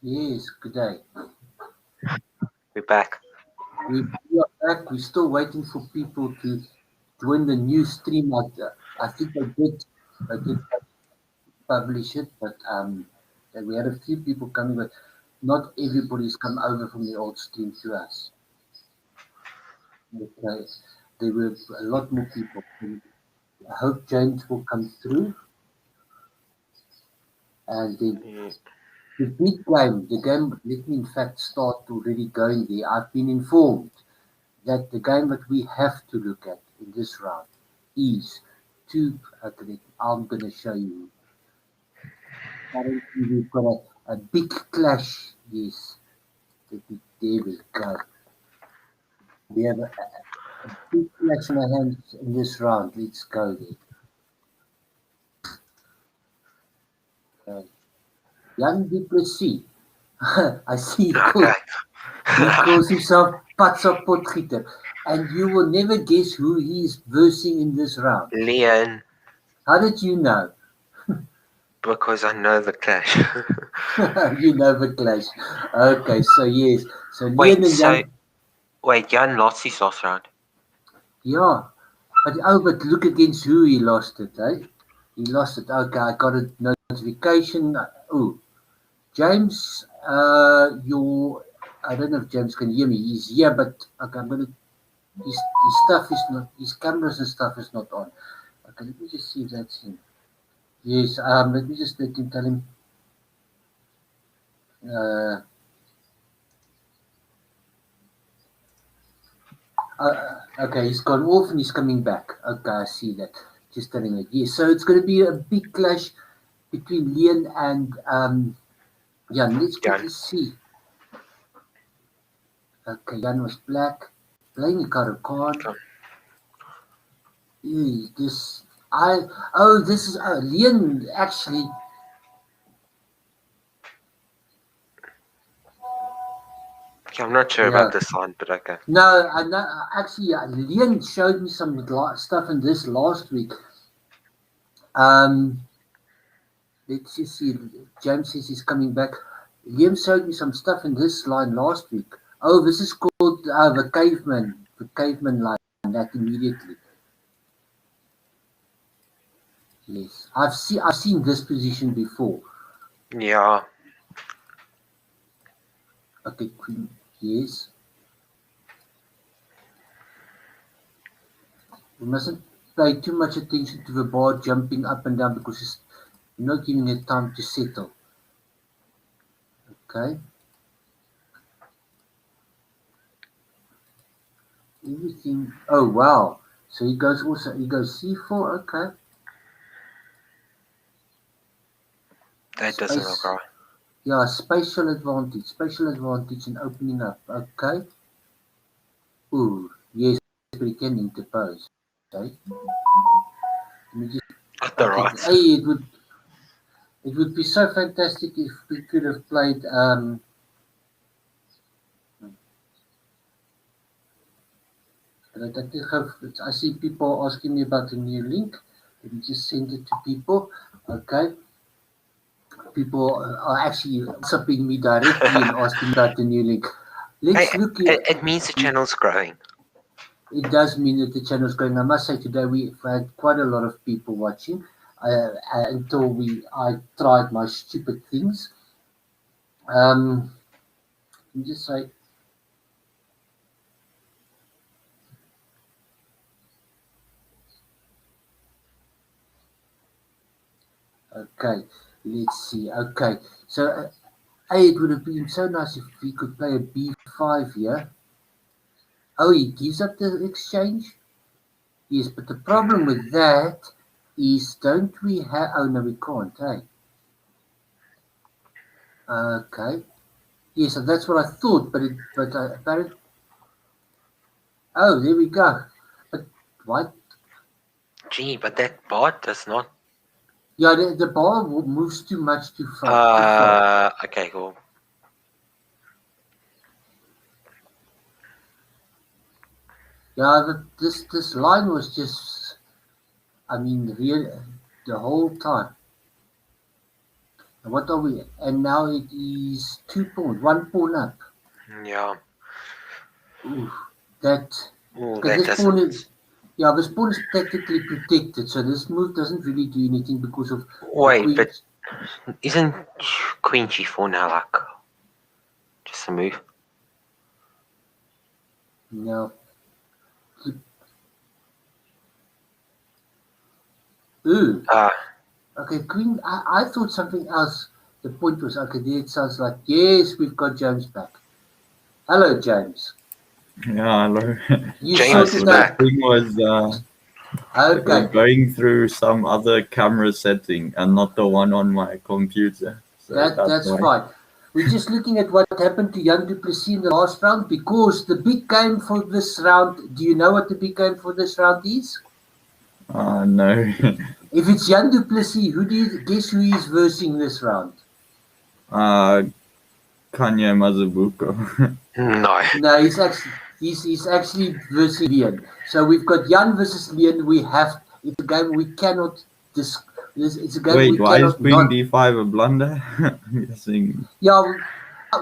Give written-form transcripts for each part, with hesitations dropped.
Yes, good day. We're back. We are back. We're still waiting for people to join the new stream. I think I did publish it, but we had a few people coming, but not everybody's come over from the old stream to us. Okay. There were a lot more people. I hope James will come through. And Mm, the big game, let me in fact start already going there. I've been informed that the game that we have to look at in this round is okay, I'm going to show you. Currently, we've got a big clash. Yes, there we go. We have a big clash in our hands in this round. Let's go there. Okay. Young Duplessis. I see Okay. he calls himself Patsa Potgieter. And you will never guess who he is versing in this round. Leon, How did you know? because I know the clash. You know the clash. Okay, so yes. So Leon Wait, and so Jan, Jan lost his last round. yeah. But look against who he lost it, eh? He lost it. Okay, I got a notification. Oh, James, your I don't know if James can hear me. He's here, but okay, I'm gonna his stuff is not his cameras and stuff is not on. Okay, let me just see if that's him. Yes, let me just let him tell him uh, okay, he's gone off and he's coming back. Okay, I see that. Just telling it. Yes, so it's going to be a big clash between Leon and Jan. Let's Jan. quickly see. Okay, Jan was black, playing a card. Come. This I this is Leon actually. Okay, I'm not sure Yeah. about this one, but okay. No, I know. Actually, Leon showed me some stuff in this last week. Um, let's just see. James says he's coming back. Liam showed me some stuff in this line last week. Oh, this is called the caveman line. That immediately. Yes, I've seen this position before. Yeah. Okay, Queen. Yes, we mustn't pay too much attention to the bar jumping up and down because you're not giving it time to settle. Okay, everything. Oh wow. So he goes C4. Okay, That doesn't look space. right. Yeah, spatial advantage in opening up. Okay. Ooh, yes, but he can interpose. Okay. Let me just. Got the Okay. rights. Hey, it would be so fantastic if we could have played. I see people asking me about the new link. Let me just send it to people. Okay. People are actually WhatsApping me directly and asking about the new link. Hey, Let's look. it means the channel's growing. It does mean that the channel is growing. I must say today we've had quite a lot of people watching until I tried my stupid things. Let me just say, okay, let's see. Okay, so it would have been so nice if we could play a B5 here. Oh, he gives up the exchange? Yes, but the problem with that is, don't we have? Oh no, we can't. Hey, okay. Yes, so that's what I thought, but apparently, oh, there we go. But why? Gee, but that bot does not. Yeah, the ball moves too much too far. Too far. Okay, cool. Yeah, this line was just, I mean, real the whole time. What are we? And now it is 2 pawn, 1 pawn up. Yeah. Ooh, that Oh, because that this pawn is doesn't. yeah, this pawn is technically protected, so this move doesn't really do anything because of the Wait, queen. but isn't Queen G4 now like just a move? No. Ooh. Ah, Okay, queen. I thought something else. The point was okay. There it sounds like yes, we've got James back. Hello, James. Yeah, hello. You I James is sorted thought the out. back. thing was it was Okay, going through some other camera setting and not the one on my computer. So that's that's why. fine. We're just looking at what happened to Jan du Plessis in the last round because the big game for this round. Do you know what the big game for this round is? No. If it's Jan du Plessis, who do you guess who he's versing this round? uh, Kanye Mazubuko. No. No, he's actually versing Leon. So we've got Jan versus Leon. We have it's a game we cannot dis. It's a game Wait, we why is cannot Queen not. D5 a blunder? I'm guessing. Yeah,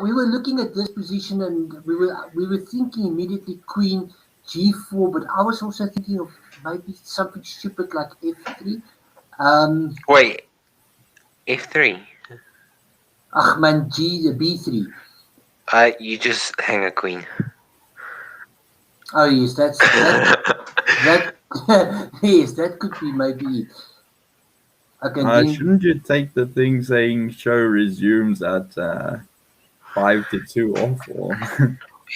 we were looking at this position and we were thinking immediately Queen G4, but I was also thinking of maybe something stupid like F3. Wait, F3. Ach man, B3. You just hang a queen. Oh yes, that yes, that could be maybe it. Okay, then Shouldn't you take the thing saying show resumes at 5 to 2 off? Or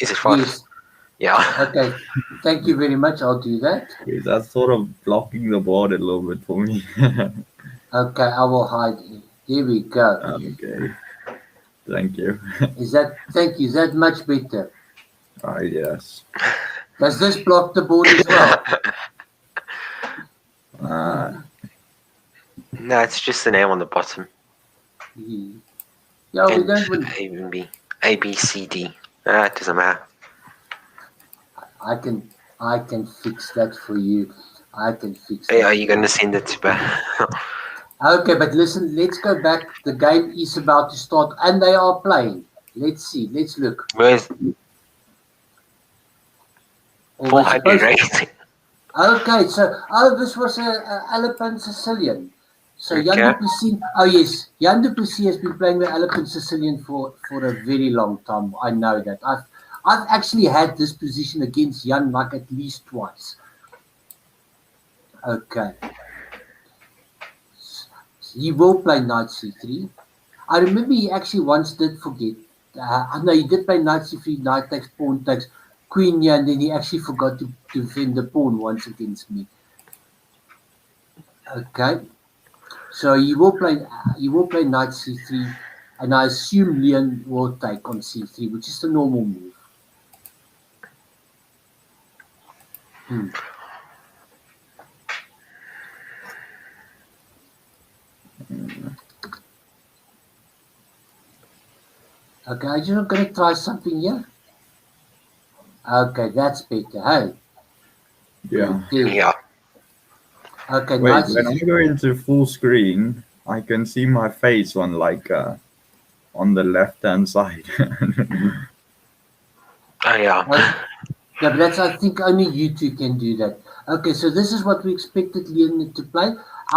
Is it 5? yes. Yeah. Okay, thank you very much. I'll do that. because that's sort of blocking the board a little bit for me. Okay, I will hide it. There we go. Okay, thank you. Thank you? Is that much better? Yes. Does this block the board as well? Uh, No, it's just the name on the bottom. Yeah, we And don't. should even be A, B, C, D. It doesn't matter. I can. I can fix that for you. I can fix Hey, that. are you going to send it to Okay, but listen. Let's go back. The game is about to start, and they are playing. Let's see. Let's look. Where's Or we're 400 supposed. rating? Okay, so this was a Alpine Sicilian. So Jan du Okay. Plessis, oh yes, Jan du Plessis has been playing the Alpine Sicilian for a very long time. I know that. I've actually had this position against Jan like at least twice. Okay, he will play knight c3. I remember he actually once did forget. No, he did play knight c3, knight takes, pawn takes, queen here, and then he actually forgot to defend the pawn once against me. Okay. So he will play knight c3, and I assume Leon will take on c3, which is the normal move. Okay, I'm just going to try something here. Okay, that's better. Hey, yeah. there. Yeah. Okay, Wait, knight when I c3. go into full screen, I can see my face on on the left hand side. Oh, yeah. Yeah, but that's I think only you two can do that. Okay, so this is what we expected Leon to play.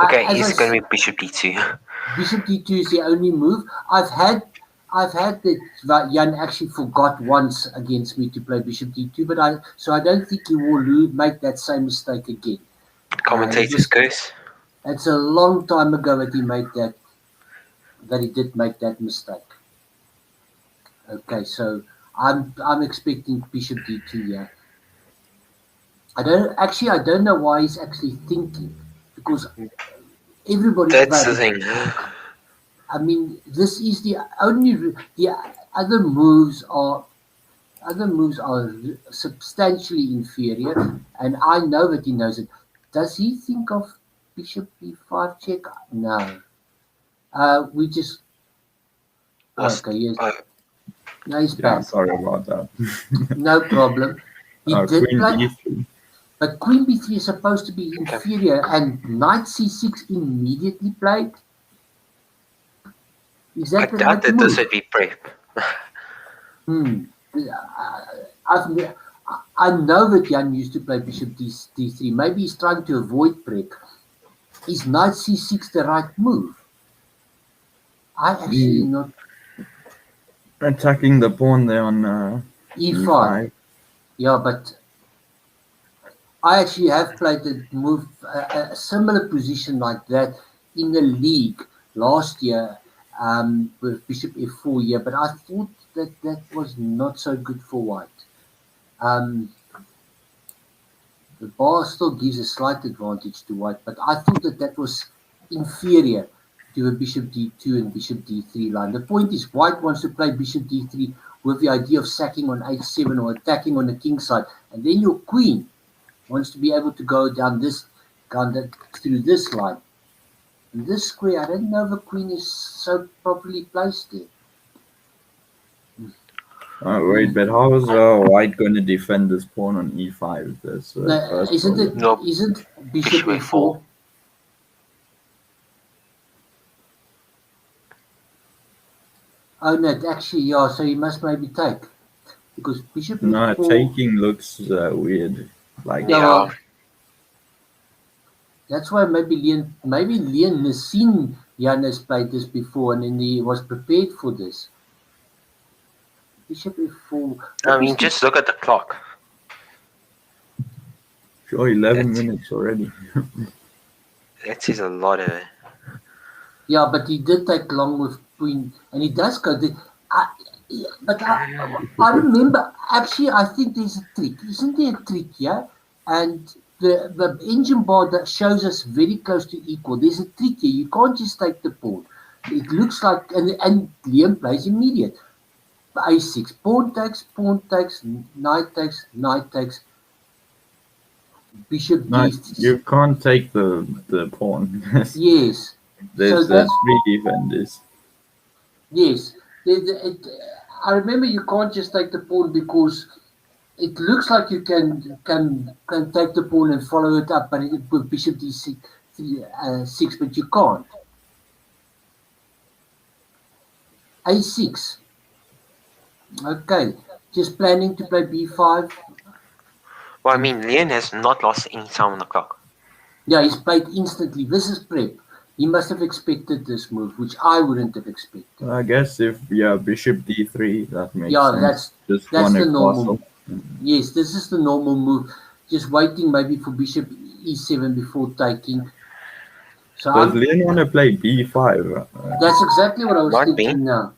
Okay, As I it's going to be Bishop D2. Bishop d2 is the only move. I've had that Jan actually forgot once against me to play Bishop d2, but I don't think he will make that same mistake again. Commentator's curse. It's a long time ago that he did make that mistake. Okay, so I'm expecting Bishop d2 here. I don't know why he's actually thinking because everybody. That's the thing. I mean, this is the other moves are substantially inferior, and I know that he knows it. Does he think of Bishop b5 check? No. We just Lost. okay. Yes. Oh, No, he's Yeah, back. sorry about that. No problem. He did Queen play, D3. but Queen b3 is supposed to be inferior, and Knight c6 immediately played. Exactly doubt right that this move. would be prep. I've, I know that Jan used to play bishop d3. Maybe he's trying to avoid prep. Is knight c6 the right move? I actually not. Attacking the pawn there on E5. e5. Yeah, but I actually have played a move, a similar position like that in the league last year with bishop f4 here, but I thought that was not so good for white. The bar still gives a slight advantage to white, but I thought that was inferior to a bishop d2 and bishop d3 line. The point is white wants to play bishop d3 with the idea of sacking on h7 or attacking on the king side, and then your queen wants to be able to go down through this line. And this square, I don't know if the queen is so properly placed there. Wait, but how is white going to defend this pawn on e5? That's the No, first problem. No, isn't bishop bishop f4? Oh no, actually, yeah, so you must maybe take. Because bishop No, f4. taking looks weird. Like, Yeah, Yeah. well, that's why maybe Leon has seen Jan has played this before and then he was prepared for this. Bishop f4. I mean, just look at the clock. sure, 11 That's- minutes already. That says a lot of it. Yeah, but he did take long with queen, and he does go. I remember, actually, I think there's a trick. Isn't there a trick here? And the engine bar that shows us very close to equal. There's a trick here. You can't just take the pawn. It looks like, and Liam plays immediate. A6, pawn takes, knight takes, bishop No, d6. you can't take the pawn. Yes. There's So three defenders. yes. I remember you can't just take the pawn because it looks like you can take the pawn and follow it up, but with bishop d6, but you can't. A6. Okay. Just planning to play b5. Well, I mean, Leon has not lost any time on the clock. Yeah, he's played instantly. This is prep. He must have expected this move, which I wouldn't have expected. I guess if bishop d3, that makes Yeah, sense. that's the normal. Yes, this is the normal move. Just waiting maybe for bishop e7 before taking. So Does Leon want to play b5? That's exactly what I was Might thinking be. now.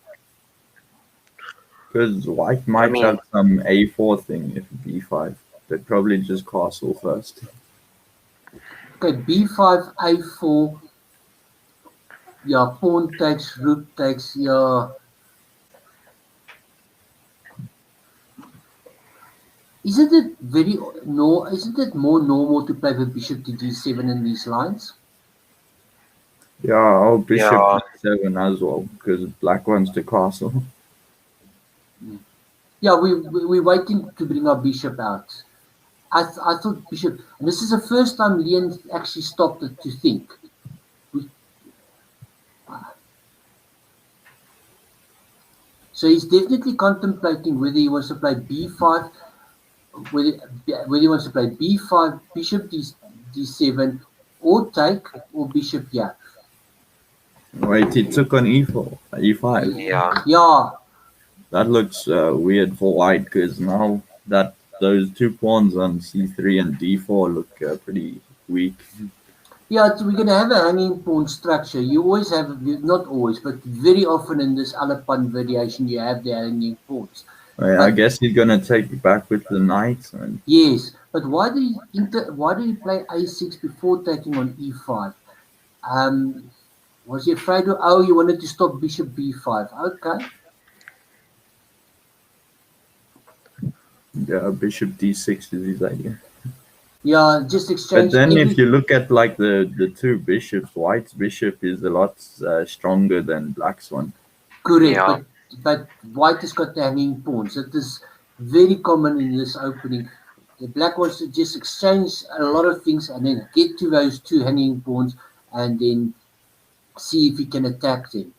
Because white might have some a4 thing if b5. They'd probably just castle first. Okay, b5, a4. Yeah, pawn takes, rook takes. Yeah. Isn't it more normal to play the bishop to d7 in these lines? Yeah, bishop d7 as well, because black wants to castle. Yeah, we're waiting to bring our bishop out. I thought bishop, and this is the first time Leon actually stopped it to think. So he's definitely contemplating whether he wants to play b5, whether he wants to play b5, bishop d7, or take, or bishop here. Wait, he took on e4, e5. Yeah. Yeah. That looks weird for white, because now that those two pawns on c3 and d4 look pretty weak. Yeah, we're going to have a hanging pawn structure. You always have, not always, but very often in this Alapan variation, you have the hanging pawns. I guess he's going to take back with the knight. And yes, but why did he play a6 before taking on e5? Was he afraid of, you wanted to stop bishop b5. Okay. Yeah, bishop d6 is his idea. Yeah, just exchange. But then if you look at like the two bishops, white's bishop is a lot stronger than black's one. Correct, Yeah. but white has got the hanging pawns. It is very common in this opening. The black wants to just exchange a lot of things and then get to those two hanging pawns and then see if he can attack them.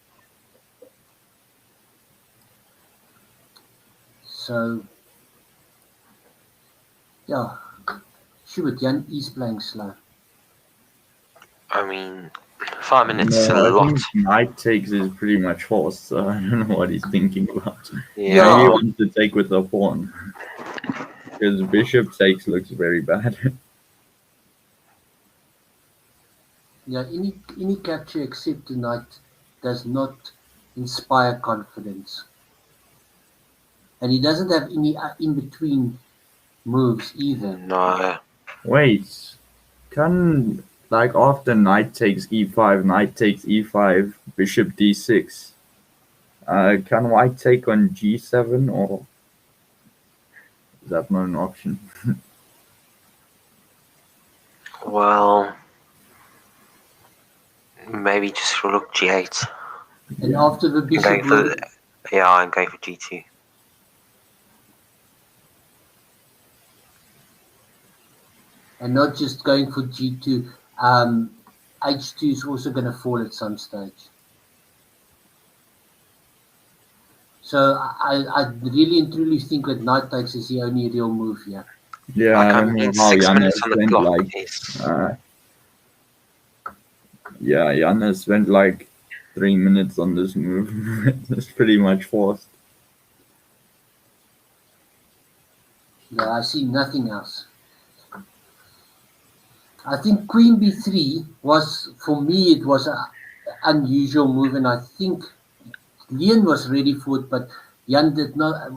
So, yeah, Schubert, Jan is playing slow. I mean, 5 minutes is a No, I lot. think knight takes is pretty much forced, so I don't know what he's thinking about. Maybe he Yeah. wants to take with the pawn. Because bishop takes looks very bad. Yeah, any capture except tonight does not inspire confidence. And he doesn't have any in-between moves either. No. Wait, can like after knight takes e5, knight takes e5, bishop d6. Can white take on g7 or is that not an option? Well, maybe just rook g8. And Yeah. after the I'm bishop going for move, I'm going for g2. and not just going for G2, H2 is also going to fall at some stage. So I really and truly think that knight takes is the only real move here. Yeah, Like, I I don't know mean, how 6 minutes Jannes on the went clock like is. yeah, Jannes went like 3 minutes on this move. It's pretty much forced. Yeah, I see nothing else. I think Queen B3 was, for me, it was an unusual move, and I think Leon was ready for it, but Jan did not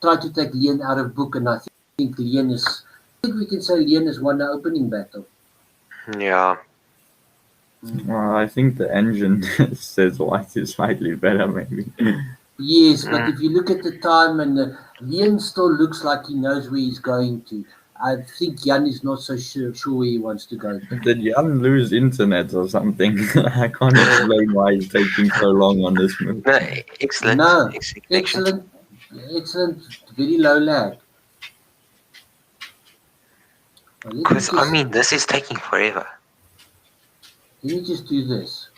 try to take Leon out of book, and I think Leon is. I think we can say Leon has won the opening battle. Yeah. Well, I think the engine says white is slightly better, maybe. Yes, but if you look at the time, and Leon still looks like he knows where he's going to. I think Jan is not so sure where he wants to go. Did Jan lose internet or something? I can't explain why he's taking so long on this move. No, excellent. No, Excellent. excellent, very low lag. Well, Because, I mean, this is taking forever. let me just do this.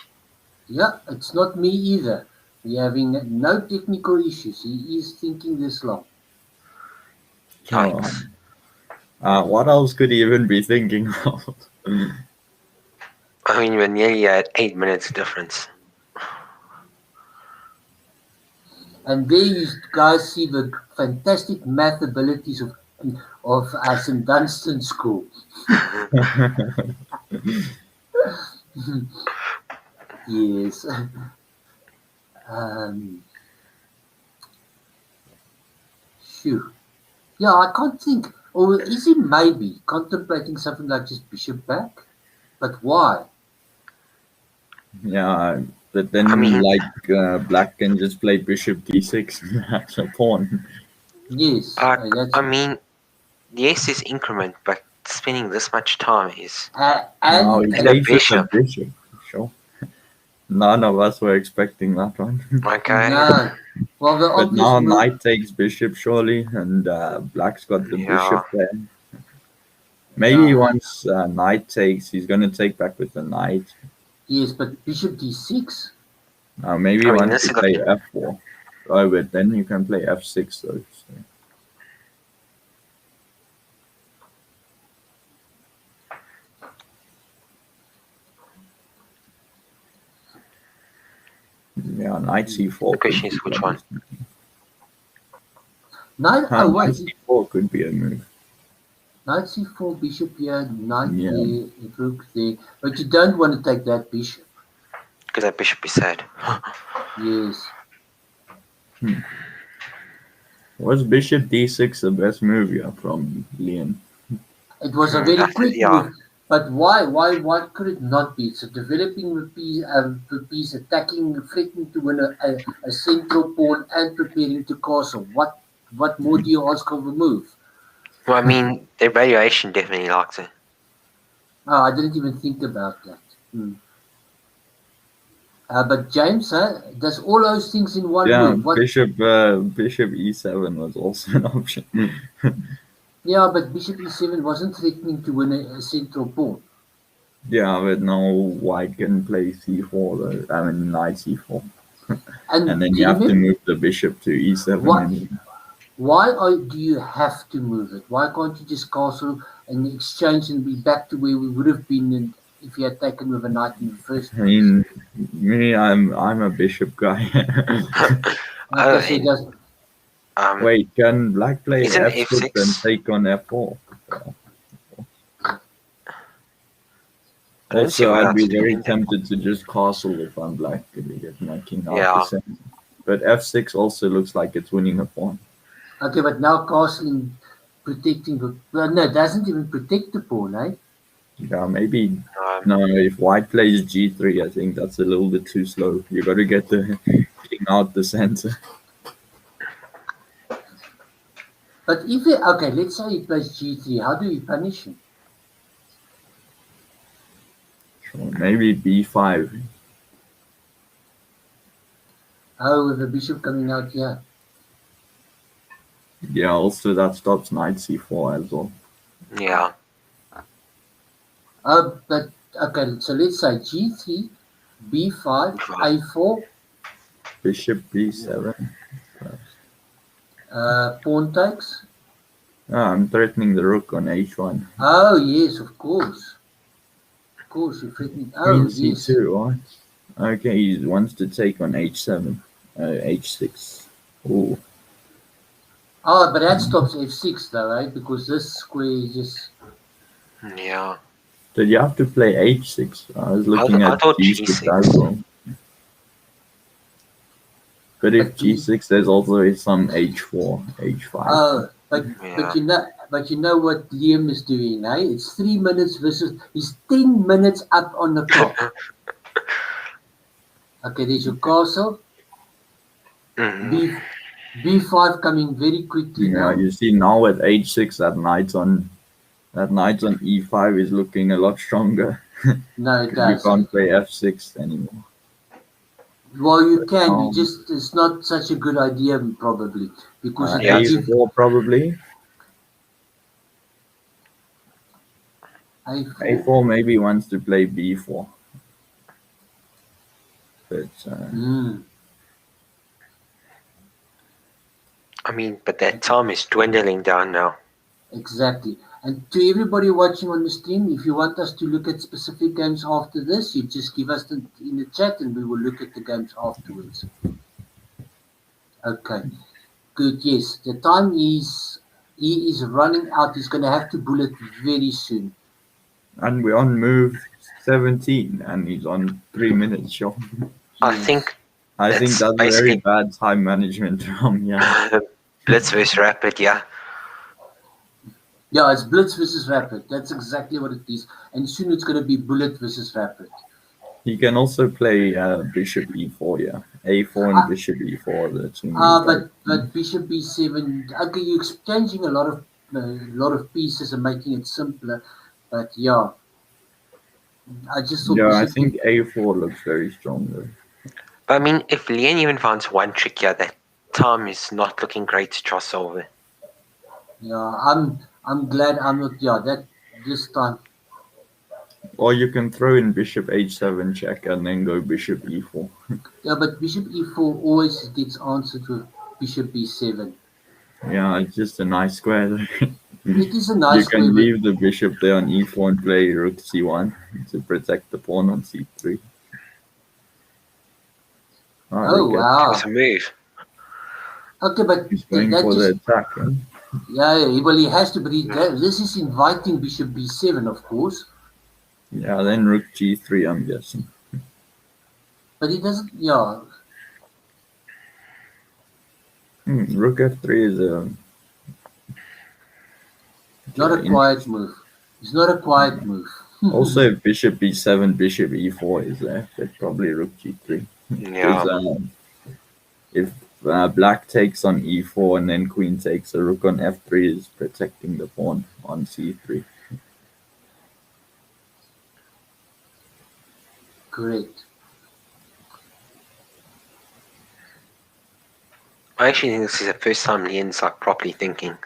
Yeah, it's not me either. We're having no technical issues. He is thinking this long. Yikes. What else could he even be thinking of? I mean, we're nearly at 8 minutes difference. And there you guys see the fantastic math abilities of St. Dunstan School. Yes. Phew. Yeah, I can't think. Or is he maybe contemplating something like just bishop back? But why? Yeah, but then I mean- black can just play bishop d6 as a pawn. Yes. I mean, yes, it's increment, but spending this much time is. Now he and plays with bishop. a bishop. Sure. None of us were expecting that one. Okay. no. Well, the But obvious now move, knight takes bishop surely, and black's got the Yeah. bishop there. Maybe Yeah. once knight takes, he's gonna take back with the knight. yes, but bishop d6. Maybe I mean, once this you is play f4. Oh, but then you can play f6 though. So. Yeah, knight c4. The question is which one? Knight, Knight wait. c4 could be a move. Knight c4, bishop here, knight Yeah. there, rook there. But you don't want to take that bishop. Because that bishop is sad. Yes. Was bishop d6 the best move here from Leon? It was a very quick yeah. move. But why could it not be? So developing the piece, attacking, threatening to win a central pawn and preparing to castle. What more do you ask of a move? Well, I mean, the evaluation definitely likes it. Oh, I didn't even think about that. But James does all those things in one Yeah, move. What? bishop e7 was also an option. Yeah, but bishop e7 wasn't threatening to win a central pawn. Yeah, but now white can play c4 though. I mean knight c4. And then you have to move the bishop to e7 What? anyway. do you have to move it? Why can't you just castle and exchange and be back to where we would have been if you had taken with a knight in the first I place? mean, me, I'm a bishop guy. Okay, so it does. Wait, can black play Isn't f6 and f6? take on f4? I don't see Also, what I'd else be to do very in there. tempted to just castle if I'm black to get my king out Yeah. the center. But f6 also looks like it's winning a pawn. Okay, but now castling, protecting the. Well, no, it doesn't even protect the pawn, eh? Yeah, maybe. No, if white plays g3, I think that's a little bit too slow. You got to get the king out the center. But if he, okay, let's say he plays g3, how do we punish him? Sure, maybe b5. Oh, with the bishop coming out here. Yeah, also that stops knight c4 as well. Yeah. But okay, so let's say g3, b5, a4, Bishop b7. pawn takes. I'm threatening the rook on h1. Oh, yes, of course. Of course, you're threatening. Queen Oh, yes. c2, what? Okay, he wants to take on h7. H6. Ooh. Oh, but that stops f6 though, right? Because this square is just. Yeah. Did you have to play h6? I was looking I at thought g6 G6. as well. But if But we, g6, there's also some h4, h5. oh, Yeah. but you know what Liam is doing, eh? It's 3 minutes versus. He's 10 minutes up on the clock. Okay, there's your castle. Mhm. B5 coming very quickly Yeah, now. you see now at h6, that knight on e5 is looking a lot stronger. No, it Because you does. can't play f6 anymore. Well, you can. You Um, just it's not such a good idea probably because it Yeah, will give a4 probably. a4. a4 maybe wants to play b4. But I mean, but that time is dwindling down now. Exactly. And to everybody watching on the stream, if you want us to look at specific games after this, you just give us in the chat and we will look at the games afterwards. Okay. Good. Yes. The time he is running out. He's going to have to bullet very soon. and we're on move 17 and he's on 3 minutes short. I think I think that's very basically bad time management from blitz versus rapid. Yeah. Yeah, it's blitz versus rapid. That's exactly what it is. And soon it's going to be bullet versus rapid. He can also play bishop e4, yeah. a4 and bishop e4. That's but bishop b7. Okay, you're exchanging a lot of pieces and making it simpler. But yeah, I just thought I bishop. think a4 looks very strong though. But I mean, if Leon even finds one trick here, that time is not looking great to try solve it. Yeah, I'm glad I'm not. Yeah, that this time. Or you can throw in bishop h7 check and then go bishop e4. Yeah, but bishop e4 always gets answered with bishop b7. Yeah, it's just a nice square though. It is a nice You square, can but leave the bishop there on e4 and play rook c1 to protect the pawn on c3. oh wow. It's a move. Okay, but He's going that for just the attack. Huh? yeah. Well, he has to, but this is inviting bishop b7, of course. Yeah, then rook g3, I'm guessing. But he doesn't. Yeah. Rook f3 is Not a quiet move. It's not a quiet move. also, if bishop b7, bishop e4 is there, but probably rook g3. Yeah. If black takes on e4 and then queen takes, a rook on f3 is protecting the pawn on c3. Correct. I actually think this is the first time Leon's like properly thinking.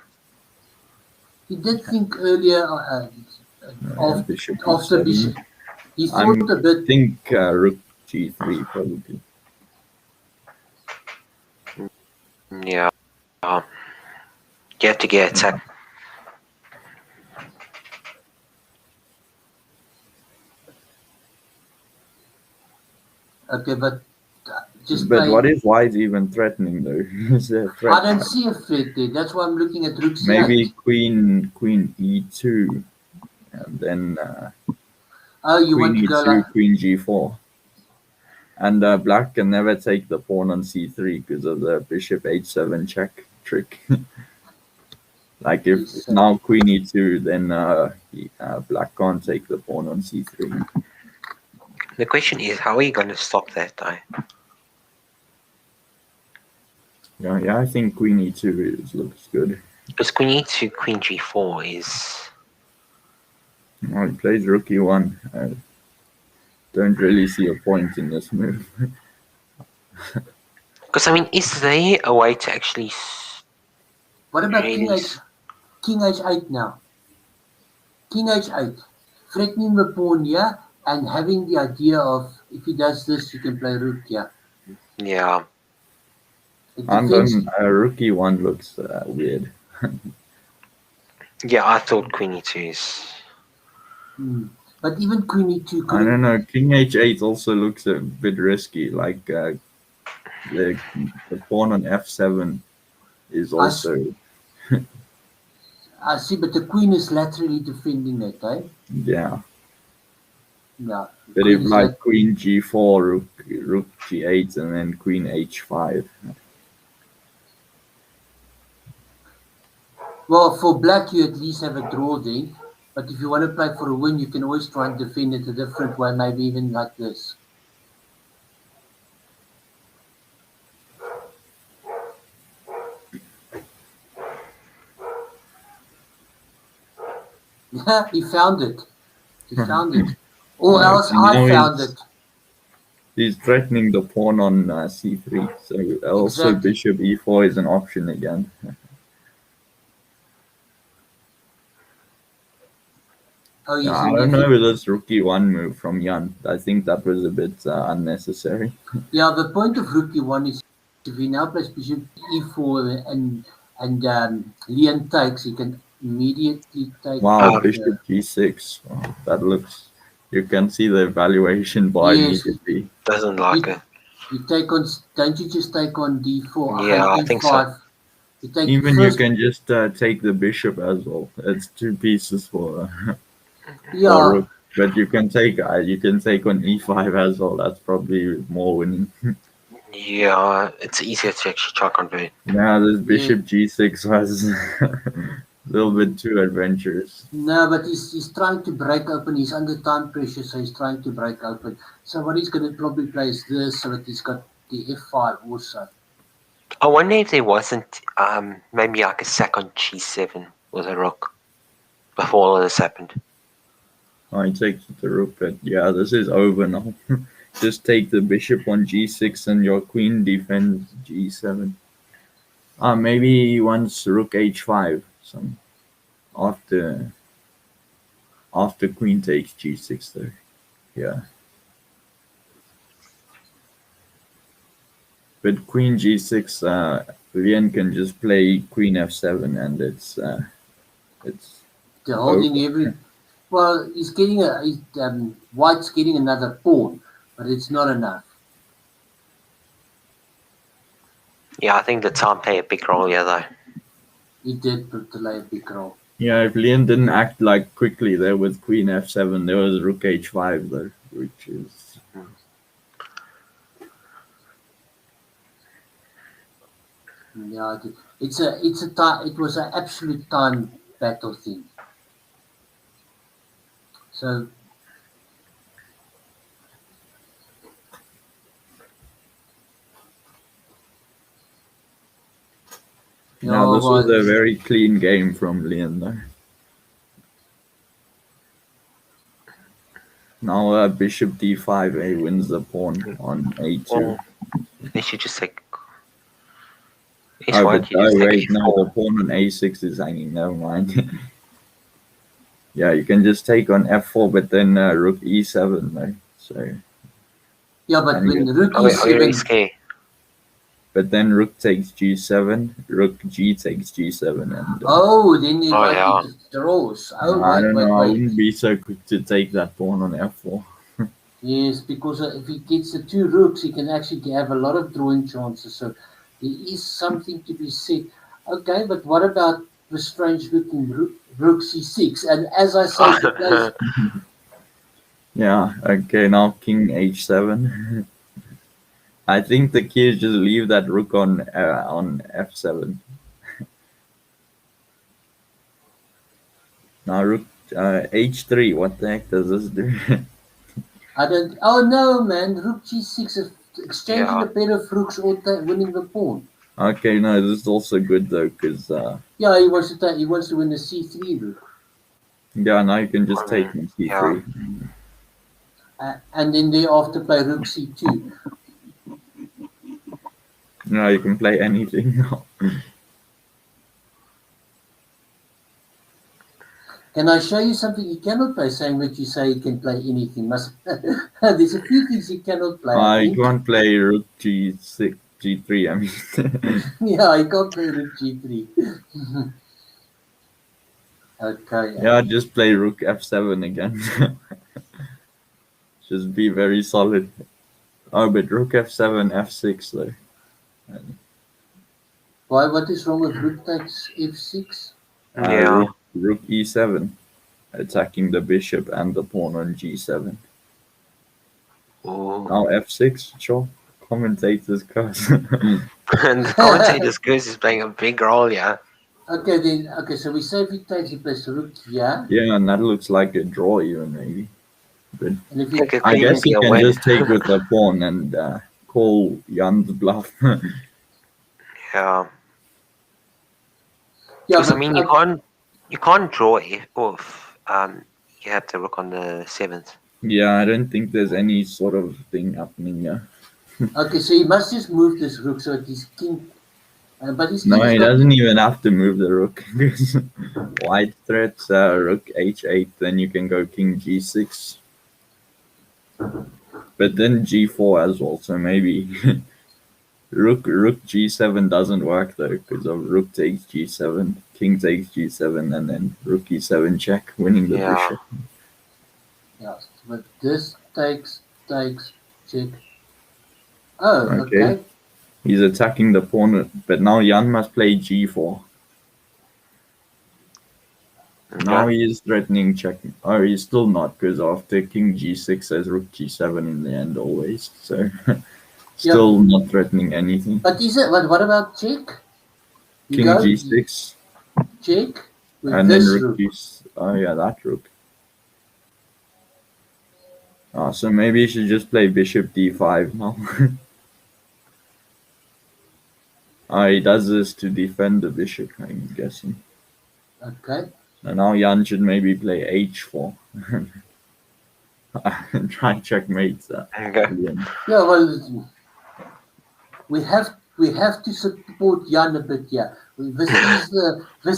He did think earlier after bishop bishop. He thought I'm a bit. I think rook g3 probably. Yeah. You have to get attack. Okay, but just But play. what if white even threatening though? Is there a I threat? don't see a threat there. That's why I'm looking at rook c8. Maybe queen e2, and then Oh, you queen want to go e2, like... queen g4. And black can never take the pawn on c3 because of the bishop h7 check trick. Like if now queen e2, then black can't take the pawn on c3. The question is, how are you going to stop that, though? Yeah, I think queen e2 looks good. Because queen e2, queen g4 is... Oh, he plays rook e1. I don't really see a point in this move. Because, I mean, is there a way to actually... What about really king h8 now? King h8. Threatening the pawn here and having the idea of if he does this, you can play rook here. Yeah. It And defends... then rook e1 looks weird. Yeah, I thought queen e2 is... But even queen e2 I could... don't know. King h8 also looks a bit risky. Like the pawn on f7 is also... I see, but the queen is laterally defending it, eh? Yeah. Yeah. But if like queen g4, rook g8, and then queen h5. Well, for black, you at least have a draw then. But if you want to play for a win, you can always try and defend it a different way, maybe even like this. Yeah, he found it. He found it. Or else I found it. He's threatening the pawn on c3. So also Exactly. bishop e4 is an option again. Oh, yes, I don't know with this rook e1 move from Jan. I think that was a bit unnecessary. Yeah, the point of rook e1 is if he now plays bishop e4 and Leon takes, he can immediately take... Wow, bishop g6. Wow, that looks... You can see the evaluation bar immediately. Doesn't like it. You take on... Don't you just take on d4? Yeah, I think so. You take Even first, you can just take the bishop as well. It's 2 pieces for rook. But you can take on e5 as well. That's probably more winning. Yeah, it's easier to actually try convert. Yeah, this bishop g6 was a little bit too adventurous. No, but he's trying to break open. He's under time pressure, so he's trying to break open. So what he's going to probably play is this, so that he's got the f5 also. I wonder if there wasn't maybe like a sack on g7 with a rook before all of this happened. Oh, he takes the rook, but yeah, this is over now. Just take the bishop on g6 and your queen defends g7. Maybe he wants rook h5. After queen takes g6 though. Yeah. But queen g6, Vivian can just play queen f7 and it's They're holding every... Well, he's getting White's getting another pawn, but it's not enough. Yeah, I think the time played a big role here, though. He did play a big role. Yeah, if Leon didn't act like quickly there with queen f7, there was rook h5 there, which is... Yeah, it was an absolute time battle thing. So Now this was a very clean game from Leon there. Now bishop d5, he wins the pawn on a2. Well, they should just take... Wait, now the pawn on a6 is hanging, never mind. Yeah, you can just take on f4, but then rook e7 there. So yeah, but when rook e7... but then rook takes g7, rook g takes g7, and Oh, then you Oh might yeah. be draws. Oh, I don't know. I wait. wouldn't be so quick to take that pawn on f4. Yes, because if he gets the two rooks, he can actually have a lot of drawing chances. So there is something to be said. Okay, but what about the strange looking rook c6? And as I say, he plays. Yeah. Okay. Now king h7. I think the key is just leave that rook on f7. Now rook h3. What the heck does this do? I don't. Oh no, man! Rook g6 is exchanging Yeah. a pair of rooks or winning the pawn. Okay, no, this is also good though, because Yeah, he wants to take. He wants to win the c3 rook, yeah, now you can just I take mean, on yeah. c3. and then thereafter play rook c2. No, you can play anything now. Can I show you something he cannot play? Saying that you say he can play anything. There's a few things he cannot play. I You think. can't play rook g6, g3. I mean, Yeah, he can't play rook g3. Okay. yeah, just play rook f7 again. Just be very solid. Oh, but rook f7, f6 though. Why? What is wrong with rook takes f6? Yeah. Rook e7, attacking the bishop and the pawn on g7. Ooh. Now f6, sure. Commentators curse. And the commentator's curse is playing a big role, yeah. Okay, then. Okay, so we say if he takes, he plays rook here. Yeah, and that looks like a draw even maybe. But And if I think he, it I could even guess be he a can win. just take with the pawn and call Jan's bluff. Yeah. yeah, Because I but mean, you can't draw if you have the rook on the 7th. Yeah, I don't think there's any sort of thing happening here. okay, so he must just move this rook so that his king. But his king No, is he not. doesn't even have to move the rook. Because white threats rook h8, then you can go king g6. But then g4 as well, so maybe rook g7 doesn't work though, because of rook takes g7, king takes g7, and then rook e7 check, winning the Yeah. bishop. Yeah, but this takes check. Oh, Okay, okay. he's attacking the pawn, but now Jan must play g4. Now Okay. he is threatening check. Oh, he's still not, because after king g6 there's rook g7 in the end always. So Yeah, still not threatening anything. but is it? What about check? You King go g6 check with and then this rook rook. g. Oh yeah, that rook. So maybe you should just play bishop d5 now. He does this to defend the bishop, I'm guessing. Okay. And now Jan should maybe play h4. Try checkmate that. Okay. Yeah, well, we have to support Jan a bit here. This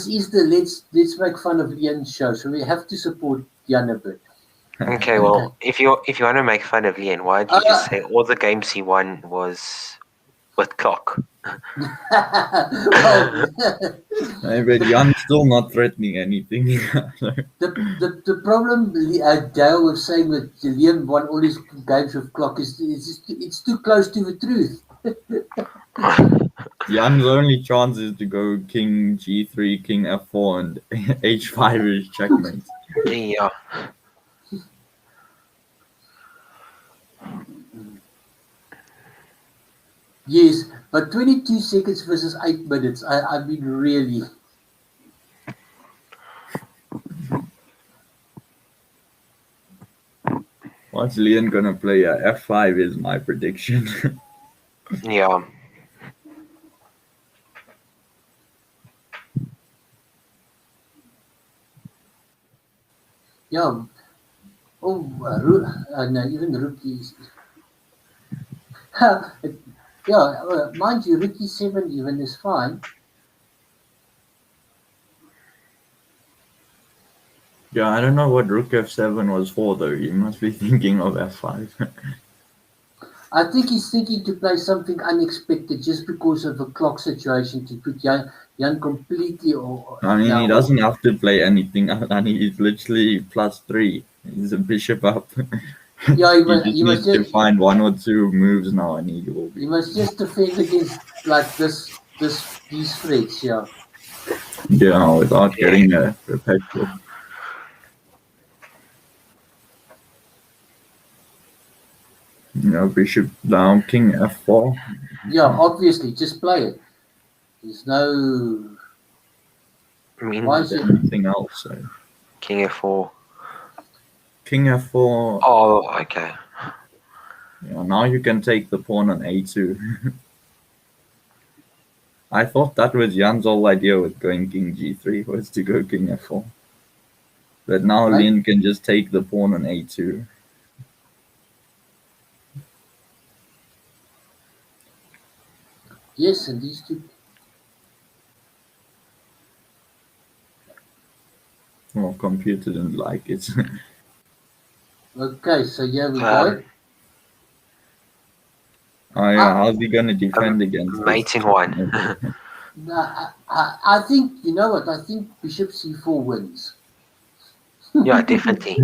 is the let's make fun of Jan's show. So we have to support Jan a bit. Okay, well, if you want to make fun of Lian, why don't you just say all the games he won was with clock? Well, But Jan's still not threatening anything. the problem Dale was saying that Liam won all his games with clock is it's too close to the truth. Jan's only chance is to go king g3, king f4, and h5 is checkmate. Yeah. Yes, but 22 seconds versus 8 minutes. I mean, really. What's Lian gonna play? F5 is my prediction. Yeah. Yeah. Oh, no, even rookies. Yeah, mind you, rookie 7 even is fine. Yeah, I don't know what rook f7 was for though. You must be thinking of f5. I think he's thinking to play something unexpected just because of the clock situation to put Jan completely or I mean, he now. doesn't have to play anything, and he's literally +3. He's a bishop up. Yeah, He just he must needs to just find one or two moves now, and he will be. defend against like these threats. Yeah. Yeah, without Yeah. getting a perpetual. Bishop down, king f4. Yeah, obviously, just play it. There's no. I mean, Why is it? Anything else? So. king f4. King f4. Oh, okay. Yeah, now you can take the pawn on a2. I thought that was Jan's whole idea with going king g3 was to go king f4. But now Right? Lin can just take the pawn on a2. Yes, and these two. Well, computer didn't like it. Okay, so here we go. Oh yeah, how's he gonna defend against mate this? in one. I think you know what. I think bishop c4 wins. Yeah, definitely.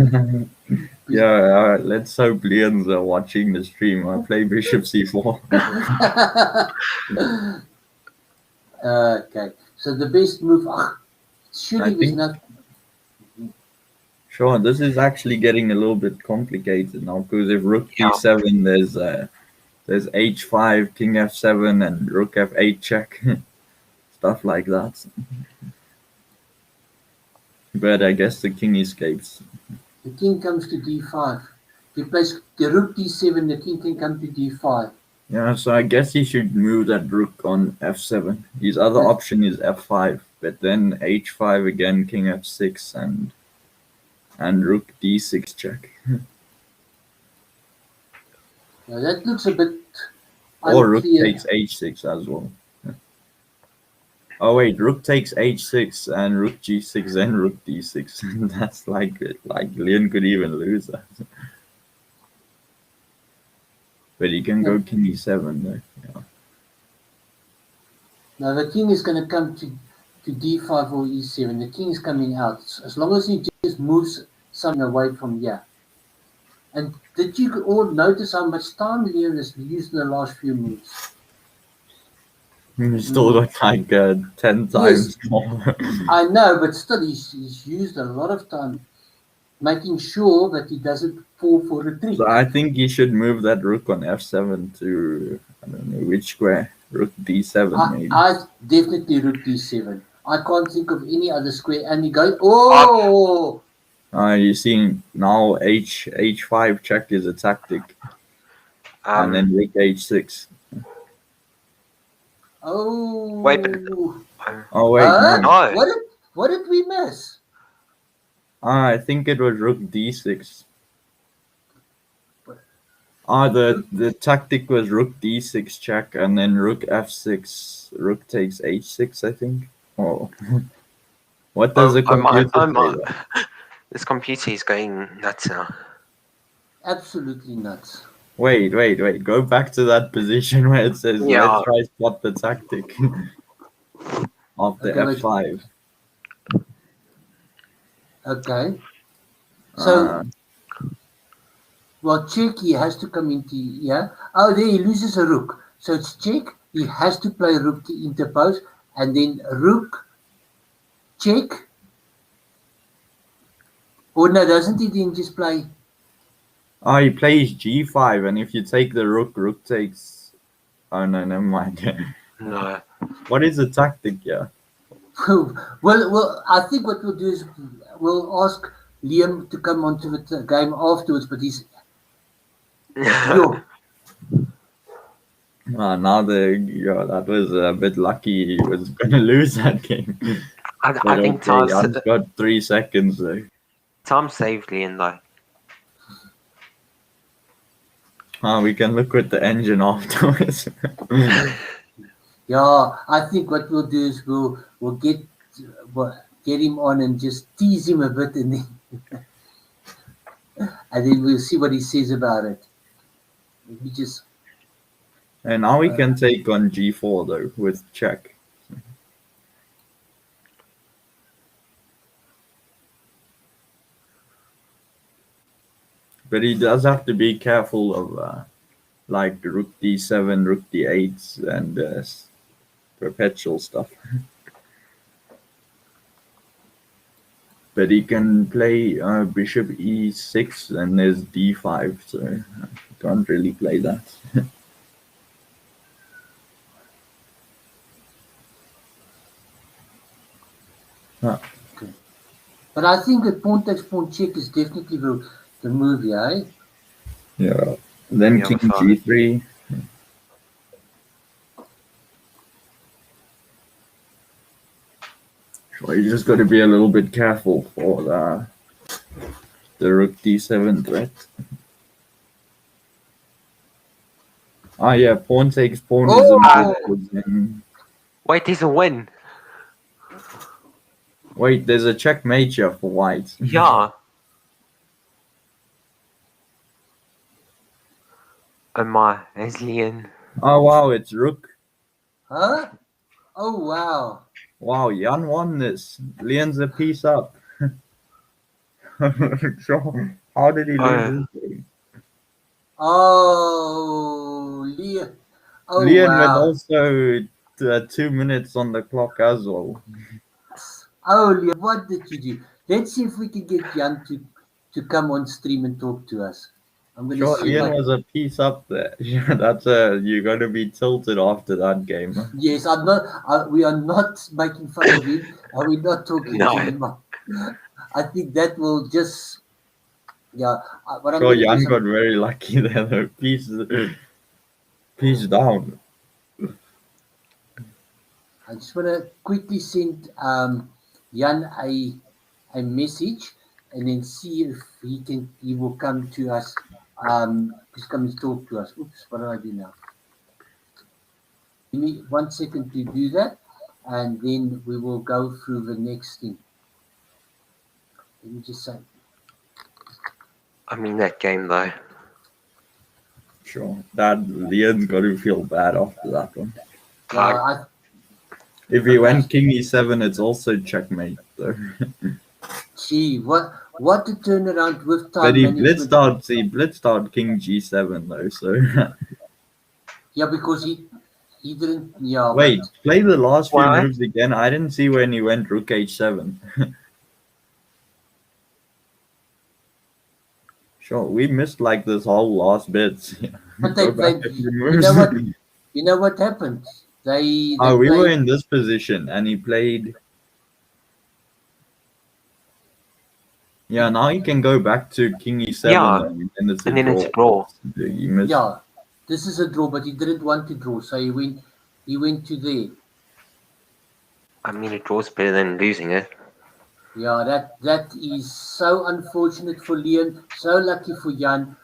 Yeah, let's hope Leon's watching the stream. I play bishop c4. Okay, so the best move. Surely I was think- not. Sure, this is actually getting a little bit complicated now because if rook d7, there's h5, king f7, and rook f8 check, stuff like that. But I guess the king escapes. The king comes to d5. If he plays the rook d7, the king can come to d5. Yeah, so I guess he should move that rook on f7. His other Yes. option is f5, but then h5 again, king f6, and rook d6 check. Now that looks a bit Or rook unclear. takes h6 as well. Oh wait, rook takes h6 and rook g6, then rook d6. That's like Leon could even lose that. But he can go king e7 though. Yeah. Now the king is going to come to d5 or e7. The king is coming out. As long as he just moves something away from here. And did you all notice how much time Leon has used in the last few moves? He still got like 10 times more. I know, but still he's used a lot of time making sure that he doesn't fall for retreat. So I think he should move that rook on f7 to, I don't know which square. Rook d7 maybe. I definitely rook d7. I can't think of any other square. And he goes, oh! You see now h5 check is a tactic. And then rook h6. Oh. Wait, but Oh wait, no. What did we miss? I think it was rook d6. The tactic was rook d6 check and then rook f6. Rook takes h6, I think. Oh, what does the computer say? This computer is going nuts now. Absolutely nuts. Wait. Go back to that position where it says, let's try spot the tactic of the f5. Okay. So, well, check, he has to come into, yeah. Oh, there he loses a rook. So it's check, he has to play rook to interpose, and then rook, check. Or no, doesn't he then just play? Oh, he plays g5, and if you take the rook takes... Oh, no, never mind. No. What is the tactic, yeah? Well, I think what we'll do is we'll ask Liam to come onto the game afterwards, but he's... Now that was a bit lucky. He was going to lose that game. I think Tom's got 3 seconds though. Tom saved Leon though. We can look with the engine afterwards. Yeah, I think what we'll do is we'll get him on and just tease him a bit, and then we'll see what he says about it. Let me just And now we can take on g4 though with check. But he does have to be careful of like rook d7, rook d8, and perpetual stuff. But he can play bishop e6 and there's d5, so he can't really play that. Okay. But I think that pawn takes pawn check is definitely the move, yeah. Yeah. Then king g3. So you just got to be a little bit careful for the rook d7 threat. Ah, yeah, pawn takes pawn is a move. Wait, there's a win. Wait, there's a checkmate here for white. Yeah. Oh my, there's Leon. Oh wow, it's rook. Huh? Oh wow. Wow, Jan won this. Leon's a piece up. So, how did he lose this game? Oh, Leon. Oh, Leon wow. was also 2 minutes on the clock as well. Oh, Leon, what did you do? Let's see if we can get Jan to come on stream and talk to us. I'm going to see. Leon was a piece up there. Yeah, you're going to be tilted after that game. Yes, I'm not. We are not making fun of him. We're not talking to him. I think that will just. Yeah. Jan got very lucky there. Though. Piece down. I just want to quickly send Jan a message and then see if he will come to us. Please come and talk to us. Oops, what do I do now? Give me 1 second to do that, and then we will go through the next thing. Let me just say. I'm in that game though. Sure. That Leon's got to feel bad after that one. If he went king e7, it's also checkmate though. Gee, what a turnaround with time. But he blitzed out king g7 though, so. Yeah, because he didn't. Yeah. Wait, play the last few moves again. I didn't see when he went rook h7. Sure, we missed like this whole last bit. But you know what happened? We were in this position and he played. Yeah, now he can go back to king e7. Yeah, and it's a draw. Yeah, this is a draw, but he didn't want to draw, so he went to there. I mean, a draw's better than losing it. Yeah, that is so unfortunate for Leon. So lucky for Jan.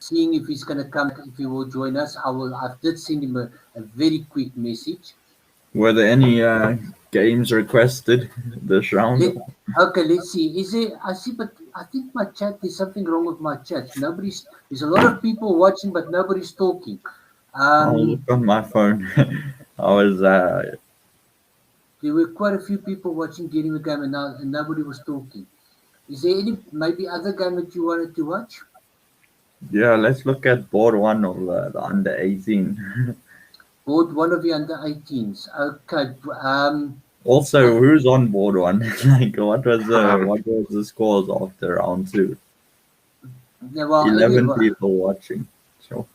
Seeing if he's going to come, if he will join us. I did send him a very quick message. Were there any games requested this round? Okay, let's see. Is there? I see, but I think my chat. There's something wrong with my chat. There's a lot of people watching, but nobody's talking. I'll look on my phone. I was. There were quite a few people watching getting the game, and nobody was talking. Is there any maybe other game that you wanted to watch? Yeah, let's look at board one of the under 18. Board one of the under 18s. Okay. Also, who's on board one? Like, what was the scores after round 2? 11 people watching. Sure.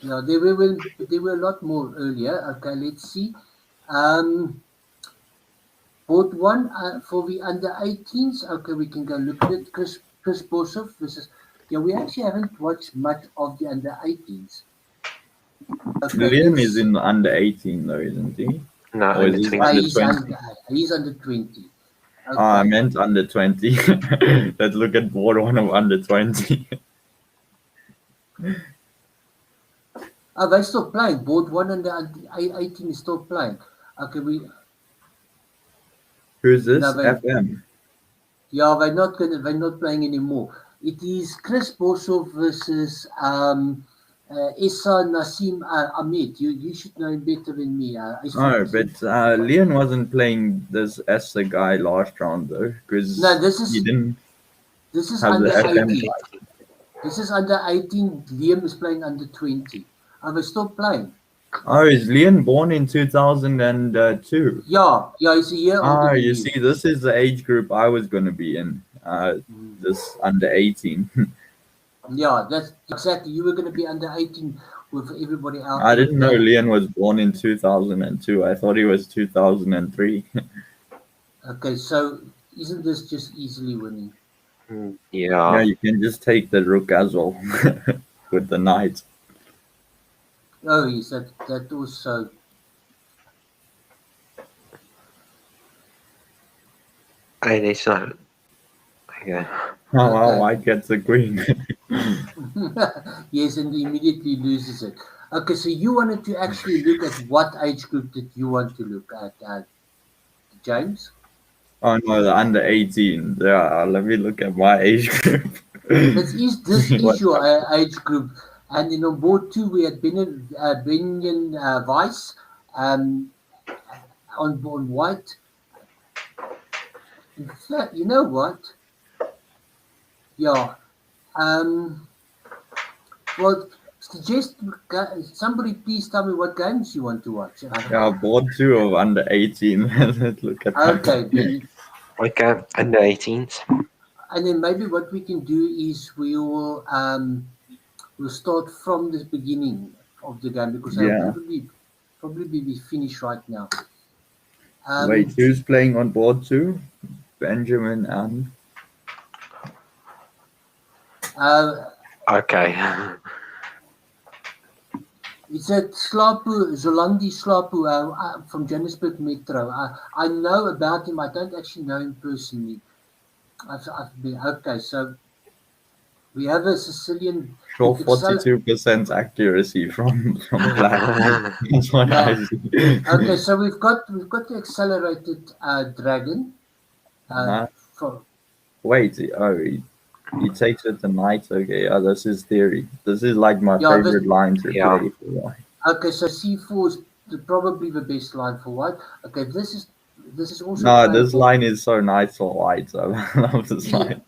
Yeah, there were a lot more earlier. Okay, let's see. Board one for the under 18s. Okay, we can go look at it. Chris Boshoff versus. Yeah, we actually haven't watched much of the under 18s. Okay, Leon is in under 18 though, isn't he? No, under 20. He's under 20. Okay. I meant under 20. Let's look at board one of under 20. They're still playing. Board one under 18 is still playing. Okay, Who's this? FM. Yeah, they're not playing anymore. It is Chris Boshoff versus Issa Nassim Ahmed. You should know him better than me. No, but Leon wasn't playing this ESSA guy last round though, because No, he didn't this is have the under FM 18. guy. This is under 18. Liam is playing under 20. Are we still playing? Oh, is Leon born in 2002? Yeah, he's a year older than You you. see, this is the age group I was going to be in. This under 18. Yeah, that's exactly. You were going to be under 18 with everybody else. I didn't know Leon was born in 2002. I thought he was 2003. Okay, so isn't this just easily winning? Yeah, you can just take the rook as well with the knight. Oh, yes, that also. It's not. Okay. Oh, wow, I get the queen. Yes, and he immediately loses it. Okay, so you wanted to actually look at what age group did you want to look at, James? Oh no, the under 18. Yeah, let me look at my age group. This is What your age group. And then on board 2, we had Benjamin Weiss on white. In fact, you know what? Yeah. Well, suggest somebody please tell me what games you want to watch. Yeah, board 2 of under 18. Let's look at that. Okay, then, Okay, under 18s. and then maybe what we can do is we'll start from the beginning of the game because Yeah. I'll probably be finished right now. Wait, who's playing on board 2? Benjamin and... Okay. It's at Zolandi Slapu from Johannesburg Metro. I know about him. I don't actually know him personally. Okay, so we have a Sicilian. Sure, 42% accuracy from Black. That's what I see. Okay, so we've got the accelerated dragon. Wait, he takes it the knight. Okay, yeah, that's his theory. This is like my favorite line to play for white. Okay, so C4 is probably the best line for white. Okay, this is also. No, this line is so nice for white. I love this line.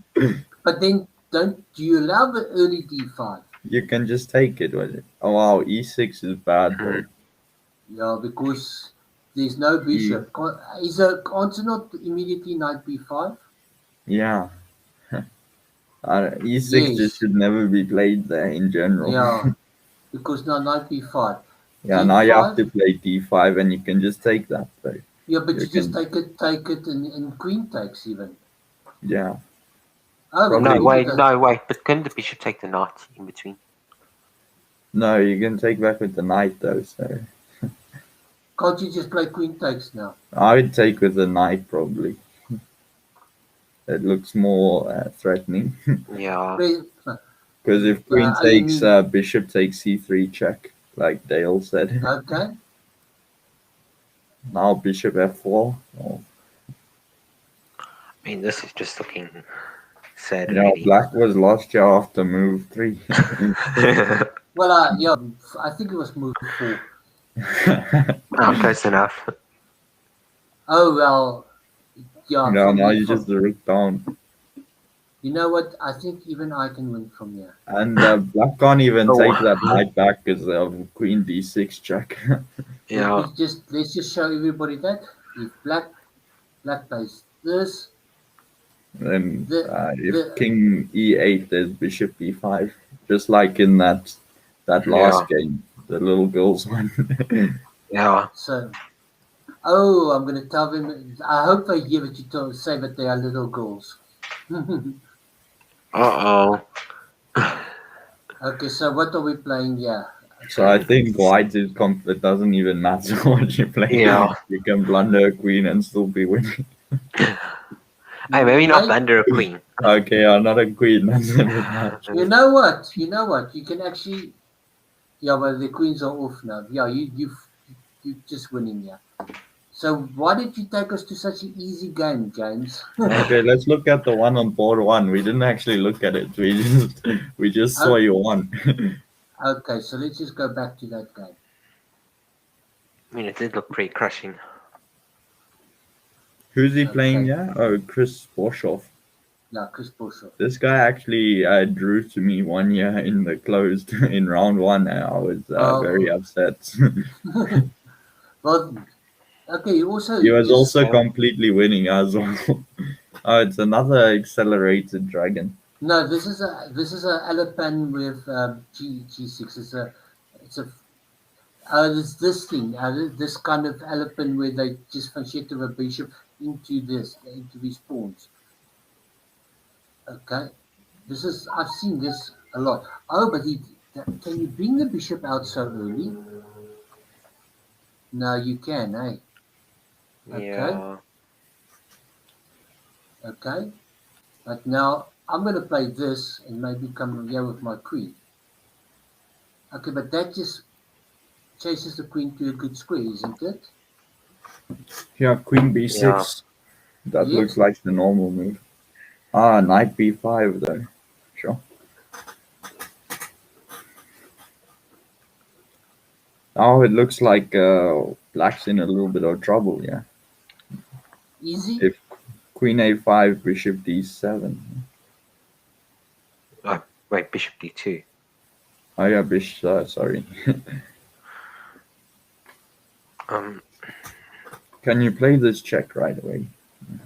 But then, do you allow the early D5? You can just take it with it. Oh wow, E6 is bad though. Yeah, because there's no bishop. Is the answer not immediately knight B5? Yeah. E6 just should never be played there in general. Yeah, because now knight B5. Yeah, D5? now you have to play D5 and you can just take that though. Yeah, but you just take it and queen takes even. Yeah. Oh, no, wait. But couldn't the bishop take the knight in between? No, you can take back with the knight though, so. Can't you just play queen takes now? I would take with the knight probably. It looks more threatening. Yeah. Because if queen takes, bishop takes c3 check, like Dale said. Okay. Now bishop f4. Oh. I mean, this is just looking sad. Yeah, black was lost here after move 3. Well, yeah, I think it was move 4. Close enough. Oh, well, yeah. No, now you just the rook down. You know what? I think even I can win from here. And black can't even take that knight back because of queen d6 check. Yeah. Let's just show everybody that if black plays this. Then if king e8, there's bishop e5, just like in that last game, the little girls one. Yeah. So, I'm going to tell them. I hope they hear what you say that they are little girls. Uh-oh. Okay, so what are we playing here? Okay. So I think white is it doesn't even matter what you play. Yeah. You can blunder a queen and still be winning. Hey, maybe not blunder a queen. Okay, not a queen. That's You know what? You can actually. Yeah, well, the queens are off now. Yeah, you're just winning here. So why did you take us to such an easy game, James? Okay, let's look at the one on board 1. We didn't actually look at it. We just saw you won. Okay, so let's just go back to that game. I mean, it did look pretty crushing. Who's he playing? Okay. Yeah. Oh, Chris Boshoff. Yeah, Chris Boshoff. This guy actually drew to me one year in the closed in round one, and I was very upset. Well, okay, you also He was just also completely winning as well. Oh, it's another accelerated dragon. no. This is a Alapan with G6. There's this thing, this kind of Alapan where they just fanshit a bishop into these pawns. Okay, I've seen this a lot. Oh, but can you bring the bishop out so early? No, you can, eh? Yeah. Okay. But now I'm going to play this and maybe come here with my queen. Okay, but that just chases the queen to a good square, isn't it? Yeah, Queen B6. Yeah. That Yes. looks like the normal move. Ah, Knight B5 though. Sure. Oh, it looks like Black's in a little bit of trouble. Yeah. Easy. If Queen A5, Bishop D7. Oh, wait, Bishop D2. Oh yeah, Bishop. Sorry. Can you play this check right away?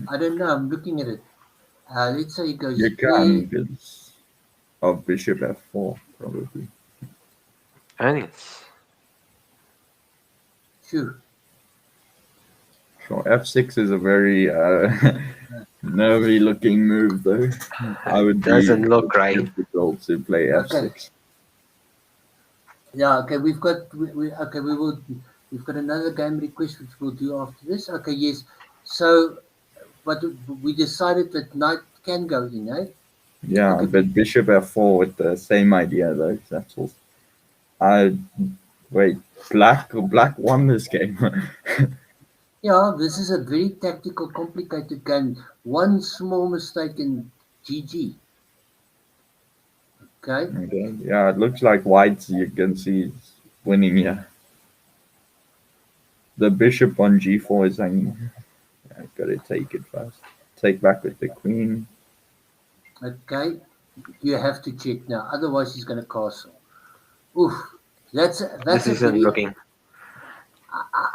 I don't know. I'm looking at it. Let's say it goes You can because of Bishop F4 probably. I think it's Sure. Sure, F6 is a very nervy looking move though. I would doesn't look right. difficult to play F6. Okay. Yeah. Okay. We've got. Okay. We've got another game request which we'll do after this. Okay. Yes. So, but we decided that knight can go in, eh? Yeah, Okay. but Bishop F4 with the same idea though. That's all. Wait, Black won this game. Yeah, this is a very tactical, complicated game. One small mistake and GG. Okay. Okay. Yeah, it looks like White, you can see, is winning here. The bishop on G4 is hanging. Yeah, gotta take it first. Take back with the queen. Okay. You have to check now, otherwise he's going to castle. Oof. That's this a isn't very. looking.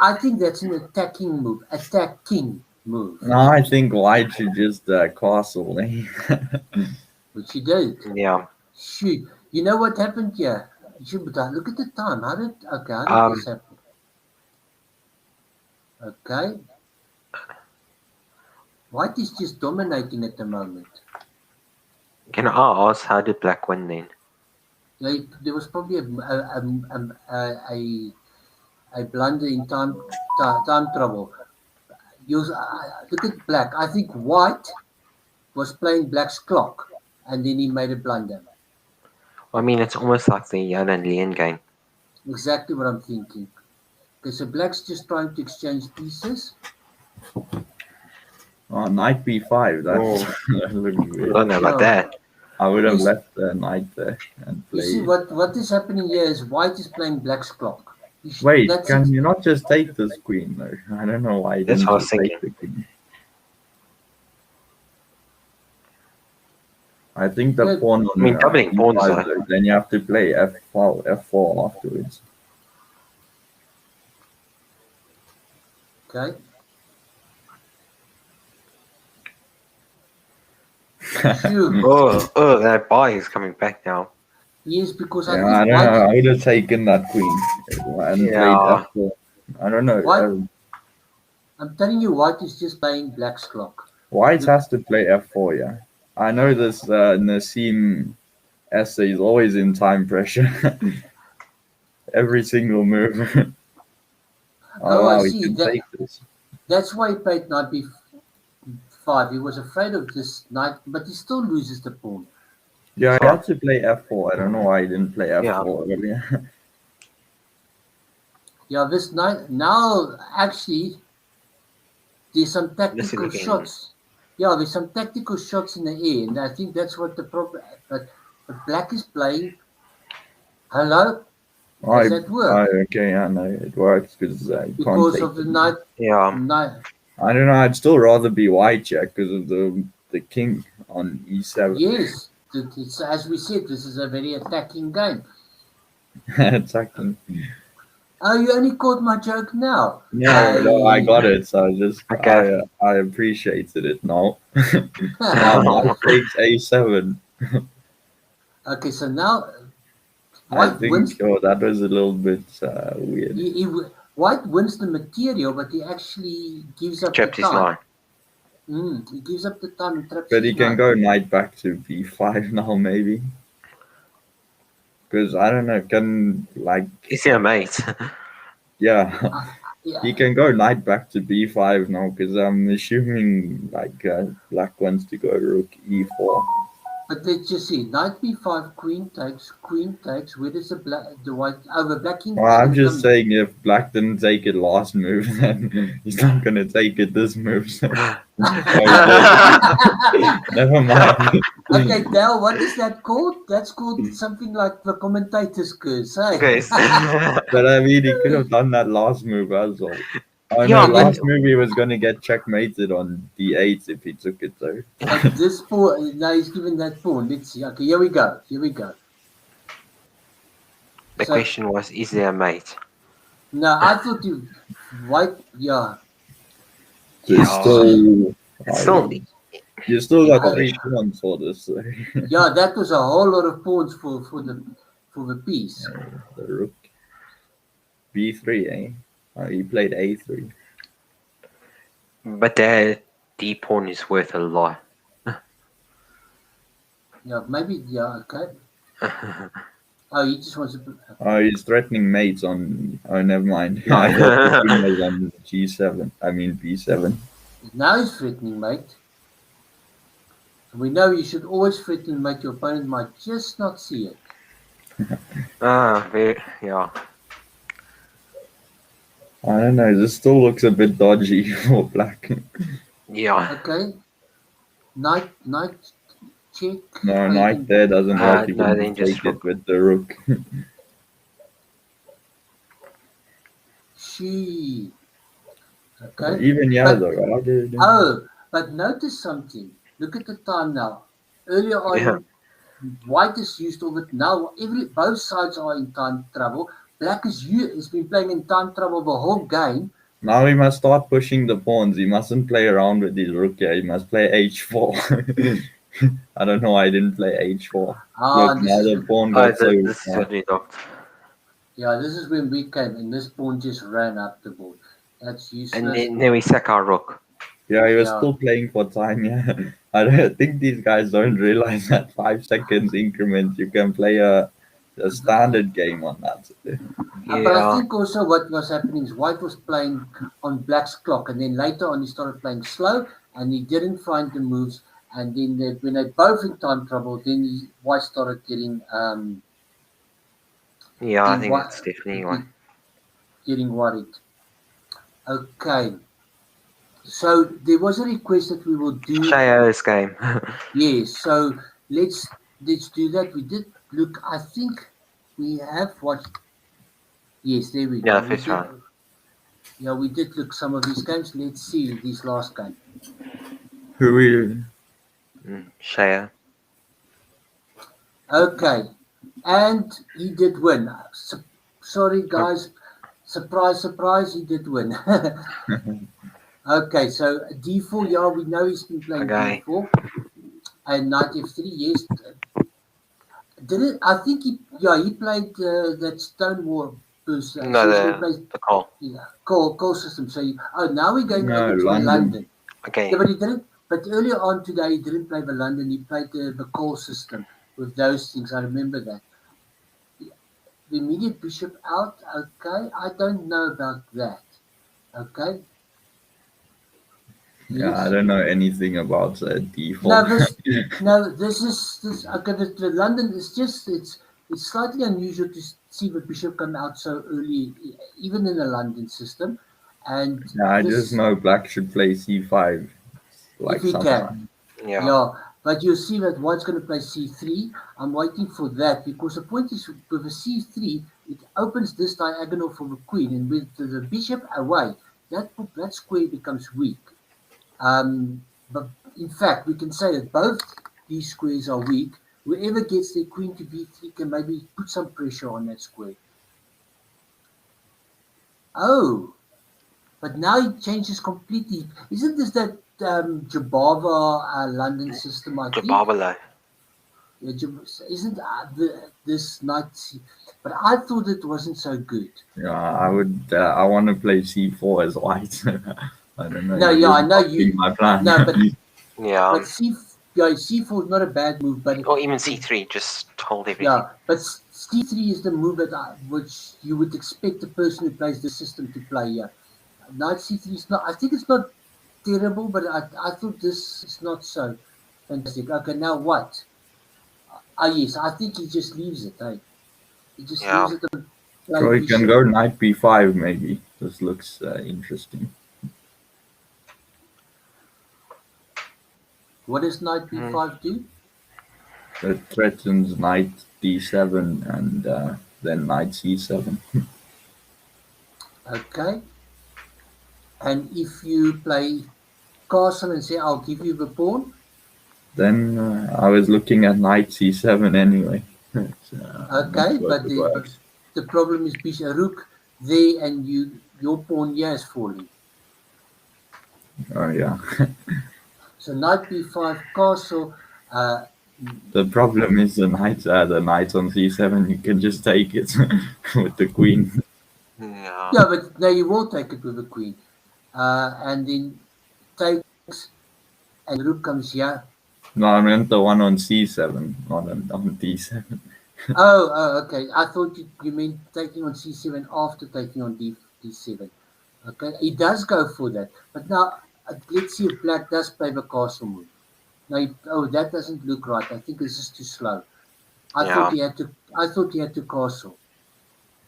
I think that's an attacking move. Attacking move. No, I think White should just castle. Eh? Which he did. Yeah. Shoot. You know what happened here? Look at the time. How did this happen? Okay. White is just dominating at the moment. Can I ask how did Black win then? There was probably a blunder in time trouble. Look at Black. I think White was playing Black's clock, and then he made a blunder. I mean, it's almost like the Jan and Leon game. Exactly what I'm thinking. Okay, so Black's just trying to exchange pieces. Oh, Knight B5. That looks weird. I don't know about that. I would have left the Knight there and You played. see, what is happening here is White is playing Black's clock. Wait, can you not just take this queen though? I don't know why. That's what I was just take thinking. the queen. I think the pawn on doubling pawns E5, though, then you have to play F4 afterwards. Okay. Oh, that boy is coming back now. Yes, because I don't know. I would have taken that queen and played F4. I don't know. I'm telling you, White is just playing Black's clock. White has to play F4, yeah. I know this Nassim essay is always in time pressure. Every single move. I we see. can take this. That's why he played Knight B5. He was afraid of this knight, but he still loses the pawn. Yeah, I had to play F4. I don't know why I didn't play F4 earlier. Yeah, this knight now actually there's some tactical shots. Yeah, there's some tactical shots in the air, and I think that's what the problem. But Black is playing Hello? Does that work? Okay, I know it works because I can't Because take of the it. Yeah. night. I don't know. I'd still rather be white check because of the king on e7. Yes, it's, as we said, this is a very attacking game. Attacking. Oh, you only caught my joke now. No, I got it. So Okay. I appreciated it now. Now knight takes a7. Okay, so now I white think wins. that was a little bit weird. White wins the material, but he actually gives up the Chipped his time. line. He gives up the time and traps But he his can knight. go knight back to b5 now, maybe. Because I don't know, can like Is he a mate? yeah, Yeah, he can go knight back to b5 now. Because I'm assuming like black wants to go rook e4. but let's just see. Knight b5, queen takes, queen takes. Where does the white? Oh, the black king Well, is I'm going to just come. saying if black didn't take it last move, then he's not gonna take it this move. So. Never mind. Okay, Dale, what is that called? That's called something like the commentator's curse, hey? Okay. But I mean, he could have done that last move as well. Oh no, Yeah, but last move he was gonna get checkmated on d8 if he took it though. But this pawn, now he's given that pawn. Let's see. Okay, here we go. Here we go. the So, question was, is there a mate? no, I thought you white, yeah. So it's Yeah. still, It's still, you still got Oh, 3 pawns for this. So. yeah, that was a whole lot of pawns for the piece. The rook b3, eh? Oh, he played a3. but the D pawn is worth a lot. Yeah, maybe, yeah, okay. Oh, he just wants to. Oh, he's threatening mates on. Oh, never mind. I thought the king was on g7. I mean b7. Now he's threatening, mate. We know you should always threaten, mate. Your opponent might just not see it. Yeah. I don't know. This still looks a bit dodgy for black. Yeah. Okay. Knight check. No, knight there doesn't work. You no, can then just just take it with the rook. She. Okay. Even yeah, But- though. How did Oh, but notice something. Look at the time now. Earlier on, Yeah. white is used of it. Now both sides are in time trouble. Black has been playing in time trouble the whole game. Now he must start pushing the pawns. He mustn't play around with his rook here. He must play h4. I don't know why I didn't play h4. Look, This now is the pawn got so This is what we looked. this is when we came, and this pawn just ran up the board. That's useless. And then we sack our rook. Yeah, he was Yeah. still playing for time. Yeah, I don't think these guys don't realize that 5 seconds increment you can play a standard game on that. But I think also what was happening is white was playing on black's clock, and then later on he started playing slow, and he didn't find the moves. And then when they both in time trouble, then white started getting Yeah, I Then think what- it's definitely one. getting worried. Okay. So there was a request that we will do. Shayo's game. Yes. So let's do that. We did look. I think we have watched. Yes, there we go. Yeah, We first did- round. Yeah, we did look some of these games. Let's see this last game. Who we? Shayo. Okay, and he did win. Sorry, guys. Surprise, surprise, he did win. Okay, so d4, yeah, we know he's been playing Okay. d4. And knight f3, yes. I think he played that Stonewall person. No, So he plays the call. call system. So now we're going No, over to London. London. Okay. Yeah, but he didn't. But earlier on today, he didn't play the London. He played the call system with those things. I remember that. The immediate bishop out. Okay, I don't know about that. Okay. Yeah, I don't know anything about d4. This is okay. The London is just it's slightly unusual to see the bishop come out so early, even in the London system. And Yeah, I just know black should play c5. if he sometime. can. Yeah. But you'll see that white's going to play c3. I'm waiting for that because the point is with a c3, it opens this diagonal for the queen, and with the bishop away, that square becomes weak. But in fact, we can say that both these squares are weak. Whoever gets their queen to b3 can maybe put some pressure on that square. Oh, but now it changes completely. Isn't this that Jabava London system? I think. Jababala. Yeah, isn't this knight? But I thought it wasn't so good. Yeah, I would. I want to play c4 as white. I don't know. No, yeah, I know you. My plan. No, but Yeah. but c4 is not a bad move, but Or even c3, just hold everything. yeah, but c3 is the move that which you would expect the person who plays the system to play. Yeah, knight c3 is not. I think it's not terrible, but I thought this is not so fantastic. Okay, now what? Yes, I think he just leaves it. Hey, he just leaves it. So you can go knight b5 maybe. This looks interesting. What does knight b5 do? It threatens knight d7 and then knight c7. Okay. And if you play castle and say, I'll give you the pawn? Then I was looking at knight c7 anyway. Okay, but the problem is bishop rook there and your pawn here is falling. Oh, yeah. So knight b5 castle. The problem is the knight on c7. You can just take it with the queen. Yeah, but now you will take it with the queen. And then takes and rook comes here. No, I meant the one on c7, not on d7. Oh, okay. I thought you meant taking on c7 after taking on d7. Okay, he does go for that. But now, let's see if black does play the castle move. Now, that doesn't look right. I think this is too slow. I thought he had to castle.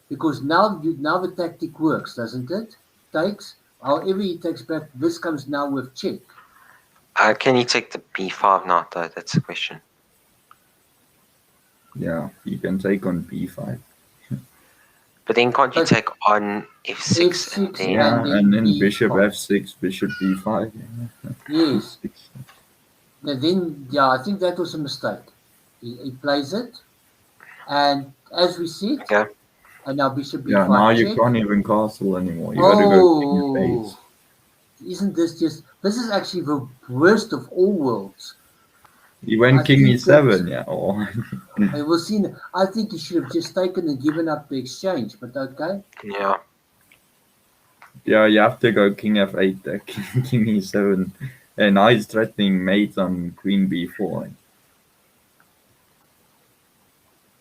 Because now the tactic works, doesn't it? Takes. However he takes back, this comes now with check. Can he take the b5 now, though? That's the question. Yeah, you can take on b5. But then can't you take on f6 and then bishop f6, bishop b5. Yes. And then, I think that was a mistake. He plays it. And as we said, and now bishop b5. Yeah, now you can't even castle anymore. You got to go king f8. Isn't this just... This is actually the worst of all worlds. He went king e7, yeah. I will see. I think he should have just taken and given up the exchange, but okay. Yeah. Yeah, you have to go king f8, king e7. And now he's threatening mate on queen b4.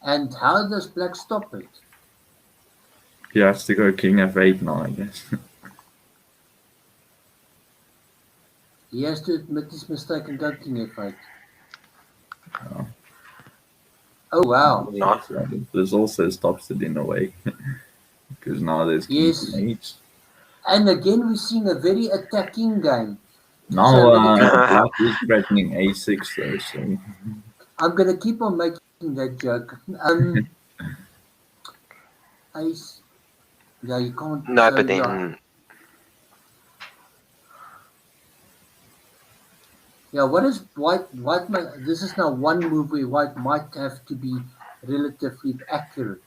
And how does black stop it? He has to go king f8 now, I guess. He has to admit his mistake and go king f8. Oh, wow. This also stops it in a way. Because now there's king h8. And again, we're seeing a very attacking game. Now black is threatening a6 though, so... I'm going to keep on making that joke. Ace... Yeah, you can't... No, but then... Yeah, what is white? This is now one move where white might have to be relatively accurate.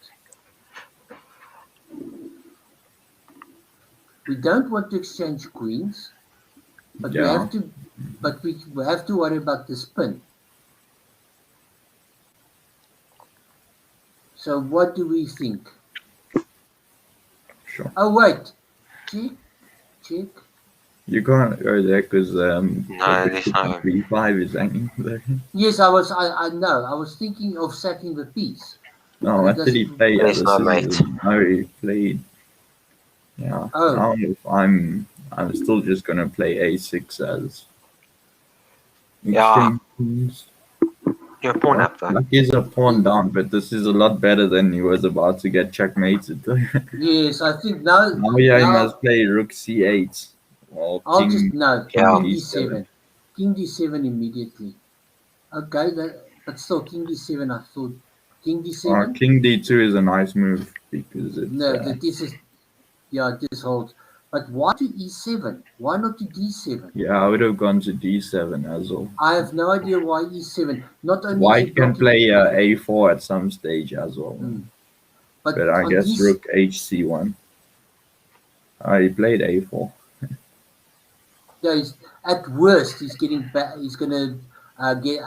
We don't want to exchange queens, but we have to. But we have to worry about the spin. So what do we think? Sure. Oh wait, check. You can't go there because no, there's no b5 is hanging there. Yes, I know. I was thinking of sacking the piece. No, what did he play? There's no mate. No, he played. Yeah. Oh. Now I'm still just gonna play a6 as. Yeah. You're a pawn up though. Black is a pawn down, but this is a lot better than he was about to get checkmated. Yes, I think now. Now he must play rook c8. I'll just king d7. King d7 immediately. Okay, but still, king d7. I thought king d7. King d2 is a nice move because it's No, this is this holds. But why to e7? Why not to d7? I would have gone to d7 as well. I have no idea why e7. Not only is White it can blocking, play a4 at some stage as well. But I on guess rook hc1. He played a4. Yeah, at worst he's getting back. He's gonna get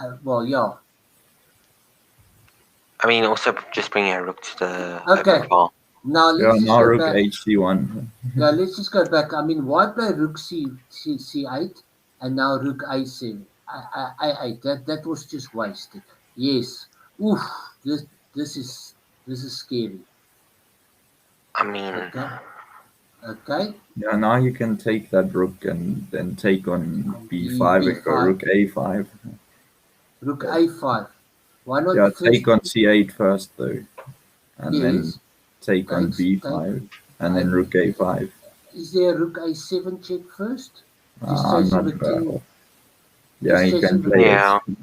I mean, also just bringing a rook to the Okay. open file. Now let's just now go rook back. hc1. Yeah, let's just go back. I mean, why play rook c8 and now rook a7? I8. That was just wasted. Yes. Oof. This is scary. I mean, Okay. Yeah, now you can take that rook and then take on b5 and go rook a5. Rook a5. Why not? Yeah, first take on c8 first though, and then Yes. take on b5 and then rook a5. Is there a rook a7 check first? Just I'm chasing not the king. Yeah, Just you can chasing the play king. yeah. it.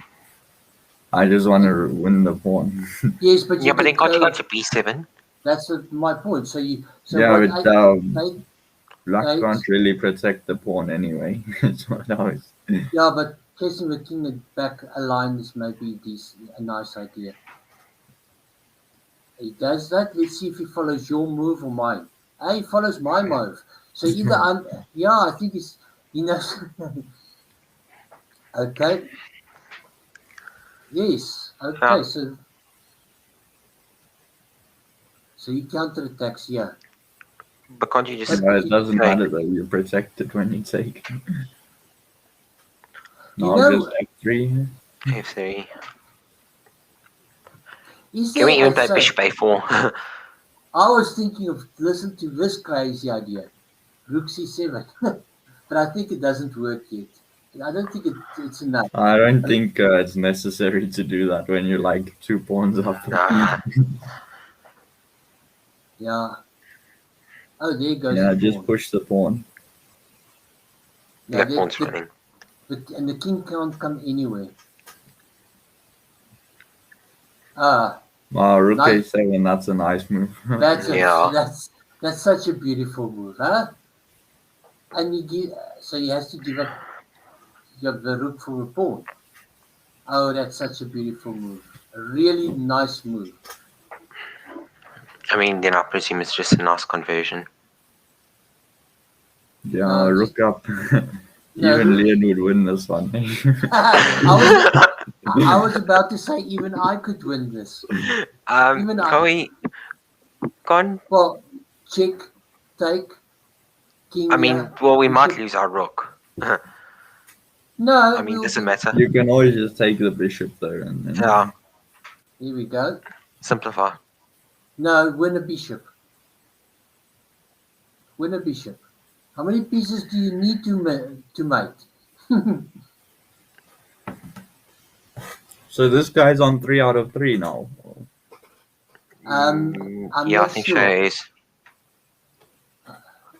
I just want to win the pawn. Yes, but Yeah, you but then could can't you go. go to b7? That's my point. So Yeah, what but black Right. can't really protect the pawn anyway. That's what I was. Yeah, but chasing the king back a line is maybe a nice idea. He does that. Let's see if he follows your move or mine. He follows my move. So either I think he knows. Okay. Yes. Okay. Yeah. So he counterattacks here. But can't you just... No, it doesn't take? matter though. You're protected when you take. You No, know, just f3. f3. is Can we there even play bishop a4? I was thinking of listen to this crazy idea, rook c7, but I think it doesn't work yet. I don't think it's enough. I don't think it's necessary to do that when you're like 2 pawns up. Nah. Yeah. Oh, there goes Yeah, the just pawn. push the pawn. That pawn's running. And the king can't come anywhere. Rook Nice. a7, that's a nice move. That's such a beautiful move, huh? And so he has to give up the rook for a pawn. Oh, that's such a beautiful move. A really nice move. I mean, then I presume it's just a nice conversion. Yeah, rook up. Even Leon would win this one. I was about to say even I could win this. Well, check, take, king. I mean, we might lose our rook. No, I mean, doesn't matter. You can always just take the bishop though. And then... Yeah. Here we go. Simplify. No, win a bishop. Win a bishop. How many pieces do you need to mate? So this guy's on 3 out of 3 now. I'm I think sure. so is.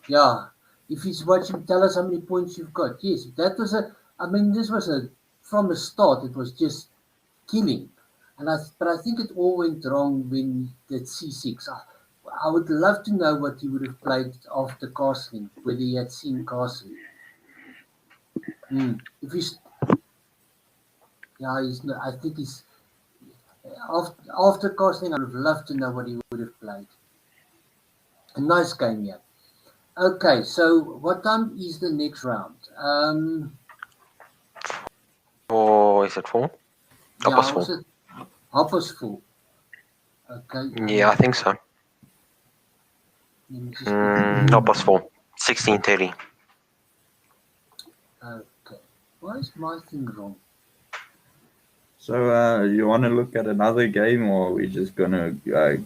Yeah. If he's watching, tell us how many points you've got. Yes, that was this was from the start, it was just killing. But I think it all went wrong when he did c6. I would love to know what he would have played after castling, whether he had seen castling. If he's, I think he's after castling. I would love to know what he would have played. A nice game, yeah. Okay, so what time is the next round? 4, is it 4? Yeah, 4:30. Okay. Yeah, I think so. 4. 16:30. Okay. Why is my thing wrong? So you want to look at another game, or are we just gonna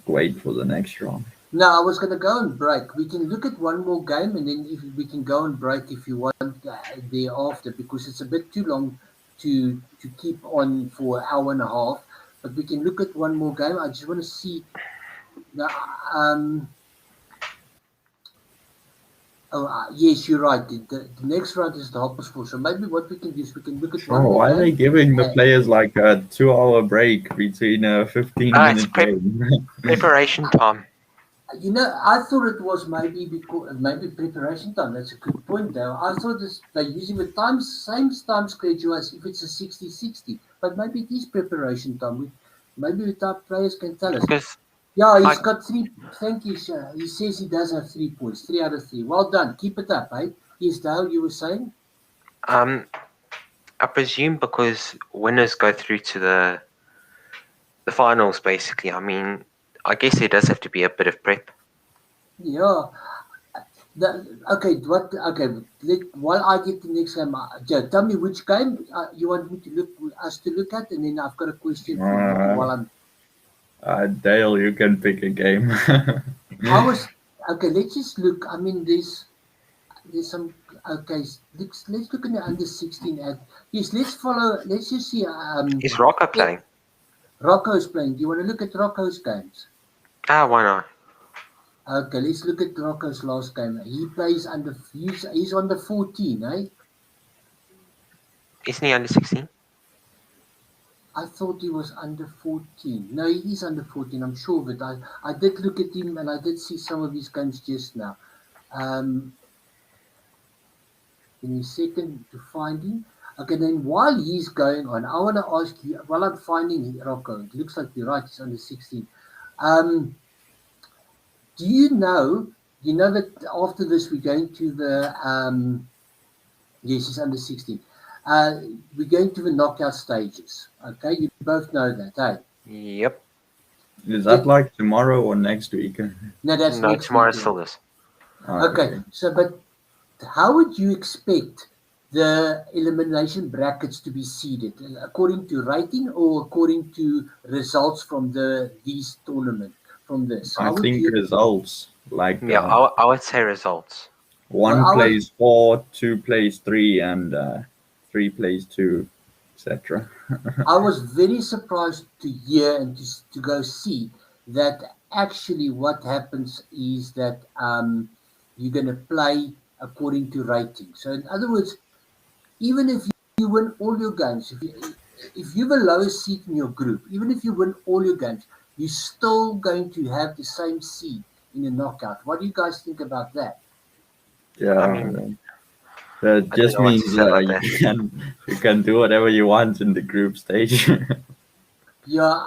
wait for the next round? No, I was going to go and break. We can look at one more game, and then if we can go and break if you want thereafter, because it's a bit too long to keep on for an hour and a half. But we can look at one more game. I just want to see. Oh, yes, you're right. The next round is the hoppers four. So maybe what we can do is we can look at Sure, one more why are they game. giving the Uh, players like a 2 hour break between a 15 It's minute game? preparation time. I thought it was maybe because maybe preparation time. That's a good point, though. I thought they're using the same time schedule as if it's a 60-60. But maybe it is preparation time. Maybe the top players can tell us. Because Yeah, he's I got three. Thank you, sir. He says he does have 3 points, 3 out of 3. Well done. Keep it up, eh? Yes, Dale, you were saying? um I presume because winners go through to the finals basically. I mean, I guess there does have to be a bit of prep. Yeah. Okay, what? Okay, while I get the next game, Joe, tell me which game you want me to us to look at, and then I've got a question for you Uh, while I'm. Dale, you can pick a game. I was okay. Let's just look. I mean, there's some. Okay, let's look at the under 16 at. Yes, let's follow. Let's just see. Is Rocco It, playing? Rocco's playing. Do you want to look at Rocco's games? Why not? Okay, let's look at Rocco's last game. He plays under. He's under 14, eh? Isn't he under 16? I thought he was under 14. No, he is under 14. I'm sure of it. I did look at him and I did see some of his games just now. Um, Give me a second to find him. Okay, then while he's going on, I want to ask you, while I'm finding Rocco, it looks like you're right, he's under 16. Um, do you know that after this we're going to yes, he's under 16. We're going to the knockout stages. Okay, you both know that, hey? Yep. Is that Did, like tomorrow or next week? no, that's No, next tomorrow weekend. still is. Okay, Okay. so but how would you expect the elimination brackets to be seeded? According to rating or according to results from these tournament from this? I How would think you results like Yeah, I would say results. well one I was plays 4, 2 plays 3, and 3 plays 2, etc. I was very surprised to hear and to go see that actually what happens is that you're gonna play according to rating. So in other words, even if you win all your games, if you're the lowest seed in your group, even if you win all your games, you're still going to have the same seed in the knockout. What do you guys think about that? I Yeah, mean, that I don't just know what to means say about you that. can do whatever you want in the group stage. Yeah,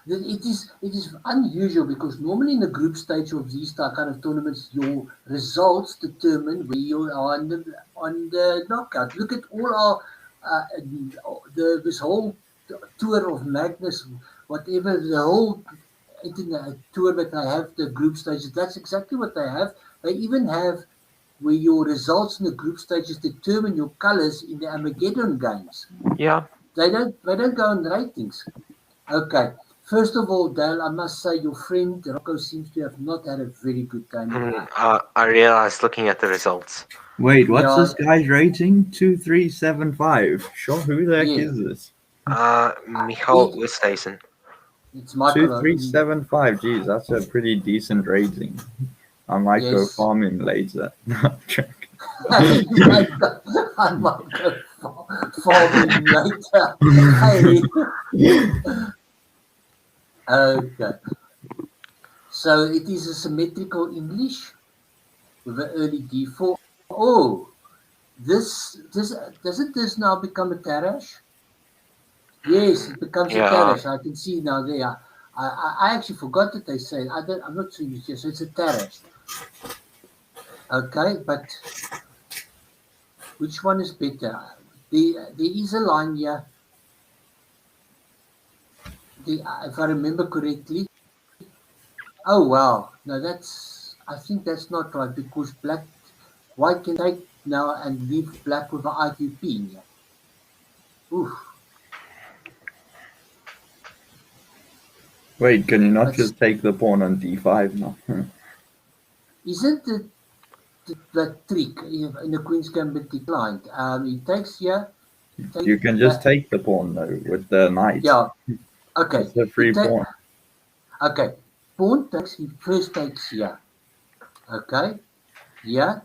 it is unusual because normally in the group stage of these kind of tournaments, your results determine where you are on the knockout. Look at all our this whole tour of madness, whatever the whole internet tour that they have, the group stages. That's exactly what they have. They even have where your results in the group stages determine your colors in the Armageddon games. Yeah. They don't go on ratings. Okay. First of all, Dale, I must say your friend Rocco seems to have not had a very good time. I realized looking at the results. Wait, what's Yeah, this guy's rating? 2375. Sure, who the heck yeah. is this? Michael It, Westhuizen. it's Michael. 2375. Geez, that's a pretty decent rating. I might go Yes. farming later. No, joking. I might go farming later. Hey. Okay. So it is a symmetrical English with an early D4. Oh, this doesn't this now become a Tarash? Yes, it becomes a Yeah. terrace. I can see now there. I actually forgot that they say. I'm not so used to it. So it's a terrace. Okay, but which one is better? There is a line here. If I remember correctly. Oh wow, no, I think that's not right because white can take now and leave black with an IQP in here. Oof, Wait, can you not but just take the pawn on d5 now? isn't the trick in the Queen's Gambit declined? He takes here. You Take can just that. take the pawn though with the knight. Yeah. Okay. It's a He free take. pawn. Okay. Pawn takes. He first takes here. Okay. Here.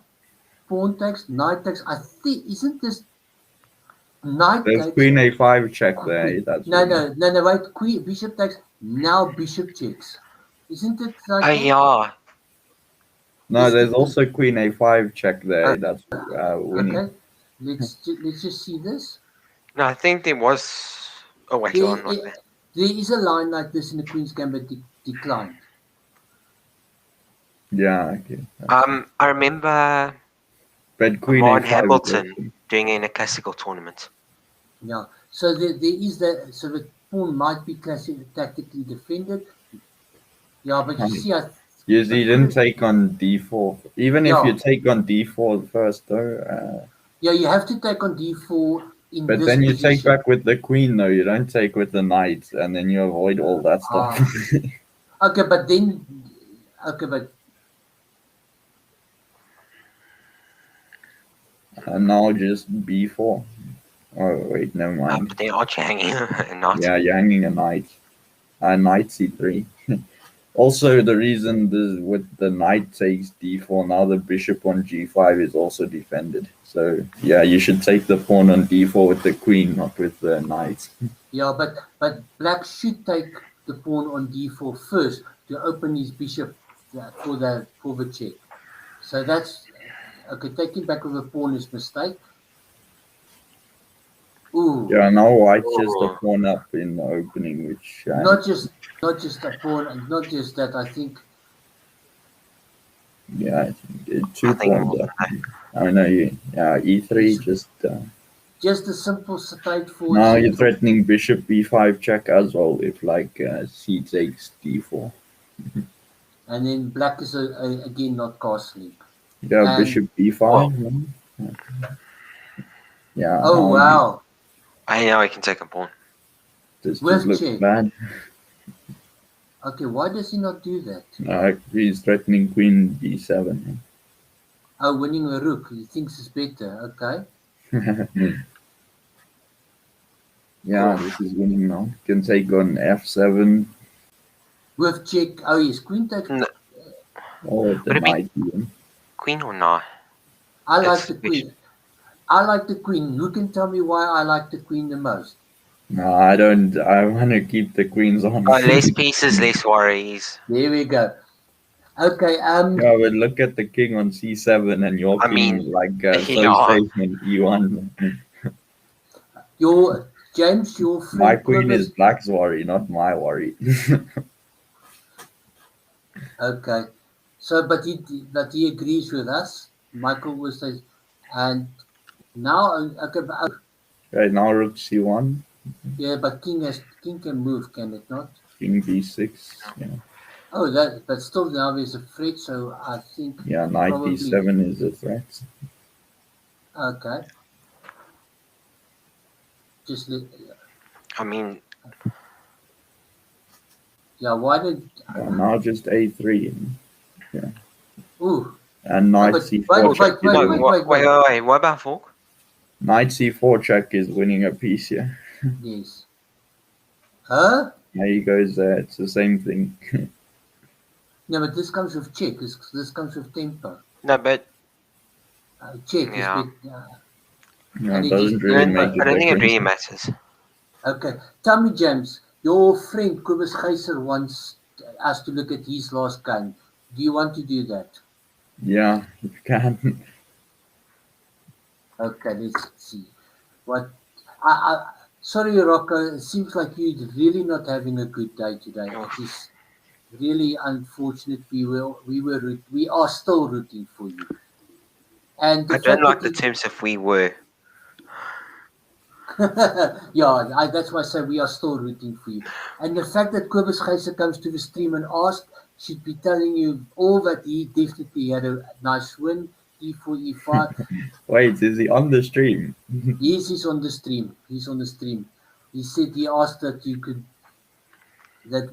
pawn takes, knight takes. I think, isn't this knight There's takes? queen a5 check there. That's No, winning. no, wait. Queen, bishop takes. Now bishop checks. Isn't it like Oh that? yeah. No, Is there's the- also queen a5 check there. That's winning. Okay, let's just see this. No, I think there was. Oh wait, There, hold on, not there. there is a line like this in the Queen's Gambit declined. Yeah, okay. I remember But queen Ron a5 is Hamilton also- doing it in a classical tournament. Yeah. So there is that. So the pawn might be tactically defended. Yeah, but you see, You didn't take on d4. Even if you Yeah. take on d4 first, though. yeah, you have to take on d4 in But this then you position. take back with the queen, though. You don't take with the knight, and then you avoid all that stuff. Okay, but then, but And now just b4. Oh, wait, never mind. But then aren't you hanging a knight? Yeah, you're hanging a knight. Knight c3. Also, the reason this with the knight takes d4, now the bishop on g5 is also defended. So, yeah, you should take the pawn on d4 with the queen, not with the knight. yeah, but black should take the pawn on d4 first to open his bishop for the check. So that's okay. Taking back with a pawn is mistake. Ooh, Yeah, now white just a Oh. pawn up in the opening, which... not just a pawn, and not just that. I think yeah, two I think it pawns will. up. I don't know, yeah, e3 just... just a simple straightforward. now you're threatening bishop b5 check as well if like c takes d4. And then black is again not castling. Yeah, And- bishop b5. no? Yeah. Oh now wow! I know I can take a pawn. This With just looks check. bad. Okay, why does he not do that? He's threatening queen b7. Oh, winning a rook. He thinks it's better. Okay. Yeah, this is winning now. Can take on f7 With check. Oh yes, queen takes. No. or the Would it be- knight even. Queen or not? I like It's the queen. I like the queen. Who can tell me why I like the queen the most? No, I don't. I want to keep the queens on. Less pieces, less worries. There we go. Okay. Yeah, but look at the king on c7 and your I king mean, is like yeah. so safe in e1. Your James, your friend. My queen Cobus- is black's worry, not my worry. Okay. So, but he agrees with us. Michael was says, and now okay. Right now, rook c1, Yeah, but king can move, can it not? king b6. Yeah, Oh, but still now there's a threat. So I think yeah, knight Probably. d7 is a threat. okay. Just let, I mean, yeah. Why did? Yeah, now just a3 Ooh. and knight but c4 wait, check. wait, is no, winning. wait. What about fork? Knight c4 check is winning a piece here. Yes. Huh? There he goes there. It's the same thing. No, but this comes with check. This comes with tempo. No, but Check Yeah. is bit, Yeah, And it it doesn't is- really I make a don't think it difference. really matters. okay. Tell me, James, your friend Kobus Geyser wants us to look at his last game. Do you want to do that? Yeah, you can. Okay, let's see. What? Sorry, Rocco. It seems like you're really not having a good day today. It is really unfortunate. We are still rooting for you. And the I don't fact like that the terms if we were. yeah, that's why I say we are still rooting for you. And the fact that Kobus Geyser comes to the stream and asks should be telling you all that he definitely had a nice win. E4, E5. Wait, is he on the stream? Yes, he's on the stream. He's on the stream. He said he asked that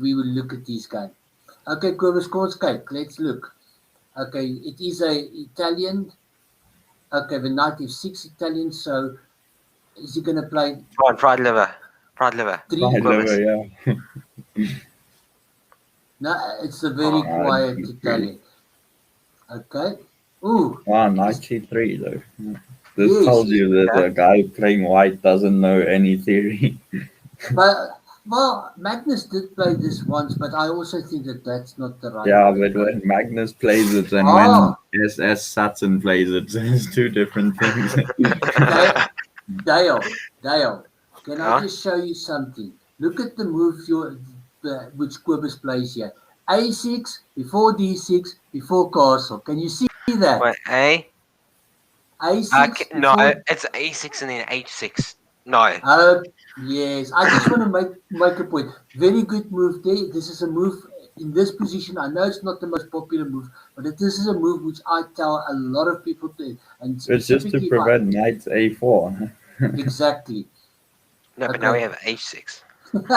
we will look at this game. Okay, Kobus, kom ons kyk. Let's look. Okay, it is a Italian. Okay, the knight f6 Italian. So is he going to play Come on, Pride Liver. Pride Liver. three? Right Kobus. over, yeah. No, it's a very Oh, quiet he's Italian. Okay. Ooh, Knight c3 though. This yes. tells you that the guy playing white doesn't know any theory. But well, Magnus did play this once, but I also think that that's not the right Yeah, way. but when Magnus plays it and Oh, when SS Saturn plays it, it's two different things. Dale, can I just show you something? Look at the move which Quibus plays here. A6 before D6 before castle. Can you see that? Wait, A? A6 No, before. it's A6 and then H6. No. Yes. I just want to make a point. Very good move there. This is a move in this position. I know it's not the most popular move, but this is a move which I tell a lot of people to, and It's just to specifically prevent knight a4. exactly. No, but now we have H6. Okay,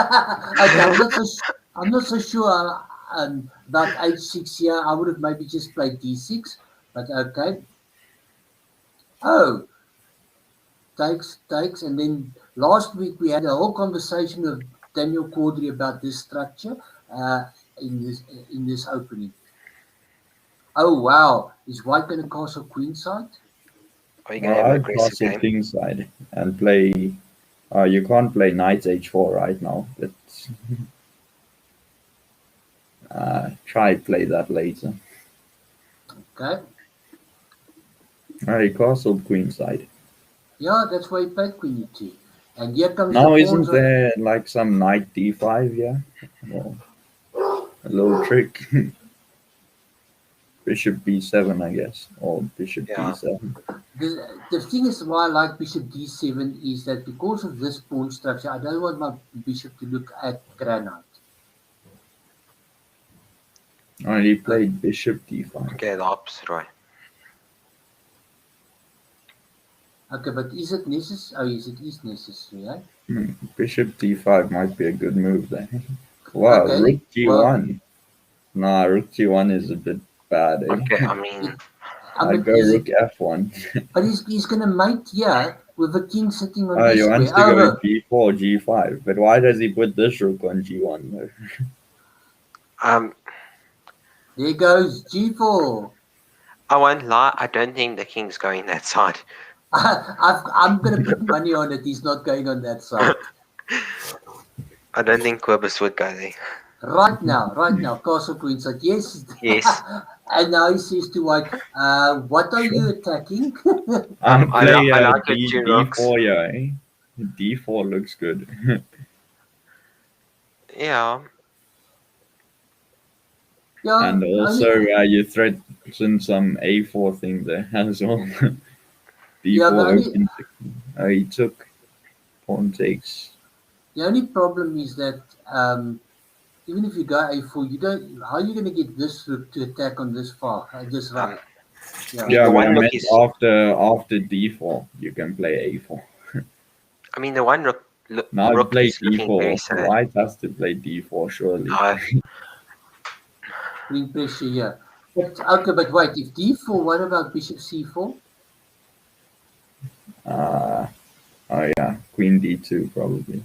I'm not so sure about H6 here. I would have maybe just played D6, but okay. Oh, takes, and then last week we had a whole conversation with Daniel Caudry about this structure uh, in this opening. Oh wow, is White going to castle queenside? Are you going to have an I'd aggressive castle game? kingside and play. You can't play knight h4 right now. But try play that later. Okay. Alright, castle queenside. Yeah, that's why he played queen e2. And here comes Now, the isn't pawns. there like some knight d5? Yeah, well, a little trick. Bishop b7, I guess, or bishop d7. The thing is why I like bishop d7 is that because of this pawn structure, I don't want my bishop to look at granite. Oh, he played bishop d5. Okay, the opposite way. Okay, but is it necessary? Oh, yes, it is necessary, eh? Bishop d5 might be a good move there. Wow, Okay, rook well, g1. Nah, rook g1 is a bit bad, eh? Okay, I mean, I'd go rook f1. But he's going to mate here with the king sitting on Oh, e he wants square. to go Over. g4, g5. But why does he put this rook on g1 though? There goes g4. I won't lie, I don't think the king's going that side. I'm going to put money on it. He's not going on that side. I don't think Quibus would go there. Right now, castle queenside. Yes. Yes. And now he says to White, what are you attacking? Play I like it, two rocks. d4, yeah, eh? d4 looks good. Yeah. Yeah, And also, you threaten some a4 thing there as well. d4 opens. He took pawn takes. the only problem is that even if you go a4, you don't. How are you going to get this rook to attack on this far, this rook? Yeah, but I meant after d4, you can play a4. I mean, the one rook. Now rook play is looking very d4. sad. White has to play d4 surely. Bring pressure here. But, okay, but wait. If d4, what about bishop c4? Oh yeah, queen d2 probably.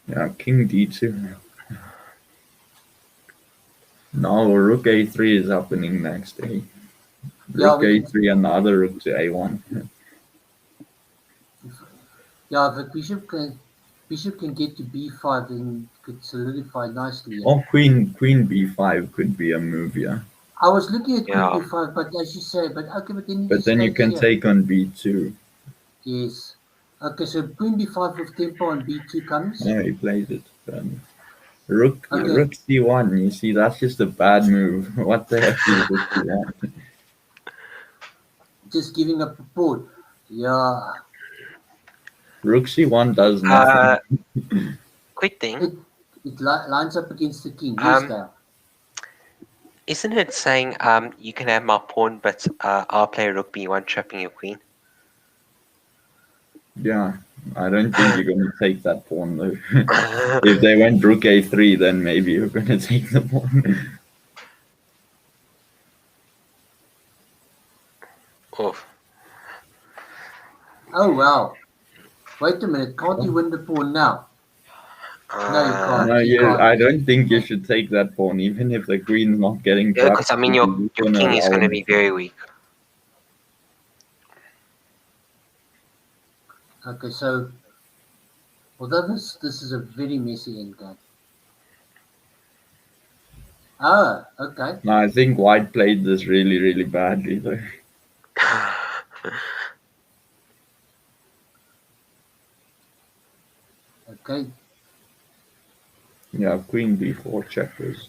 Yeah, king d2. Now rook a3 is happening next, eh? Rook a3 and the other rook to a1. Yeah, but bishop can get to b5 and could solidify nicely. Yeah. Or queen b5 could be a move, yeah. I was looking at queen b5, but as you say, but okay, but then But then you can take on b2. Yes. Okay, so queen b5 with tempo on b2 comes. No, he plays it. Rook c1. You see, that's just a bad move. What the heck is rook c1? Just giving up a pawn. Yeah. Rook c1 does nothing. Quick thing. It lines up against the king. Yes, Dale. Isn't it saying you can have my pawn, but I'll play rook b1, trapping your queen? Yeah, I don't think you're going to take that pawn though. If they went rook a3, then maybe you're going to take the pawn. Oof. Oh wow! Wait a minute, can't you win the pawn now? No, you can't. No, You can't. I don't think you should take that pawn, even if the queen's not getting Yeah, trapped. because I mean You're just your gonna king is allow going to him be to- very weak. Okay, so although this is a very messy endgame. Ah, okay. No, I think white played this really, really badly, though. Okay. Yeah, queen b4 checkers.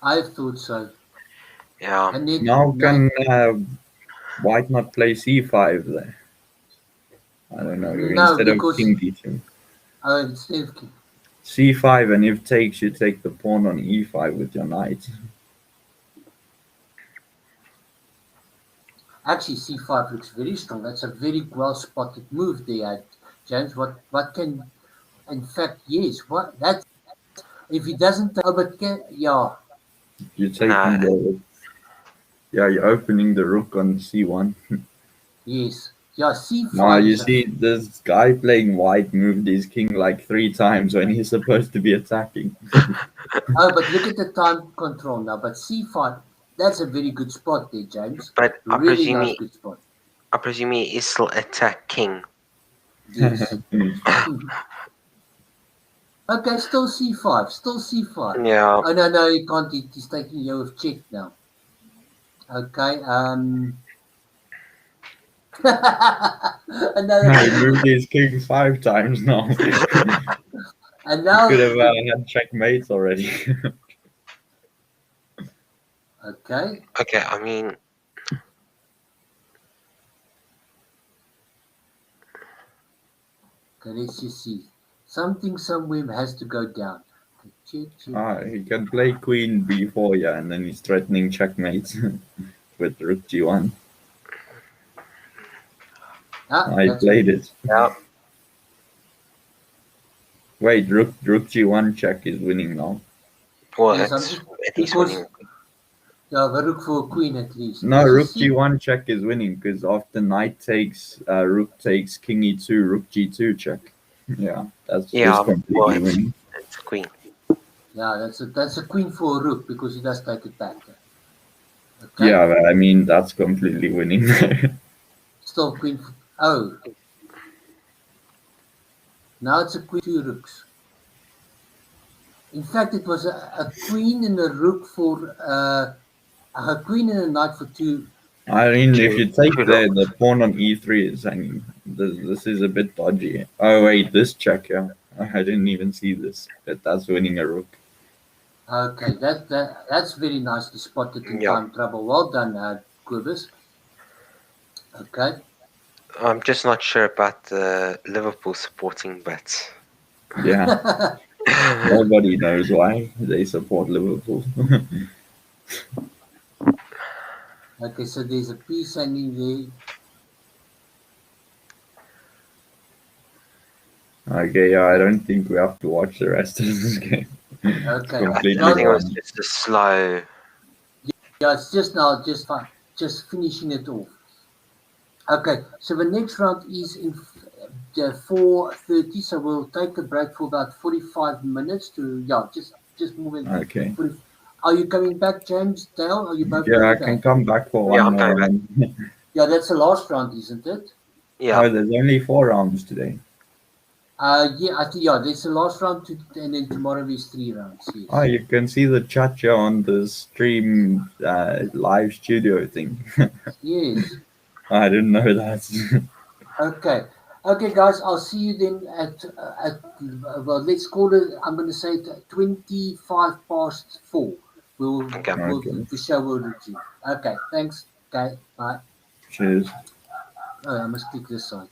I thought so. Yeah. And then Now knight. can white not play c5 there? I don't know. No, Instead of because king d2. instead of c5, and if takes, you take the pawn on e5 with your knight. actually c5 looks very strong. That's a very well spotted move there, James. What can in fact yes. What that's if he doesn't but yeah. You're Nah. taking the yeah, you're opening the rook on c1. Yes. Yeah, Now c5 you is a see this guy playing white moved his king like 3 times when he's supposed to be attacking. oh, but look at the time control now. But c5, that's a very good spot there, James. But Really nice good spot. I presume he is still attack king. Yes. Okay, still c5, still c5. Yeah. Oh no, he can't. He's taking you with check now. Okay. No, he Another. moved his king 5 times now. And He now. could have had checkmates already. Okay. Okay, I mean, Okay, let's just see. Something somewhere has to go down. Check. He can play queen b4, yeah, and then he's threatening checkmates with rook g1. Ah, I that's played good. it. yeah. Wait, rook g1 check is winning now. Well, Yes, I'm it's just at least because winning. yeah, the rook for a queen at least. No, Let's just rook see. g1 check is winning because after knight takes, rook takes, king e2, rook g2 check. Yeah, that's Yeah, just well, completely winning. it's queen. Yeah, that's a queen for a rook because he does take it back. Okay, Yeah, but I mean, that's completely winning. still queen. Oh, now it's a queen two rooks. In fact, it was a queen and a rook for a queen and a knight for two. I mean, if Two, you take two look. the pawn on e3 is hanging. This is a bit dodgy. Oh wait, this check, yeah. I didn't even see this, but that's winning a rook. Okay, that's very nicely spotted in Yeah. time trouble. Well done, Quibus. Okay. I'm just not sure about the Liverpool supporting bets. Yeah, nobody knows why they support Liverpool. Okay, so there's a piece hanging there. Okay, yeah, I don't think we have to watch the rest of this game. It's Okay, I completely think it now was wrong. just a slow. yeah, it's just now just fine, just finishing it off. Okay, so the next round is in 4:30, so we'll take a break for about 45 minutes to yeah, just move in. Okay. 40. Are you coming back, James? Dale, are you both Yeah, I coming can back? come back for Yeah, one I'm more coming back. round. Yeah, that's the last round, isn't it? Yeah. Oh, there's only 4 rounds today. Yeah, I think yeah, there's the last round and then tomorrow is 3 rounds. Yes. Oh, you can see the chat here on the stream live studio thing. Yes. I didn't know that. Okay. Okay, guys, I'll see you then at well, let's call it. I'm going to say 4:25. Okay. Okay. The show will resume. Okay, thanks. Okay, bye. Cheers. Oh, I must click this side.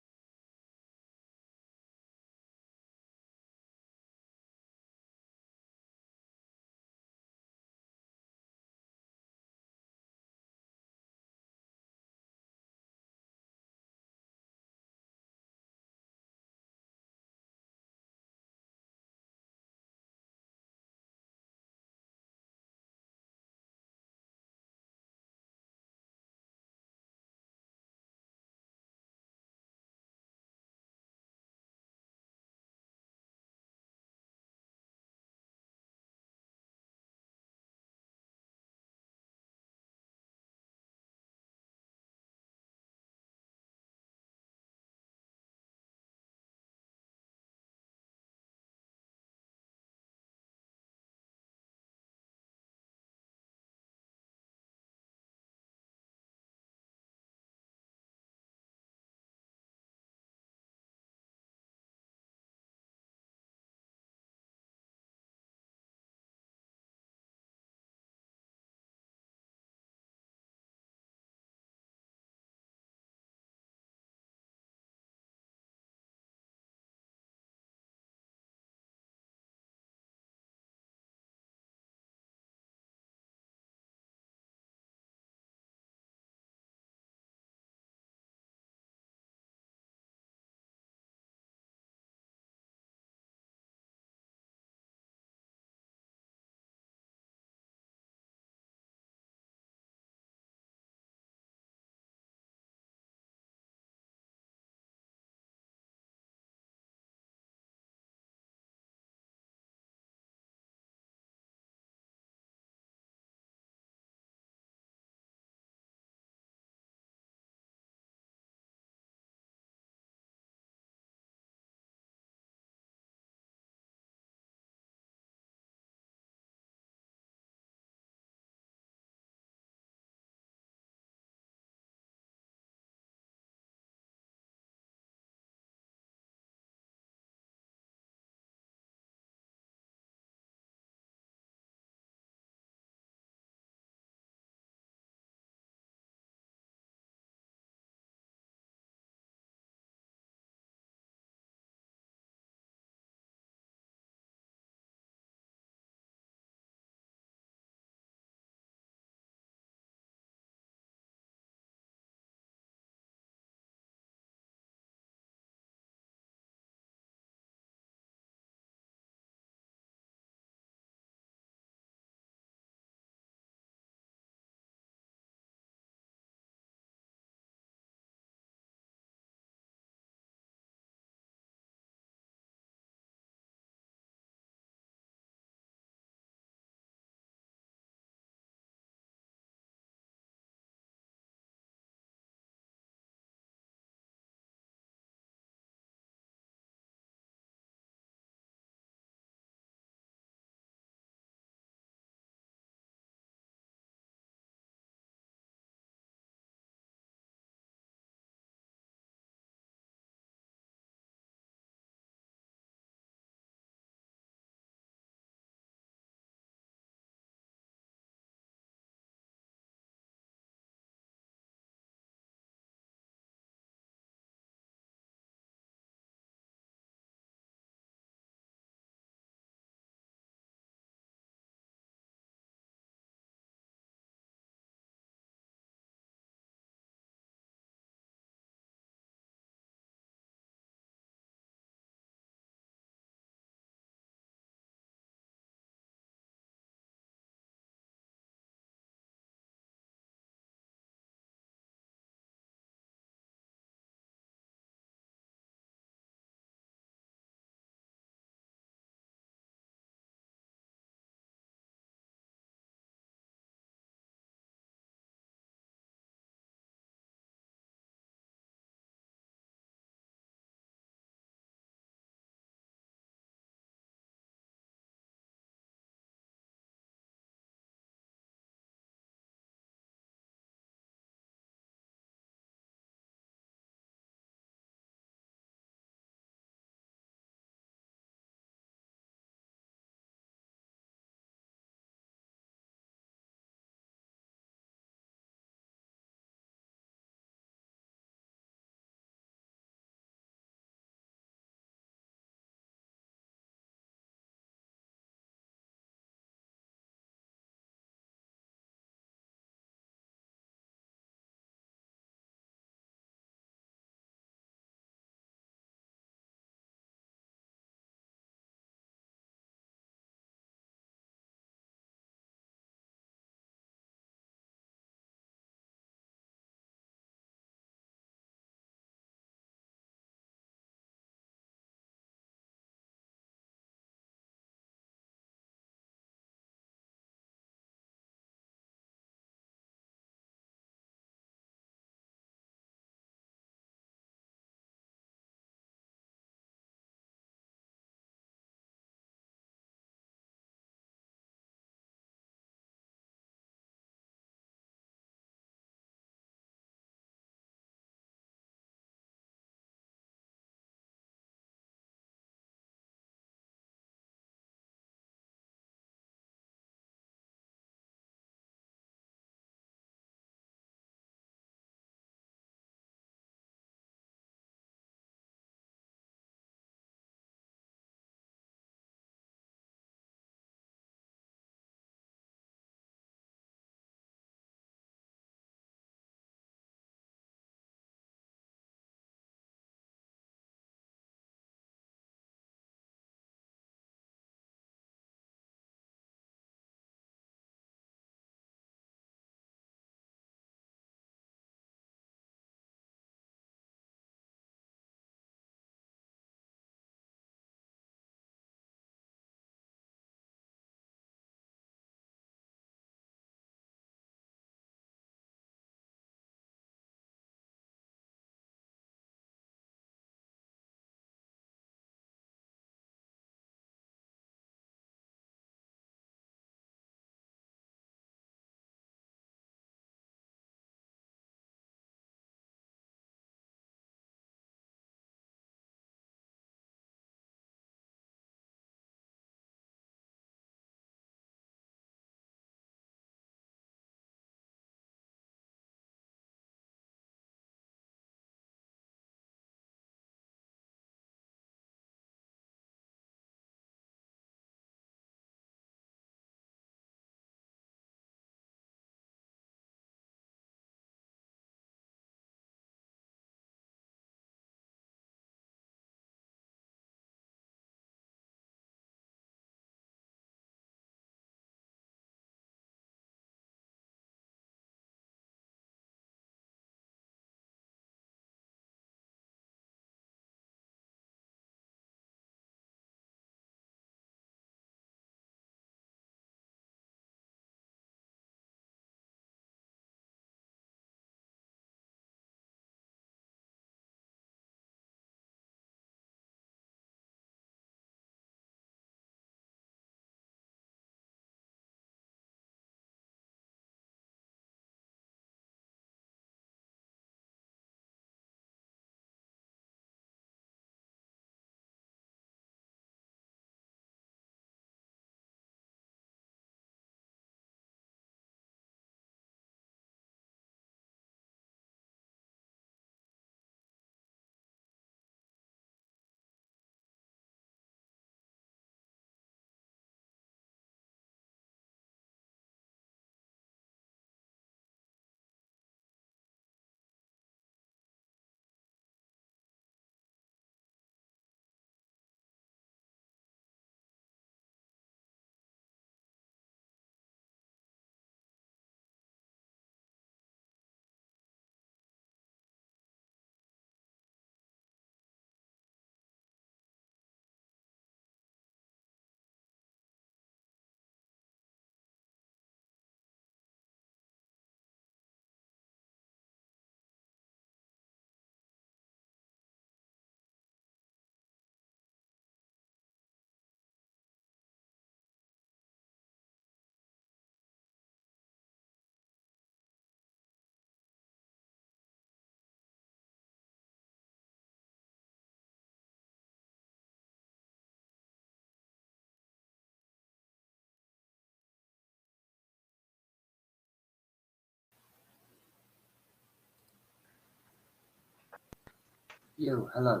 Yo, hello.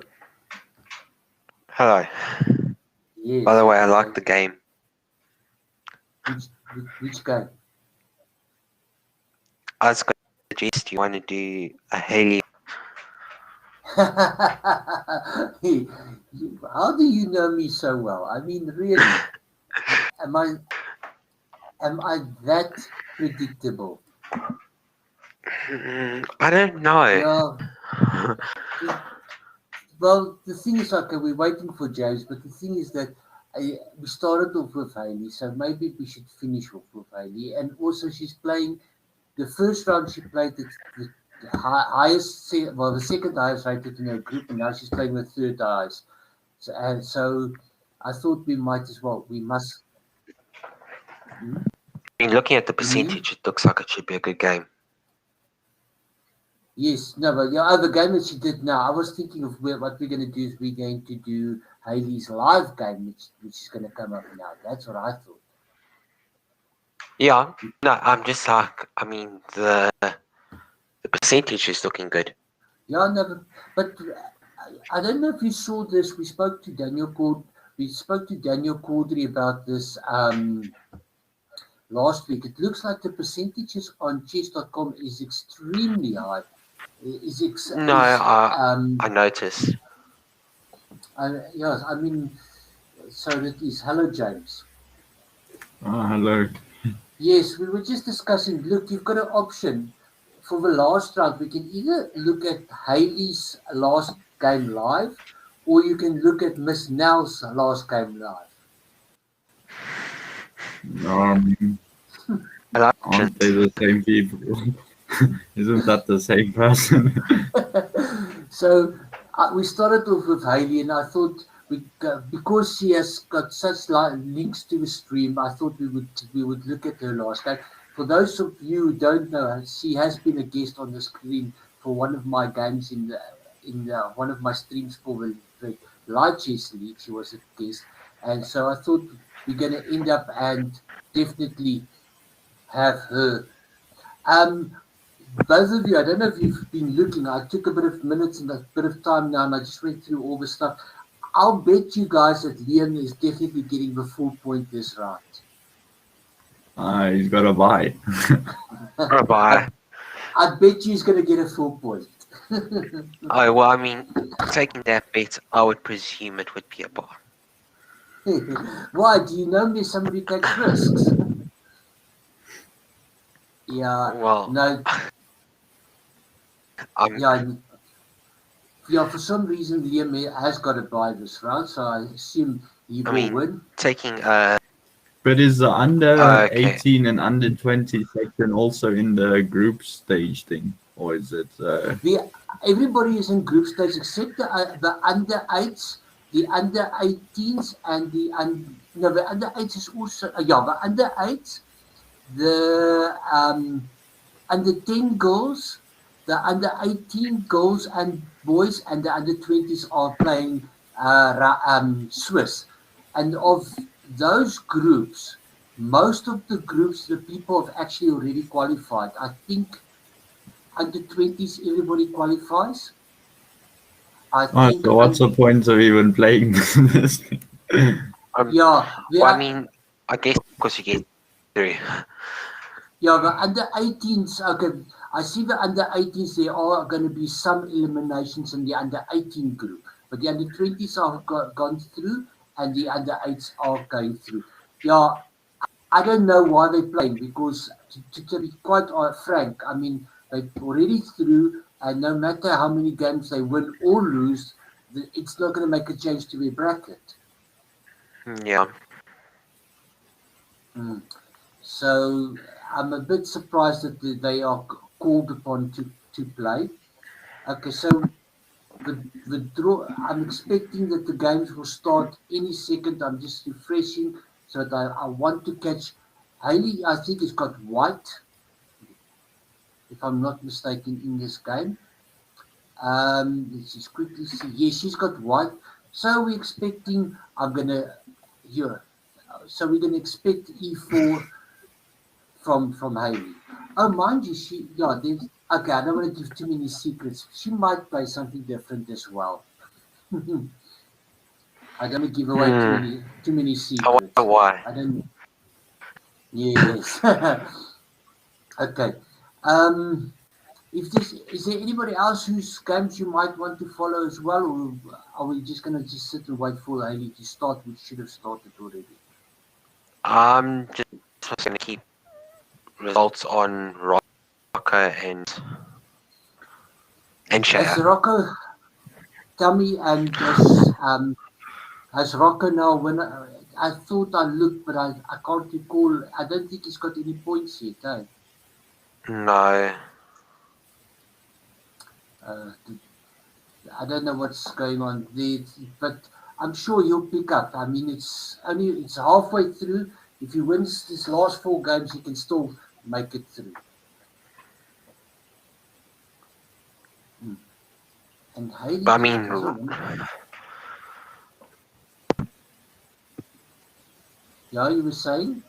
Hello. Yes. By the way, I like the game. Which game? I was going to suggest you want to do a Haley. How do you know me so well? I mean, really, am I that predictable? I don't know. Yeah. Well, the thing is, okay, we're waiting for James, but the thing is that we started off with Hailey, so maybe we should finish off with Hailey. And also, she's playing the first round. She played the highest, well, the second highest rated in her group, and now she's playing the third highest. So I thought we might as well. We must. Hmm? I mean, looking at the You mean? percentage, it looks like it should be a good game. Yes, no, but the other game that she did now, I was thinking of what we're going to do is we're going to do Hailey's live game, which is going to come up now. That's what I thought. Yeah. No, I'm just like, I mean, the percentage is looking good. Yeah, no, but I don't know if you saw this. We spoke to Daniel Caudry about this last week. It looks like the percentages on chess.com is extremely high. No, I noticed. Yes, I mean, so that is. Hello, James. Hello. Yes, we were just discussing. Look, you've got an option for the last round. We can either look at Hailey's last game live, or you can look at Miss Nell's last game live. Aren't they the same people? Isn't that the same person? So we started off with Hailey, and I thought because she has got such links to the stream, I thought we would look at her last game. For those of you who don't know, she has been a guest on the screen for one of my games in one of my streams for the Light Chess League. She was a guest, and so I thought we're going to end up and definitely have her. Both of you, I don't know if you've been looking. I took a bit of minutes and a bit of time now, and I just went through all the stuff. I'll bet you guys that Liam is definitely getting the full point this round. He's got a bye. Bye. I bet you he's going to get a full point. Oh, well, I mean, taking that bet, I would presume it would be a bar. Why? Do you know me as somebody who takes risks? Yeah. Well, No. Yeah, for some reason Liam has got a bye this round, so I assume he will win. Taking But is the under okay. 18 and under 20 section also in the group stage thing? Or is it... Everybody is in group stage except the under 8s, the under 18s, and the under 8s is also... the under 8s, the under 10 girls, the under 18 girls and boys, and the under 20s are playing Swiss. And of those groups, most of the groups, the people have actually already qualified. I think under 20s, everybody qualifies. So what's the point of even playing this? I mean, I guess because you get through. Yeah, the under 18s, okay, I see the under 18s, there are going to be some eliminations in the under 18 group, but the under 20s are gone through and the under 8s are going through. Yeah, I don't know why they're playing because, to be quite frank, I mean, they're already through, and no matter how many games they win or lose, it's not going to make a change to their bracket. Yeah. So I'm a bit surprised that they are called upon to play. Okay, so the draw, I'm expecting that the games will start any second. I'm just refreshing so that I want to catch Hailey. I think has got white, if I'm not mistaken, in this game. Let's just quickly see. Yes, she's got white. So we're expecting, so we're going to expect E4 from Hailey. Oh, mind you, Okay, I don't want to give too many secrets. She might play something different as well. I don't want to give away too many I secrets. wonder why. I don't. Yes. Okay. If this is there anybody else whose games you might want to follow as well, or are we just gonna just sit and wait for Haley to start, which should have started already? I'm just going to keep results on Rocker and Has Shaya. Rocco, tell me, and has Rocco now when I thought I looked, but I can't recall. I don't think he's got any points yet. Eh? No. Uh, I don't know what's going on there, but I'm sure he'll pick up. I mean, it's halfway through. If he wins his last 4 games, he can still make it through. And Haley, But I mean, yeah, you were saying?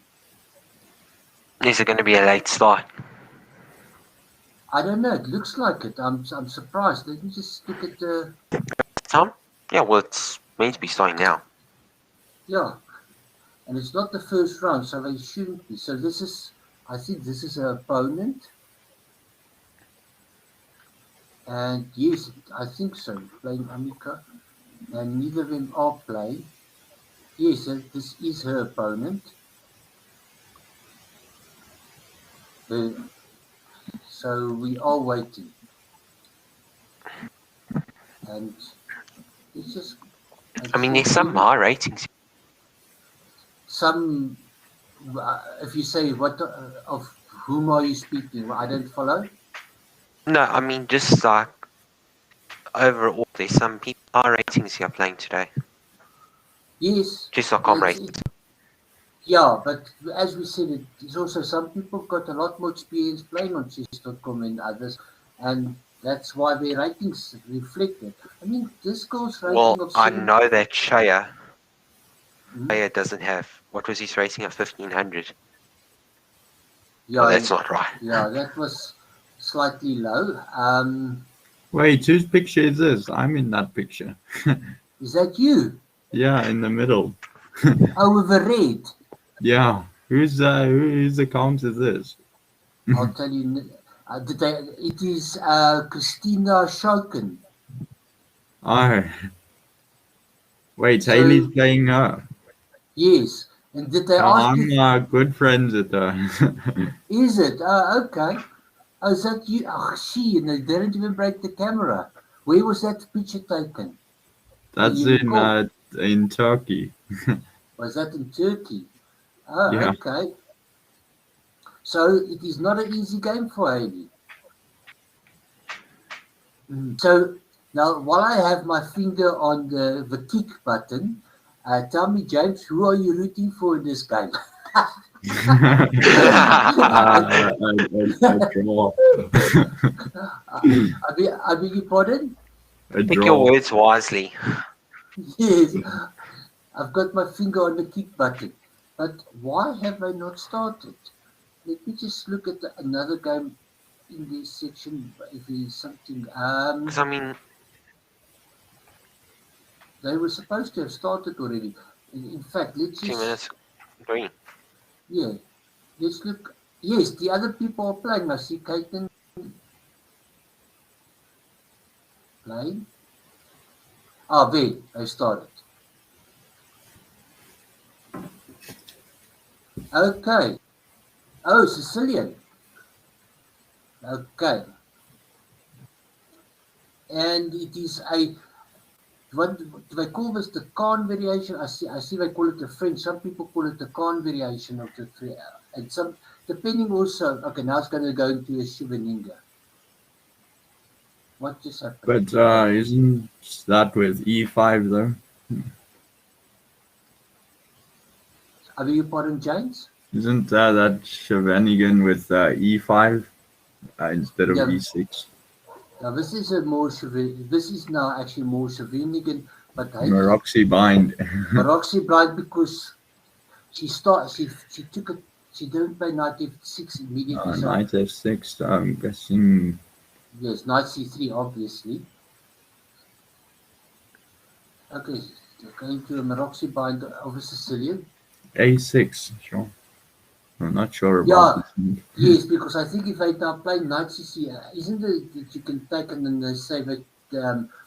is it going to be a late start? I don't know. It looks like it. I'm surprised. Let me just look at the. Tom? Yeah, well, it's meant to be starting now. Yeah, and it's not the first round, so they shouldn't be. So this is, I think this is her opponent. And yes, I think so. Playing Amika. And neither of them are playing. Yes, this is her opponent. So we are waiting. And it's just. I mean, there's some high ratings. Some, if you say what of whom are you speaking? Well, I don't follow. No, I mean, just like overall, there's some people high ratings here playing today. Yes. Just like com ratings. Yeah, but as we said, it's also some people got a lot more experience playing on chess.com than others, and that's why their ratings reflect it. I mean, this girl's rating Well, of I 7. know that Shaya doesn't have, what was his rating of 1500? Yeah, Oh, that's not right. Yeah, that was slightly low. Wait, whose picture is this? I'm in that picture. Is that you? Yeah, in the middle. Oh, with the red. Yeah, whose account is this? I'll tell you. It is Christina Schoken. Oh, wait, So, Haley's playing her. yes. And did they ask you? I'm good friends with her. Is it? Okay. Oh, is that you? Oh, and they didn't even break the camera. Where was that picture taken? That's in Turkey. Was that in Turkey? Oh, Yeah. okay. So it is not an easy game for Haley. So now, while I have my finger on the kick button, tell me, James, who are you rooting for in this game? A draw. I beg your pardon? A Pick draw. your words wisely. Yes, I've got my finger on the kick button. But why have I not started? Let me just look at another game in this section. If there's something. Because, I mean, They were supposed to have started already. In fact, let's 2 just. minutes green. Yeah, let's look. Yes, the other people are playing. I see Caitlin playing. Ah, there, they started. Okay. Oh, Sicilian. Okay. And it is what do they call this? The Khan variation. I see they call it the French. Some people call it the Khan variation of the and some depending also. Okay, now it's going to go into a Shivaninga. What just happened? But isn't that with E5 though? I beg your pardon, James? Isn't that shenanigan with E5 instead of E6? Now this is a more this is now actually more Shavinigan, but Roxy bind. Roxy blind because she took it. She didn't play knight f6 immediately. Knight f6. I'm guessing Yes, knight c3, obviously. Okay, going to a Maroxy bind over Sicilian. A6, sure. I'm not sure about Yeah, this move. yes, because I think if they now play knight c3, isn't it that you can take and then they say that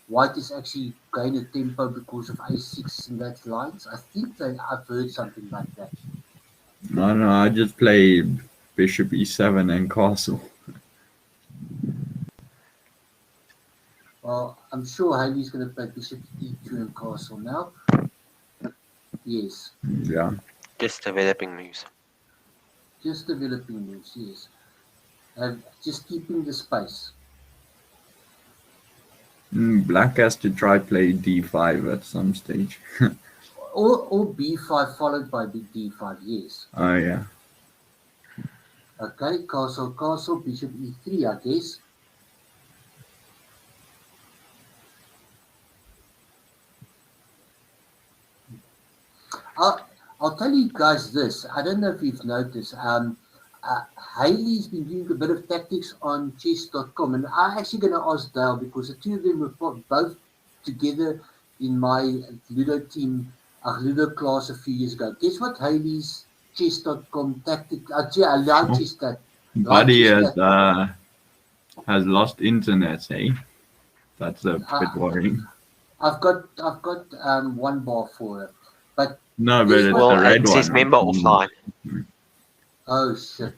white is actually gain a tempo because of a6 in that lines? I think I've heard something like that. No, no, I just play bishop e7 and castle. Well, I'm sure Haley's going to play bishop e2 and castle now. Yes, Yeah. Just developing moves. just developing moves, yes. Just keeping the space. Black has to try play d5 at some stage. Or b5 followed by d5, yes. Oh, yeah. Okay, castle, bishop e3, I guess. I'll tell you guys this. I don't know if you've noticed. Haley's been doing a bit of tactics on chess.com, and I'm actually going to ask Dale because the two of them were both together in my Ludo team, Ludo class a few years ago. Guess what Haley's chess.com tactic? Live chess tactic. Buddy has lost internet, eh? That's a bit worrying. I've got one bar for her, but No, but guess it's what? the Well, red it says one. member offline. Oh shit.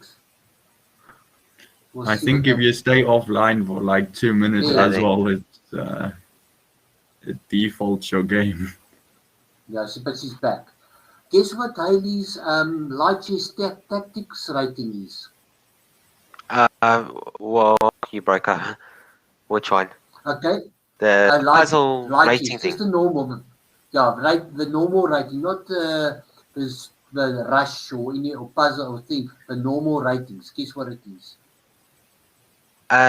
We'll I see think what if you stay offline for like 2 minutes Yeah. as well, it defaults your game. Yeah, but she's back. Guess what Haley's light chess tactics rating is? Well, you broke up. Which one? Okay, The light puzzle chess, rating just thing. the normal. Yeah, right. The normal rating, not the rush or any or puzzle or thing. The normal ratings. Guess what it is?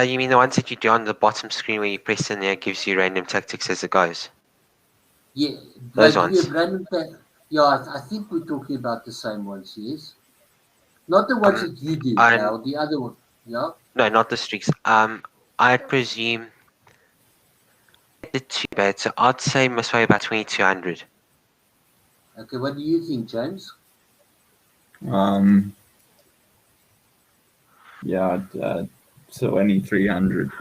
You mean the ones that you do on the bottom screen where you press in there, it gives you random tactics as it goes? Yeah, Those they give you a ones. random. Yeah, I think we're talking about the same ones. Yes, not the ones that you do. Now the other one. Yeah. No, not the streaks. I presume the too bad, so I'd say must weigh about 2200. Okay, what do you think, James? Yeah, 2300.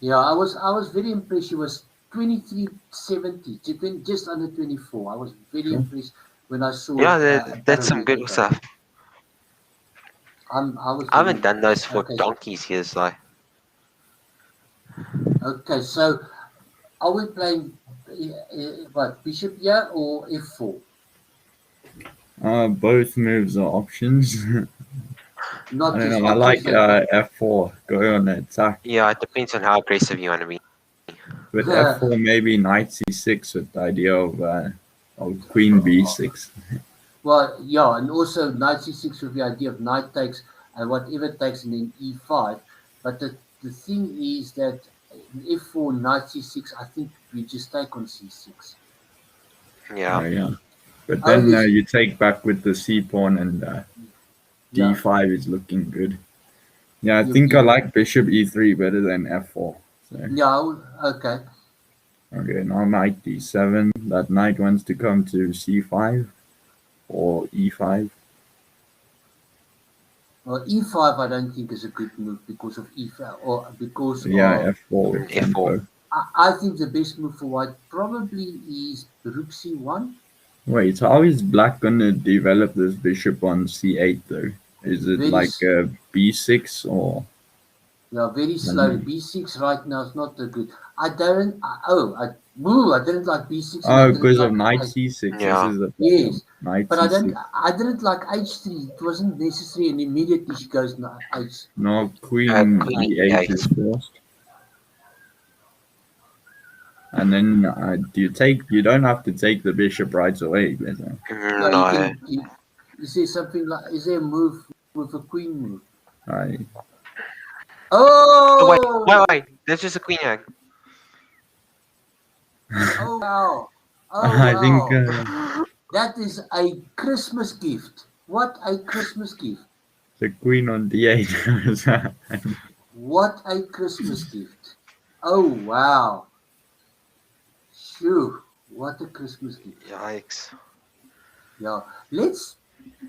Yeah, I was very impressed. She was 2370, just under 24. I was very impressed when I saw Yeah, it about that's a some week good ago. stuff. I was I haven't very done those impressed. for Okay, donkeys years though. okay. So are we playing what bishop here or f4? Both moves are options. Not I don't just know. I like options. f4. Go on attack. Yeah, it depends on how aggressive you want to be. With f4, maybe knight c6 with the idea of queen b6. Well, yeah, and also knight c6 with the idea of knight takes and whatever takes, and then e5. But the thing is that in f4, knight c6, I think we just take on c6. Yeah. Yeah. But Oh, then this, you take back with the c pawn and yeah, d5 is looking good. Yeah, I you, think I you, like bishop e3 better than f4. So. yeah, okay. Okay, now knight d7. That knight wants to come to c5 or e5. Well, e5 I don't think is a good move because of e5 or because Yeah, of f4 with tempo. F4. I think the best move for white probably is rook c1. Wait, how is black gonna develop this bishop on c8 though? Is it Very like b6 or? Yeah, very slowly. B6 right now is not that good. I didn't like B6 and I Oh, didn't because of like knight c6. Yeah. This is the yes, problem. Knight but c6. I didn't like H3. It wasn't necessary, and immediately she goes to H. No, queen Queen e8 is forced. And then you don't have to take the bishop right away. Listen. Yeah, No. is there something like? Is there a move with a queen move? I Oh, Wait. There's just a queen egg. oh wow, oh I think wow. That is a Christmas gift. What a Christmas gift. the queen on d8. What a Christmas gift. Oh, wow. Shoo. What a Christmas gift. Yikes. Yeah.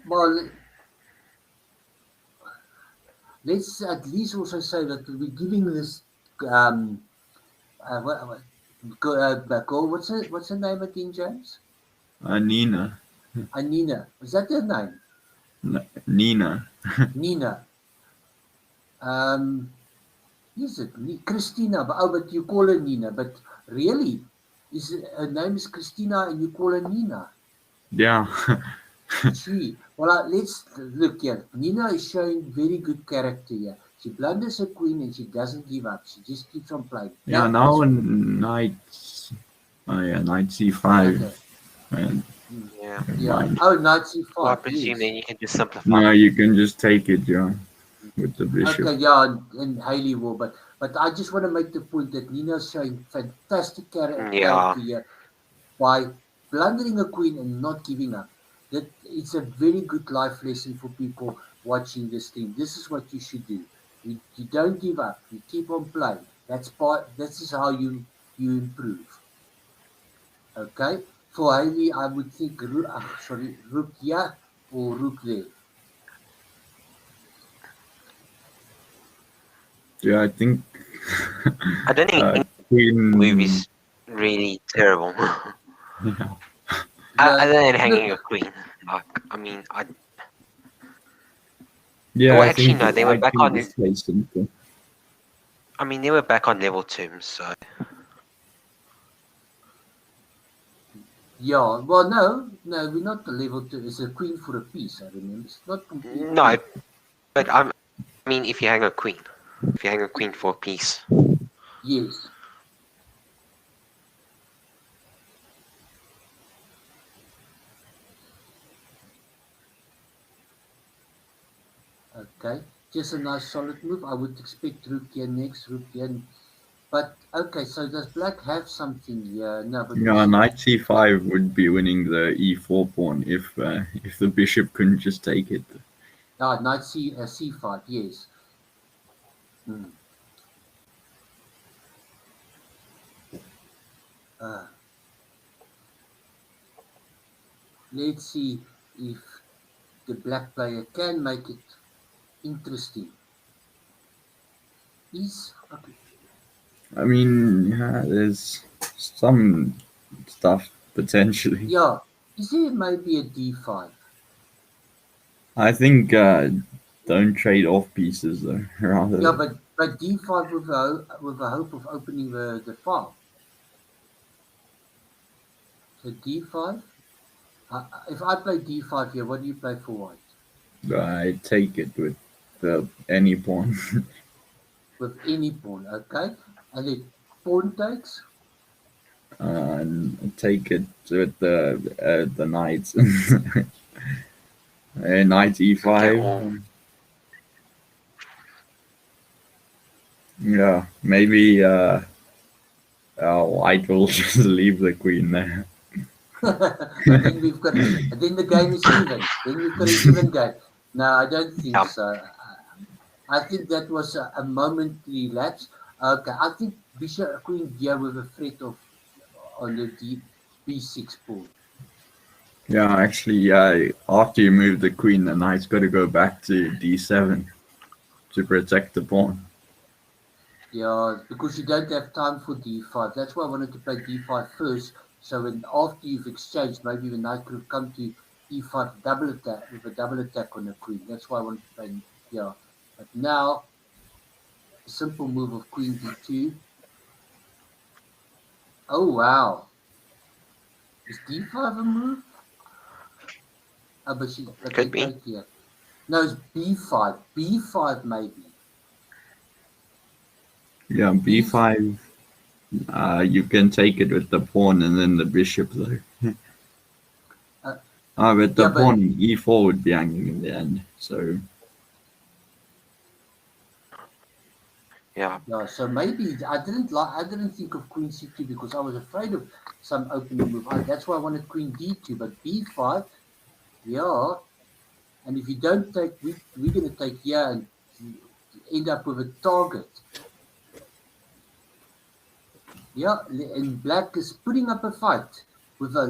Well, let's at least also say that we're giving this, um, what's her name again, James? Nina. Anina. Is that her name? Nina. Nina. Is it Christina? But you call her Nina. But really, her name is Christina and you call her Nina? Yeah. Let's look here. Nina is showing very good character here. She blunders her queen and she doesn't give up. She just keeps on playing. Yeah, now in knight. Oh yeah, knight c5. Okay. And Yeah. Yeah. Oh, knight c5. Well, I presume then you can just simplify. no, you can just take it, yeah, with the bishop. Okay, yeah, and Haley will, but I just want to make the point that Nina's showing fantastic character here by blundering a queen and not giving up. That it's a very good life lesson for people watching this thing. This is what you should do. You don't give up. You keep on playing. This is how you improve. Okay. For Haley, I would think rook here or rook there. Yeah, I think. I don't think queen. movie's really terrible. Yeah. Other than hanging a queen. Like, I mean, Yeah, well, I actually, think no, they were back on. I mean, they were back on level terms, so. Yeah, well, no, we're not the level 2. It's a queen for a piece, I remember. It's not complete. No, but I mean, if you hang a queen for a piece. Yes. Okay, just a nice solid move. I would expect rook here next, rook here. But okay, so does black have something here? No, but yeah, knight c5 would be winning the e4 pawn if the bishop couldn't just take it. Knight c5, yes. Let's see if the black player can make it interesting. Okay. I mean, yeah, there's some stuff potentially. Yeah, is there maybe a d5? I think don't trade off pieces though. Rather. Yeah, but d5 with a hope of opening the file. So d5. If I play d5 here, what do you play for white? I take it with any pawn. With any pawn, okay? And then pawn takes. And take it with the knights. Knight e5. Yeah, maybe white will just leave the queen there. then the game is even. Then we've got an even game. No, I don't think so. I think that was a momentary lapse. Okay, I think bishop queen here with a threat of on the b6 pawn. Yeah, actually, after you move the queen, the knight's got to go back to d7 to protect the pawn. Yeah, because you don't have time for d5. That's why I wanted to play d5 first. So when after you've exchanged, maybe the knight could have come to e5 with a double attack on the queen. That's why I wanted to play. Yeah, but now a simple move of queen d2. Oh wow! Is d5 a move? Oh, but Could be. Here. No, it's b5. b5 maybe. Yeah, b5. You can take it with the pawn and then the bishop though. But the pawn e4 would be hanging in the end. So. Yeah. Yeah. So maybe I didn't think of queen c2 because I was afraid of some opening move. That's why I wanted queen d2. But b5. Yeah. And if you don't take, we're going to take here, and end up with a target. Yeah, and black is putting up a fight with I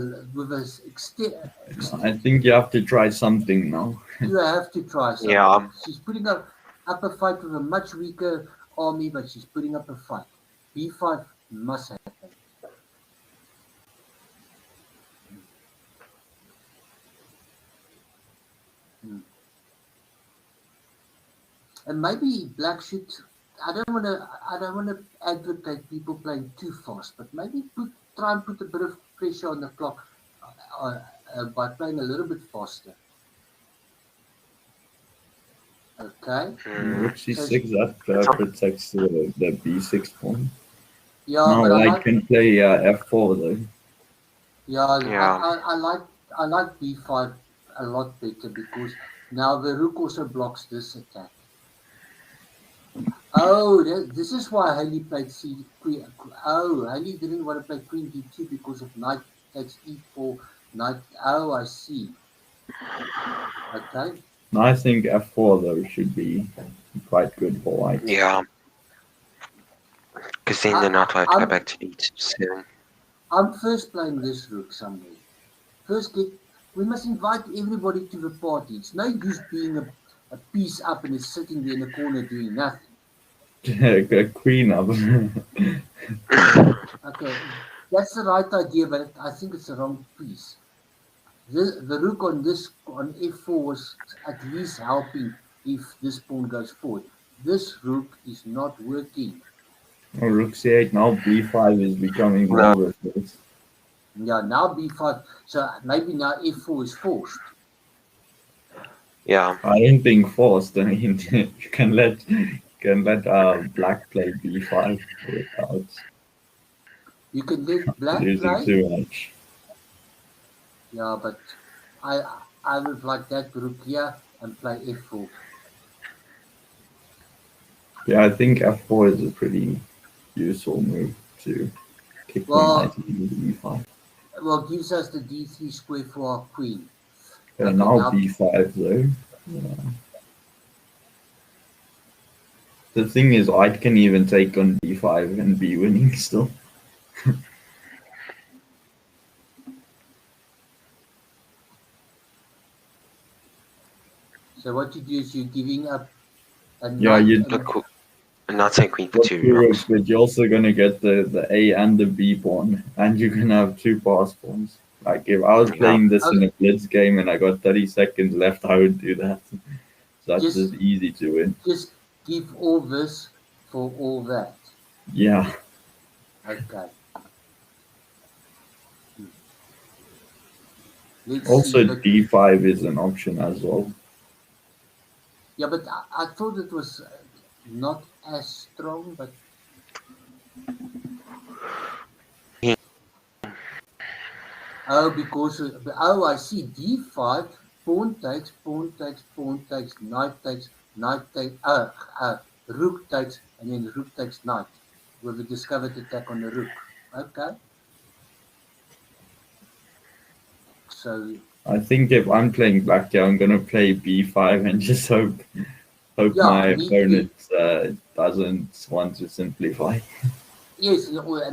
think you have to try something now. you have to try something. Yeah. She's putting up a fight with a much weaker army, but she's putting up a fight. B5 must happen. Hmm. And maybe black should. I don't want to advocate people playing too fast, but maybe try and put a bit of pressure on the clock by playing a little bit faster. Okay. Rook So c6, that protects the b6 pawn. yeah, Now but I white like can play f4 though. Yeah. I like b5 a lot better because now the rook also blocks this attack. Oh, this is why Haley played C queen. Oh, Haley didn't want to play queen d2 because of knight takes e4, knight. Oh, I see. Okay. Now I think f4 though should be quite good for white. Yeah. Because then they're not allowed to go back to d7. I'm first playing this rook somewhere. First, we must invite everybody to the party. It's no use being a piece up and it's sitting there in the corner doing nothing. Queen up. Okay, that's the right idea, but I think it's the wrong piece. The rook on f4 was at least helping if this pawn goes forward. This rook is not working. Oh, rook c8, now b5 is becoming more reversed. Yeah, now b5. So maybe now f4 is forced. Yeah. I don't think forced. I mean, you can let black play b5 without You can let black losing play. too much. Yeah, but I would like that rook here and play f4. Yeah, I think f4 is a pretty useful move to kick the knight into e5. Well, gives us the d3 square for our queen. Okay, now b5 though. Yeah. The thing is, I can even take on d5 and be winning still. So what you do is you're giving up a Yeah, knight. you Not take queen for got 2 two rooks. rooks, but you're also gonna get the A and the B pawn, and you can have two pass pawns. Like if I was playing this in a blitz game and I got 30 seconds left, I would do that. That's just easy to win. Just give all this for all that. Yeah. Okay. Also, d5 is an option as well. Yeah, but I thought it was not as strong, but because I see d5, pawn takes, knight takes, rook takes, and then rook takes knight with a discovered attack on the rook. Okay. So I think if I'm playing black here, I'm gonna play b5 and just hope my opponent doesn't want to simplify. Yes, or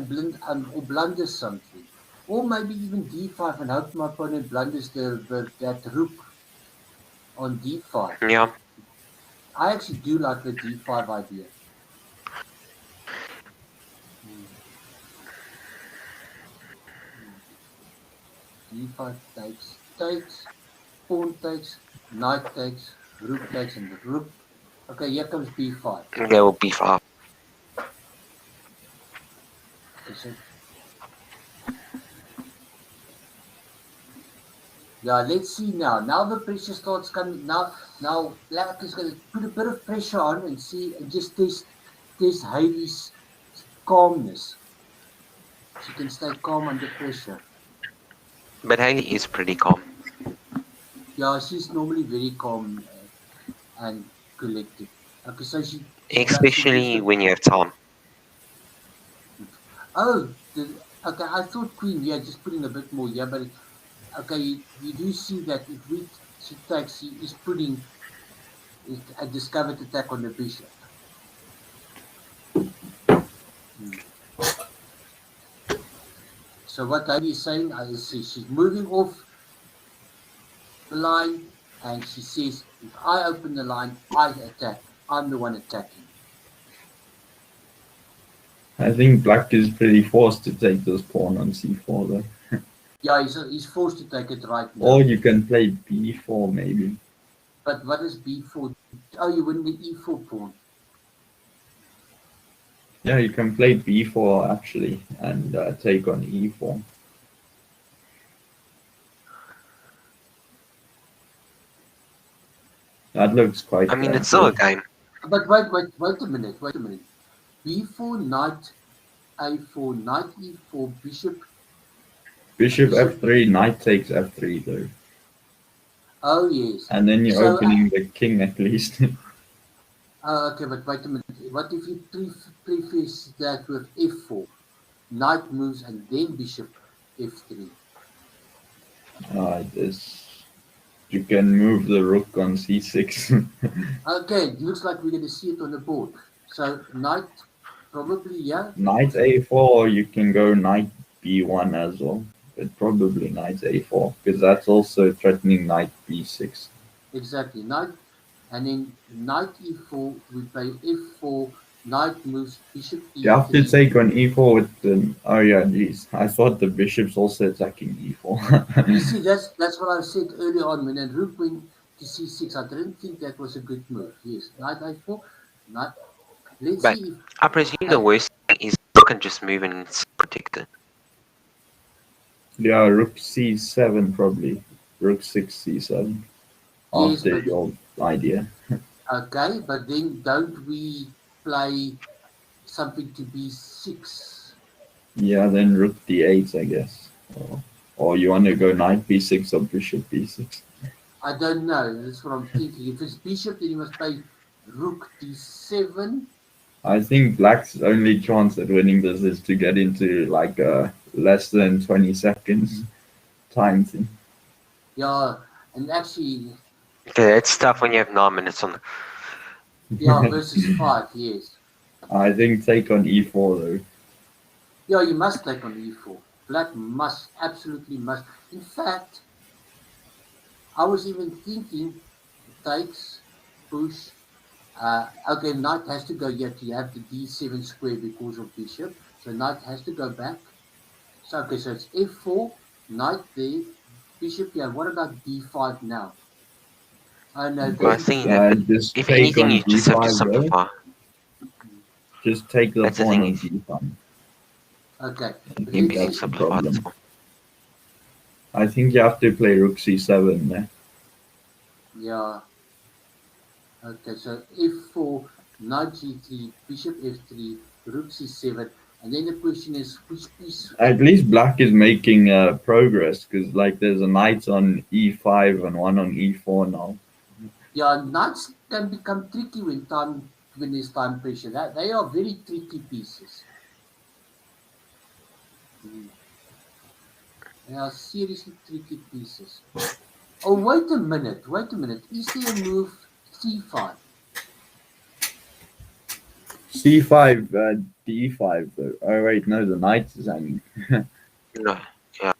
blunders something. Or maybe even d5 and hope my opponent blunders that rook on d5. Yeah. I actually do like the d5 idea. D5 takes, pawn takes, knight takes, rook takes, and the rook. Okay, here comes b5. There will be 5. Okay, so yeah, let's see now. Now the pressure starts coming. Now black is going to put a bit of pressure on and see and just test Hailey's calmness. She can stay calm under pressure. But Haley is pretty calm. Yeah, she's normally very calm and collected. Okay, so Especially when you have time. Oh, okay. I thought queen. Yeah, just putting a bit more. Yeah, but okay, you do see that she takes, she is putting a discovered attack on the bishop. So what Heidi is saying is she's moving off the line, and she says, if I open the line, I attack. I'm the one attacking. I think black is pretty forced to take this pawn on c4 though. Yeah, he's forced to take it right now. Or you can play b4 maybe. But what is b4? Oh, you win the e4 pawn. Yeah, you can play b4 actually and take on e4. That looks quite. I mean, it's still a game. But wait a minute. b4, knight a4, knight e4, bishop. Bishop f3, knight takes f3 though. Oh yes. And then you're opening the king at least. Okay, but wait a minute. What if you preface that with f4? Knight moves and then bishop f3. You can move the rook on c6. Okay, it looks like we're going to see it on the board. So knight, probably, yeah. Knight a4, you can go knight b1 as well. But probably knight a4, because that's also threatening knight b6. Exactly, knight. And then knight e4, we play f4, knight moves, bishop e3. You have to take on e4 with the... Oh yeah, geez. I thought the bishop's also attacking e4. You see, that's what I said earlier on. When the rook went to c6, I didn't think that was a good move. Yes, knight a4, knight... Let's But see if... I presume the worst thing is you can just move and it's protected. Yeah, rook c7 probably. Rook 6 c7. Yes, After but, your idea. Okay, but then don't we play something to b6? Yeah, then rook d8, I guess. Or you want to go knight b6 or bishop b6? I don't know. That's what I'm thinking. If it's bishop, then you must play rook d7. I think black's only chance at winning this is to get into like a less than 20 seconds time thing. Yeah, and actually... Okay, it's tough when you have 9 minutes on the... Yeah, versus 5, yes. I think take on e4 though. Yeah, you must take on e4. Black must, absolutely must. In fact, I was even thinking, takes, push. Okay, knight has to go here to have the d7 square because of bishop. So knight has to go back. So, okay, so it's f4, knight there, bishop here. What about d5 now? Oh, no. Well, I think that just if take anything, on you just have to d5 simplify. though. Just take the That's the pawn thing on is- d5. Okay. I think Being that's the simplified, that's problem. all. I think you have to play rook c7 there. Yeah. Okay, so f4, knight g3, bishop f3, rook c7, and then the question is which piece? At least black is making progress because like there's a knight on e5 and one on e4 now. Yeah, knights can become tricky when there's time pressure. They are very tricky pieces. They are seriously tricky pieces. Oh, wait a minute. Is there a move c5? c5, d5 though. Oh wait, no, the knight is hanging. No, yeah.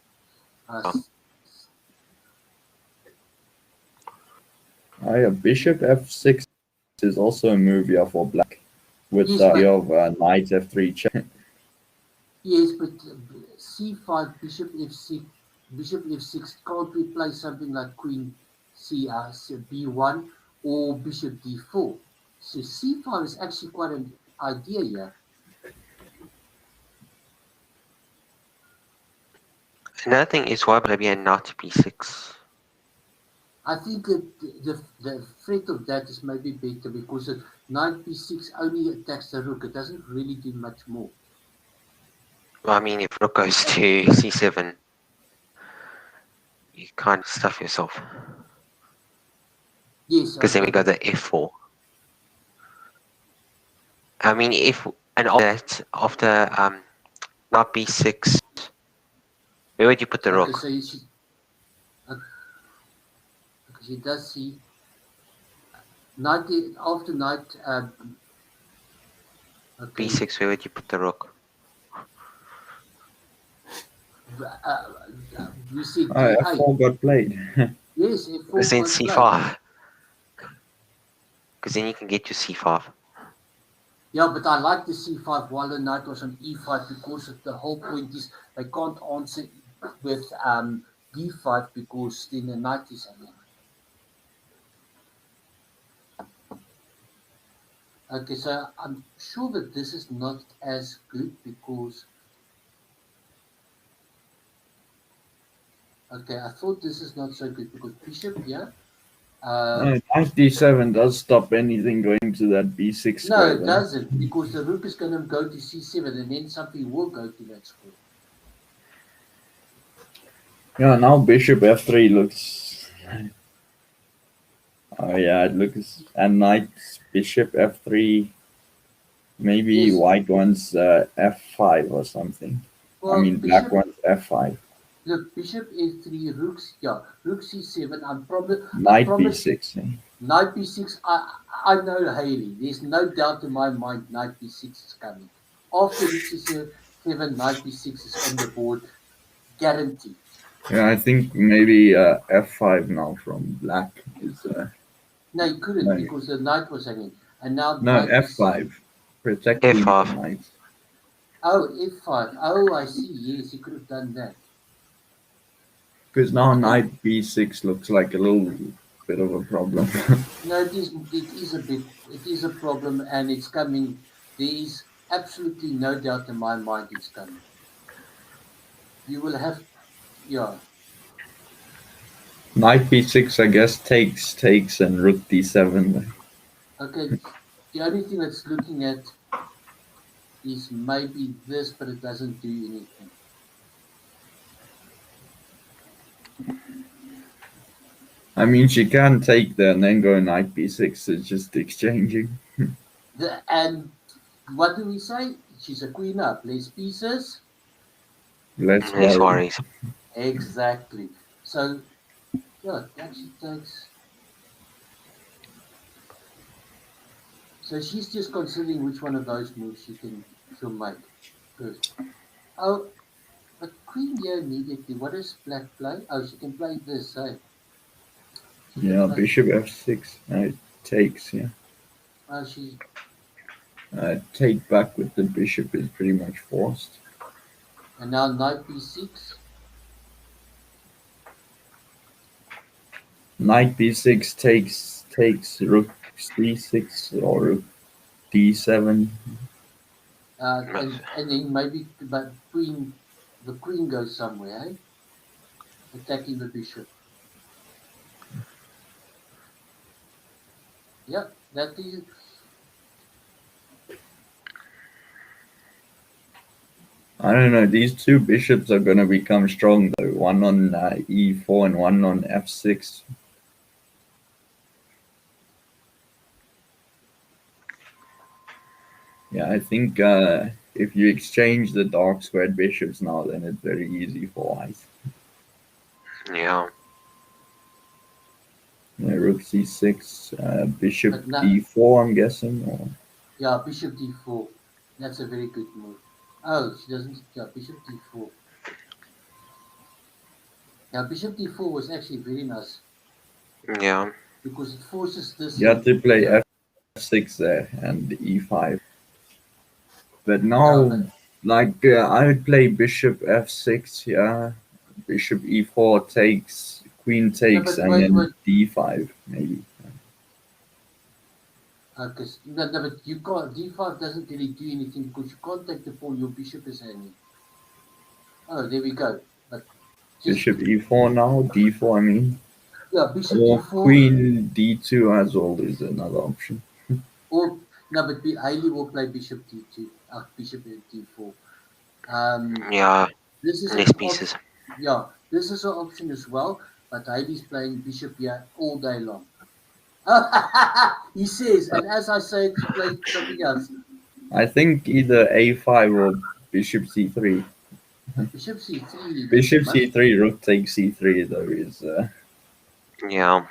Oh yeah, bishop f6 is also a move here for black with Yes, the but- idea of knight f3 check. Yes, but c5, bishop f6, can't we play something like queen b1 or bishop d4? So c5 is actually quite an idea here. Another thing is why maybe a knight to b6. I think that the threat of that is maybe better because knight b6 only attacks the rook. It doesn't really do much more. Well, I mean, if rook goes to c7, you kind of stuff yourself. Yes. Because then we go to f4. I mean, after knight b6, where would you put the rook? Okay, so she does see knight after knight. b6, where would you put the rook? We said Oh, D8. F4 got played. Yes, F4 Because then was played. C5. Because then you can get your C5. Yeah, but I like the C5 while the knight was on E5 because the whole point is they can't answer with D5 because then the knight is hanging. Okay, so I'm sure that this is not as good because... Okay, I thought this is not so good because bishop here... Knight d7 does stop anything going to that b6 no, square. it doesn't, because the rook is going to go to c7 and then something will go to that square. Yeah, now bishop f3 looks... Oh yeah, it looks... And knight, bishop f3... Maybe Yes. white wants f5 or something. Well, I mean, black wants f5. Look, bishop a3, rook c7. Knight b6. Knight b6. I know Haley. There's no doubt in my mind knight b6 is coming. After rook c7, knight b6 is on the board, guaranteed. Yeah, I think maybe f5 now from black is... No, you couldn't no. because the knight was hanging. And now No, knight f5. Protecting the F5. knight. Oh, f5. Oh, I see. Yes, you could have done that. Because now knight b6 looks like a little bit of a problem. No, it is a problem, and it's coming. There is absolutely no doubt in my mind it's coming. You will have, yeah. Knight b6, I guess, takes, and rook d7. Okay, the only thing that's looking at is maybe this, but it doesn't do anything. I mean, she can take there and then go knight b6. It's just exchanging. And what do we say? She's a queen up. Less pieces. Less worries. Exactly. So, yeah, it actually takes... So she's just considering which one of those moves she'll make first. Oh, but queen here immediately. What does black play? Oh, she can play this, eh? Yeah, bishop f6. It takes, yeah. Oh, she... Take back with the bishop is pretty much forced. And now knight b6. Knight b6 takes rook c6 or rook d7. And then maybe but the queen goes somewhere, eh? Attacking the bishop. Yep, that is... I don't know. These two bishops are going to become strong though. One on e4 and one on f6. Yeah, I think if you exchange the dark squared bishops now, then it's very easy for white. Yeah. Rook c6, bishop d4, I'm guessing. Or... Yeah, bishop d4. That's a very good move. Oh, she doesn't... Yeah, bishop d4. Yeah, bishop d4 was actually very nice. Yeah. Because it forces this... You have to play f6 there and e5. But now, I would play bishop f6, yeah. Bishop e4 takes, queen takes, and then d5, maybe. Okay, no, but you can't... d5 doesn't really do anything because you can't take the pawn. Your bishop is hanging. Oh, there we go. But bishop e4 now, d4, I mean. Yeah, bishop or d4. Queen d2 as always another option. Or no, but Hailey will play bishop d2. Bishop d4. Yeah. This is less pieces. Yeah, this is an option as well. But Hailey's playing bishop here all day long. He says, and as I say, to play something else. I think either a5 or bishop c3. Bishop c3. Bishop c3, rook takes c3 though is. Yeah.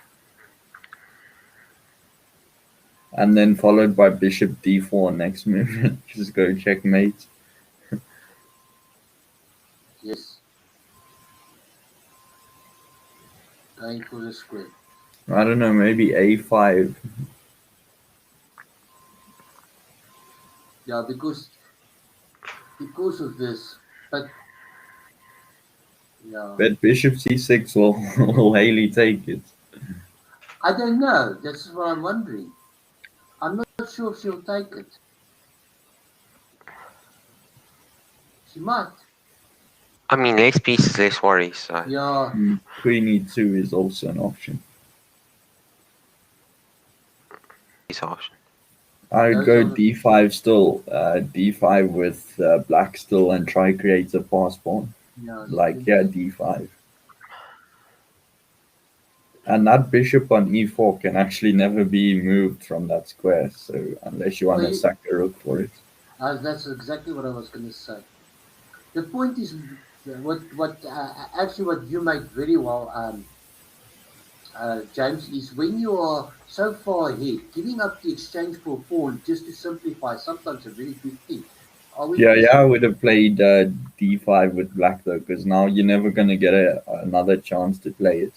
And then followed by bishop d4 next move. Just go checkmate. Yes. going for the square. I don't know, maybe A5. Yeah, because of this. But yeah, But bishop C6 will Haley take it. I don't know. That's what I'm wondering. I'm not sure if she'll take it. She might. I mean, less pieces, less worries. So Yeah. Queen E2 is also an option. it's an option. I would Those go are the, D5 still, D5 with black still and try create a pass pawn. yeah. Like, yeah, D5. And that bishop on E4 can actually never be moved from that square, so unless you want Well, to sack a rook for it. that's exactly what I was going to say. The point is, what actually what you make very well, James, is when you are so far ahead, giving up the exchange for a pawn just to simplify, sometimes a very good thing. Are we? Yeah, I would have played D5 with black though, because now you're never going to get another chance to play it.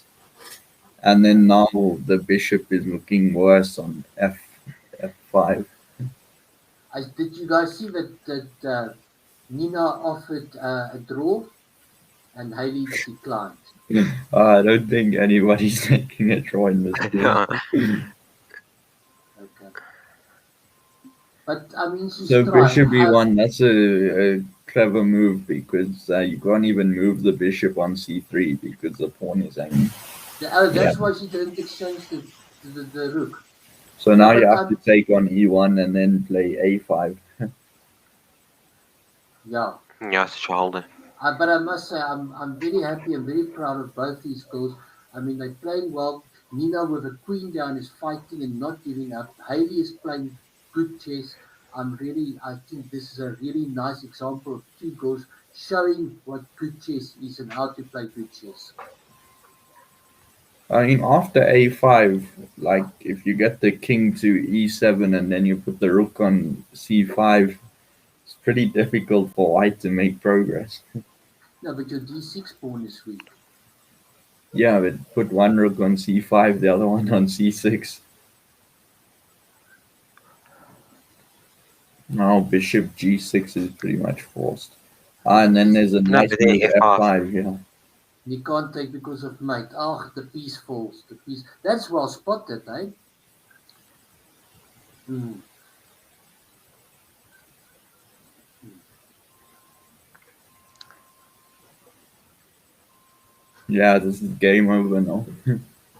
And then now the bishop is looking worse on F5. Did you guys see that Nina offered a draw and Haley declined? I don't think anybody's taking a draw in this game. Okay, but I mean she's So trying. bishop e1, that's a clever move because you can't even move the bishop on c3 because the pawn is hanging. Yeah. That's why she didn't exchange the rook. So No, now you but have to take on e1 and then play a5. yeah. Yeah, such a holder. But I must say, I'm very happy and very proud of both these girls. I mean, they're playing well. Nina with a queen down is fighting and not giving up. Haley is playing good chess. I think this is a really nice example of two girls showing what good chess is and how to play good chess. I mean, after a5, like if you get the king to e7 and then you put the rook on c5, it's pretty difficult for white to make progress. No, but your d6 pawn is weak. Yeah, but put one rook on c5, the other one on c6. Now bishop g6 is pretty much forced. And then there's a No, nice but then move F5. f5, yeah. You can't take because of mate. Oh, the piece falls. The piece. That's well spotted, eh? Mm. Yeah, this is game over now.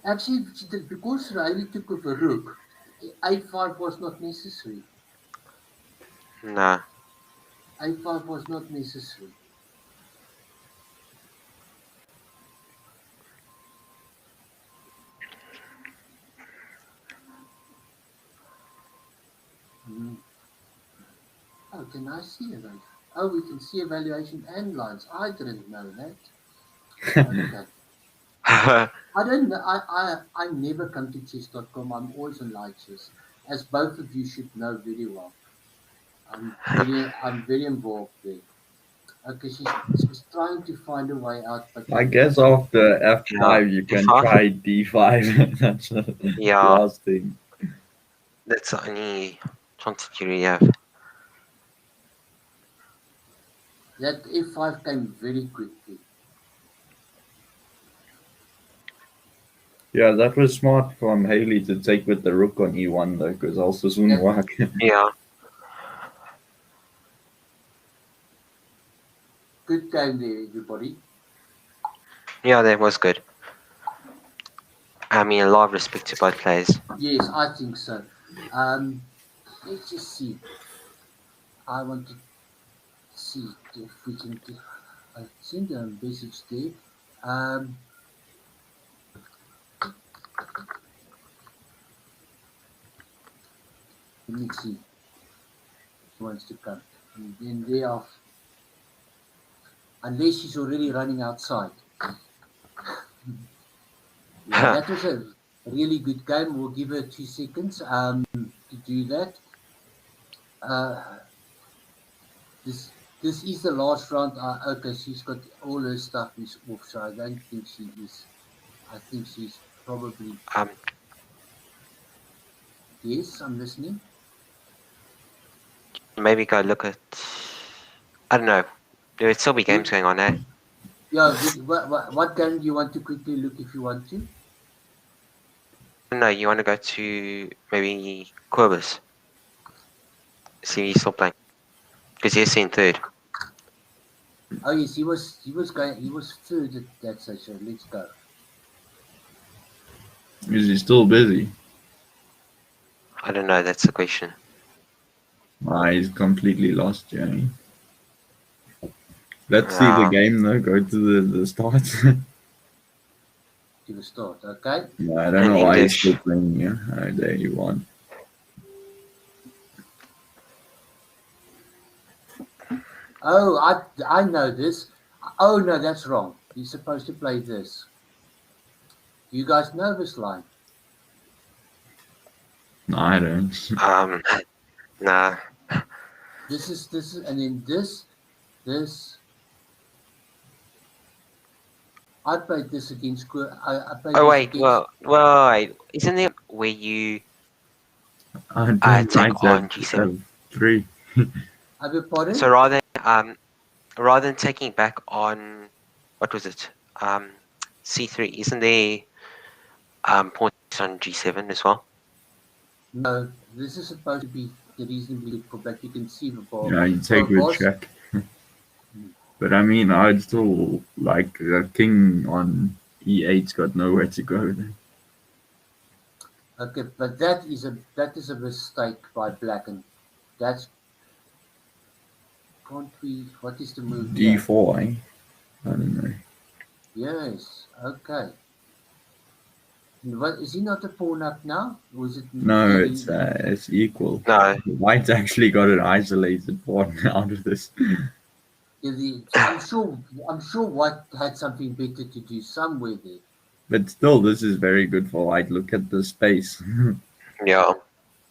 Actually, because Riley took off a rook, a5 was not necessary. Nah. a5 was not necessary. Mm. Oh, can I see it? Oh, we can see evaluation and lines. I didn't know that. Okay. I don't know. I never come to chess.com. I'm always on live chess, as both of you should know very well. I'm very involved there. Okay, she's trying to find a way out, but I it guess doesn't. after Yeah. f5 you can F5? try d5. That's the Yeah, last thing. that's the only chance that you really have. That f5 came very quickly. Yeah, that was smart from Haley to take with the rook on e1 though, because also wouldn't That work. Yeah. good game there, everybody. Yeah, that was good. I mean, a lot of respect to both players. Yes, I think so. Um, let's just see. I want to see if we can send a message there. Um, let me see. She wants to come. And then they are, unless she's already running outside. Yeah, that was a really good game. We'll give her 2 seconds to do that. Uh, this this is the last round. Okay, she's got all her stuff is off, so I don't think she is. I think she's probably. Um, Yes, I'm listening. maybe go look at. I don't know. There would still be games going on there. Yeah, what game do you want to quickly look if you want to? No, you want to go to maybe Corvus. See if he's still playing. Because he's in third. Oh yes, he was third at that session. Let's go. Is he still busy? I don't know, that's the question. He's completely lost, Jenny. Let's see the game though. Go to the start. To the start, okay? Yeah, I don't In know why he's English. still playing here. There you want. Oh, I know this. Oh no, that's wrong. He's supposed to play this. Do you guys know this line? No, I don't. Nah. This is, and then this. I played this against. I played Oh this wait, against. wait. Isn't there where you I don't take like on that. G7? 3. I beg pardon? So rather than taking back on what was it? C3, isn't there points on G7 as well? No, this is supposed to be reasonably good for black. You can see the ball. Yeah, you take boss. a check. But I mean, I'd still like a king on E8's got nowhere to go then. Okay, but that is a mistake by black, and that's can't we? What is the move here? D4, eh? I don't know. Yes, okay. What is he not a pawn up now? Or is it? No, it's equal. No. White's actually got an isolated pawn out of this. I'm sure White had something better to do somewhere there. But still, this is very good for White. Look at the space. Yeah.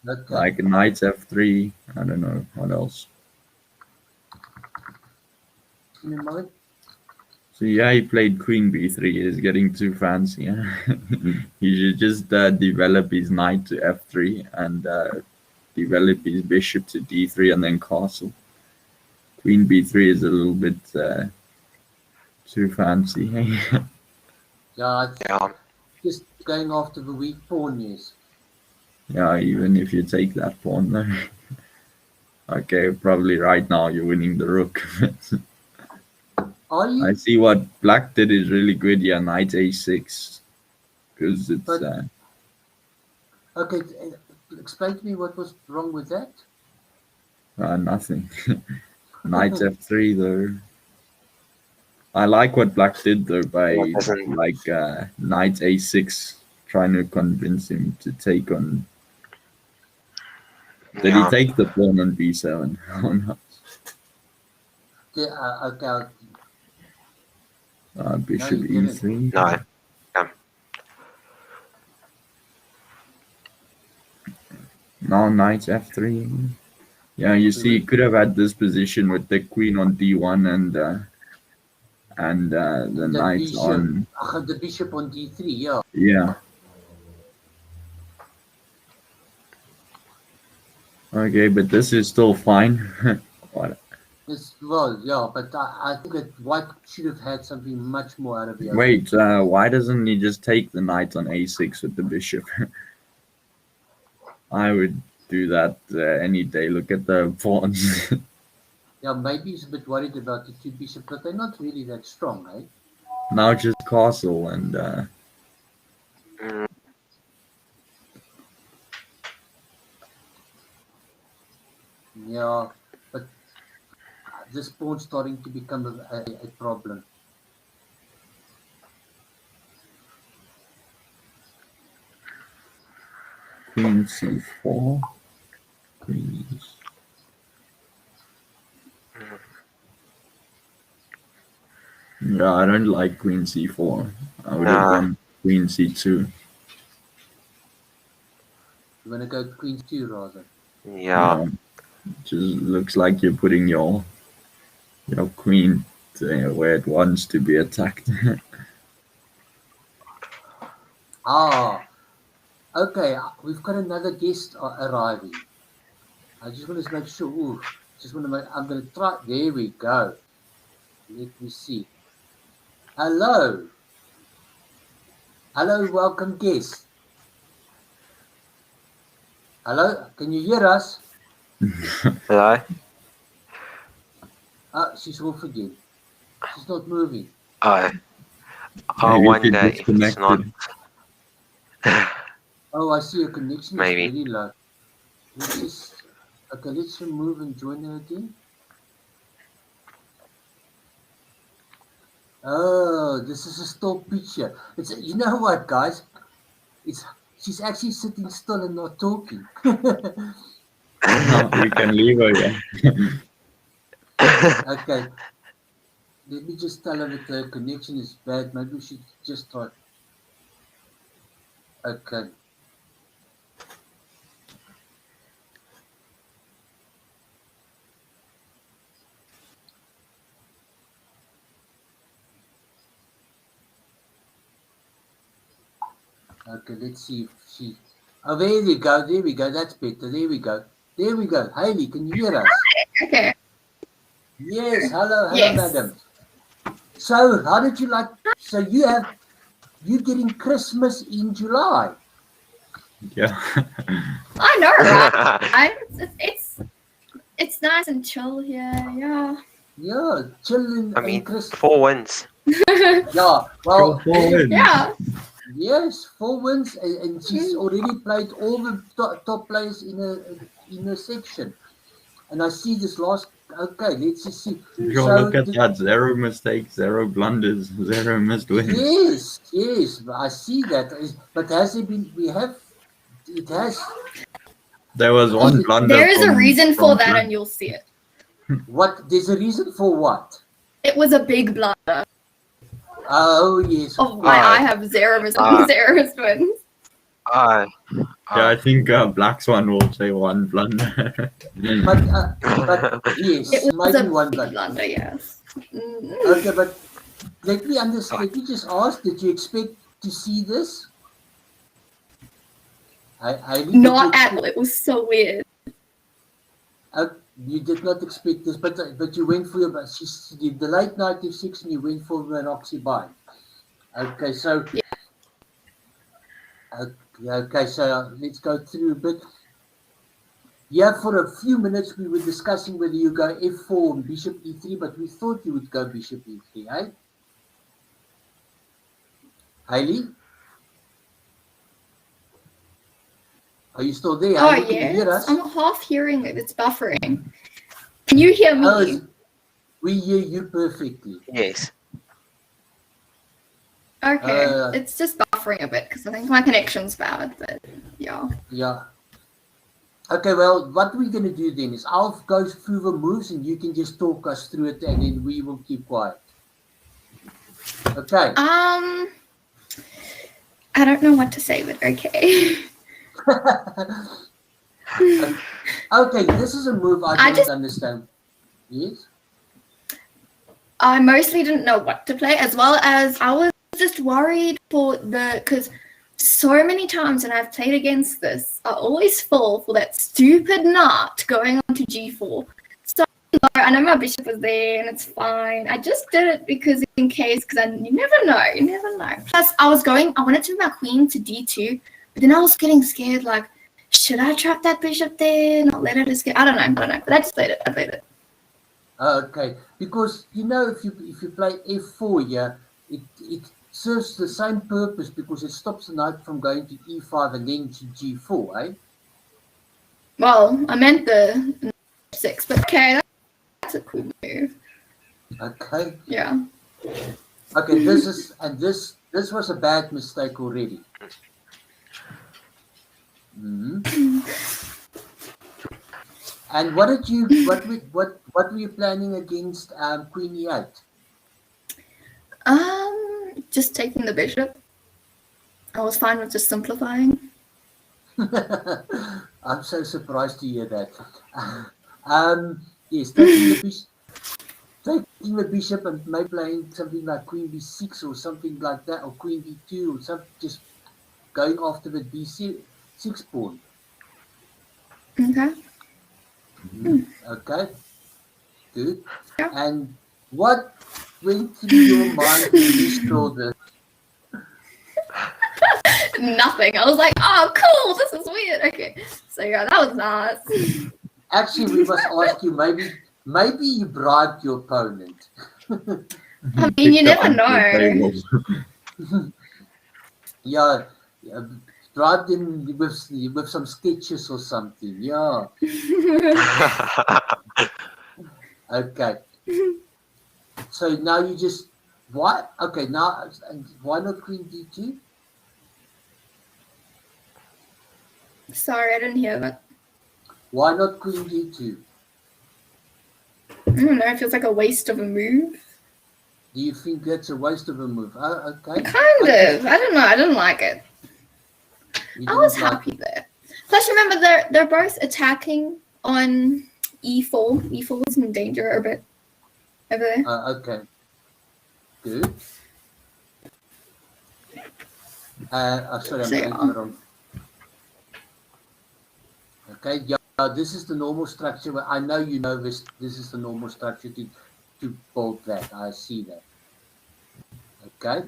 Okay. Like knight F3. I don't know what else. In a moment. So yeah, he played Queen B3. He's getting too fancy. Yeah? He should just develop his knight to F3 and develop his bishop to D3 and then castle. Queen B3 is a little bit too fancy. Yeah, Yeah. just going after the weak pawn, yes. Yeah, even if you take that pawn there. Okay, probably right now you're winning the rook. Are you? I see what black did is really good. Yeah, knight A6. Because it's... Okay, explain to me what was wrong with that. Nothing. Knight F3 though. I like what black did though by like knight A6, trying to convince him to take on. Did he take the pawn on B7 or not? Yeah, okay. Bishop No, he didn't. E3. No. Now knight F3. Yeah, you see, he could have had this position with the queen on D1 and the knight bishop, on. The bishop on D3, yeah. Yeah. Okay, but this is still fine. What? Well, yeah, but I think that White should have had something much more out of the Wait, why doesn't he just take the knight on A6 with the bishop? I would do that any day. Look at the pawns. Yeah, maybe he's a bit worried about the two bishops, but they're not really that strong, eh? Now just castle and yeah, but this pawn's starting to become a problem. Queen C4. Queens. Yeah, I don't like Queen C4. I would have gone Queen C2. You want to go Queen 2 rather? Yeah. Just looks like you're putting your queen to where it wants to be attacked. Okay, we've got another guest arriving. I just want to make sure. Ooh, I'm going to try. There we go. Let me see. Hello. Hello, welcome guest. Hello, can you hear us? Hello? She's off again. She's not moving. I Maybe wonder it's if it's not. Oh, I see her connection Maybe. is very low. Let's remove and join her again. Oh, this is a still picture. You know what, guys? She's actually sitting still and not talking. We can leave her, yeah. Okay. Let me just tell her that the connection is bad. Maybe we should just try. Okay. Okay, let's see if she. Oh, there we go. There we go. That's better. There we go. There we go. Hayley, can you hear us? Okay. Yes. Hello, Yes. madam. So, how did you like? So you getting Christmas in July? Yeah. I know, right? It's nice and chill here. Yeah. Yeah, chilling. I mean, Christmas. 4 wins. Yeah. Well. Yeah. Yes, 4 wins, and she's already played all the top players in her section. And I see this last. Okay, let's just see. Look at that. 0 mistakes, 0 blunders, 0 missed wins. Yes, I see that. But has it been? It has. There was one blunder. There is a reason for that, and you'll see it. What? There's a reason for what? It was a big blunder. Oh, yes. Of why I have 0 mistakes, 0 missed wins. Yeah, I think Black's one will say 1 blunder. but yes, It was maybe a one big blunder, yes. Okay, but let me just ask, did you expect to see this? Not at all. It was so weird. You did not expect this, but you went for she did the late night F6 and you went for an oxybine. Okay, so so let's go through a bit. Yeah, for a few minutes we were discussing whether you go F4 and Bishop E3, but we thought you would go Bishop E3, eh? Hayley? Are you still there? Oh, Hayley, can you hear us? I'm half hearing it. It's buffering. Can you hear me? We hear you perfectly. Yes. Okay, it's just buffering a bit because I think my connection's bad, but yeah. Yeah. Okay, well, what we're going to do then is I'll go through the moves and you can just talk us through it and then we will keep quiet. Okay. I don't know what to say, but okay. Okay, this is a move I don't understand. Yes? I mostly didn't know what to play, as well as I was just worried because so many times when I've played against this, I always fall for that stupid nut going on to G4. So I know my bishop was there and it's fine. I just did it because in case, because you never know. Plus, I wanted to move my queen to D2, but then I was getting scared, like, should I trap that bishop there? Not let it escape? I don't know. But I just played it. Okay, because if you play F4 here, it serves the same purpose because it stops the knight from going to E5 and then to G4, eh? Well, I meant the 6, but okay, that's a cool move. Okay. Yeah. Okay, this was a bad mistake already. Mm-hmm. And what were you planning against Queen E8? Just taking the bishop. I was fine with just simplifying. I'm so surprised to hear that. Yes, taking the bishop and maybe playing something like Queen B6 or something like that, or Queen B2 or something. Just going after the B6 pawn. Okay. Okay, good. Yeah. And what went through your mind when you saw this? Nothing. I was like, oh, cool. This is weird. Okay. So yeah, that was nice. Actually, we must ask you, maybe you bribed your opponent. I mean, you never know. Yeah, bribed him with some sketches or something. Yeah. Okay. So now you just why? Okay, now why not Queen D2? Sorry, I didn't hear that. Why not Queen D2? I don't know. It feels like a waste of a move. Do you think that's a waste of a move? Oh, okay. Kind of. I don't know. I didn't like it. You I was didn't like happy there. Plus, remember they're both attacking on E4. E4 was in danger a bit over there. Okay. Good. Sorry, I'm going to the wrong. Okay, yeah, this is the normal structure. I know you know this. This is the normal structure to build that. I see that. Okay.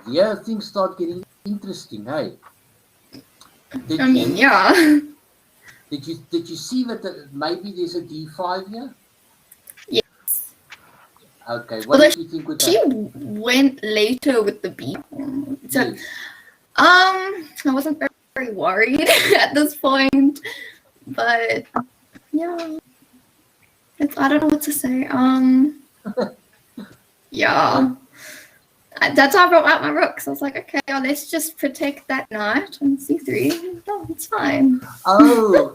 Yeah, things start getting interesting. Hey. Yeah. Did you see that maybe there's a D5 here? Yes. Okay. What did you think with that? She went later with the B. So, Yes. I wasn't very worried at this point, but yeah, I don't know what to say. Yeah, that's why I brought out my rooks. I was like, okay, let's just protect that knight on C3. No, it's fine. Oh,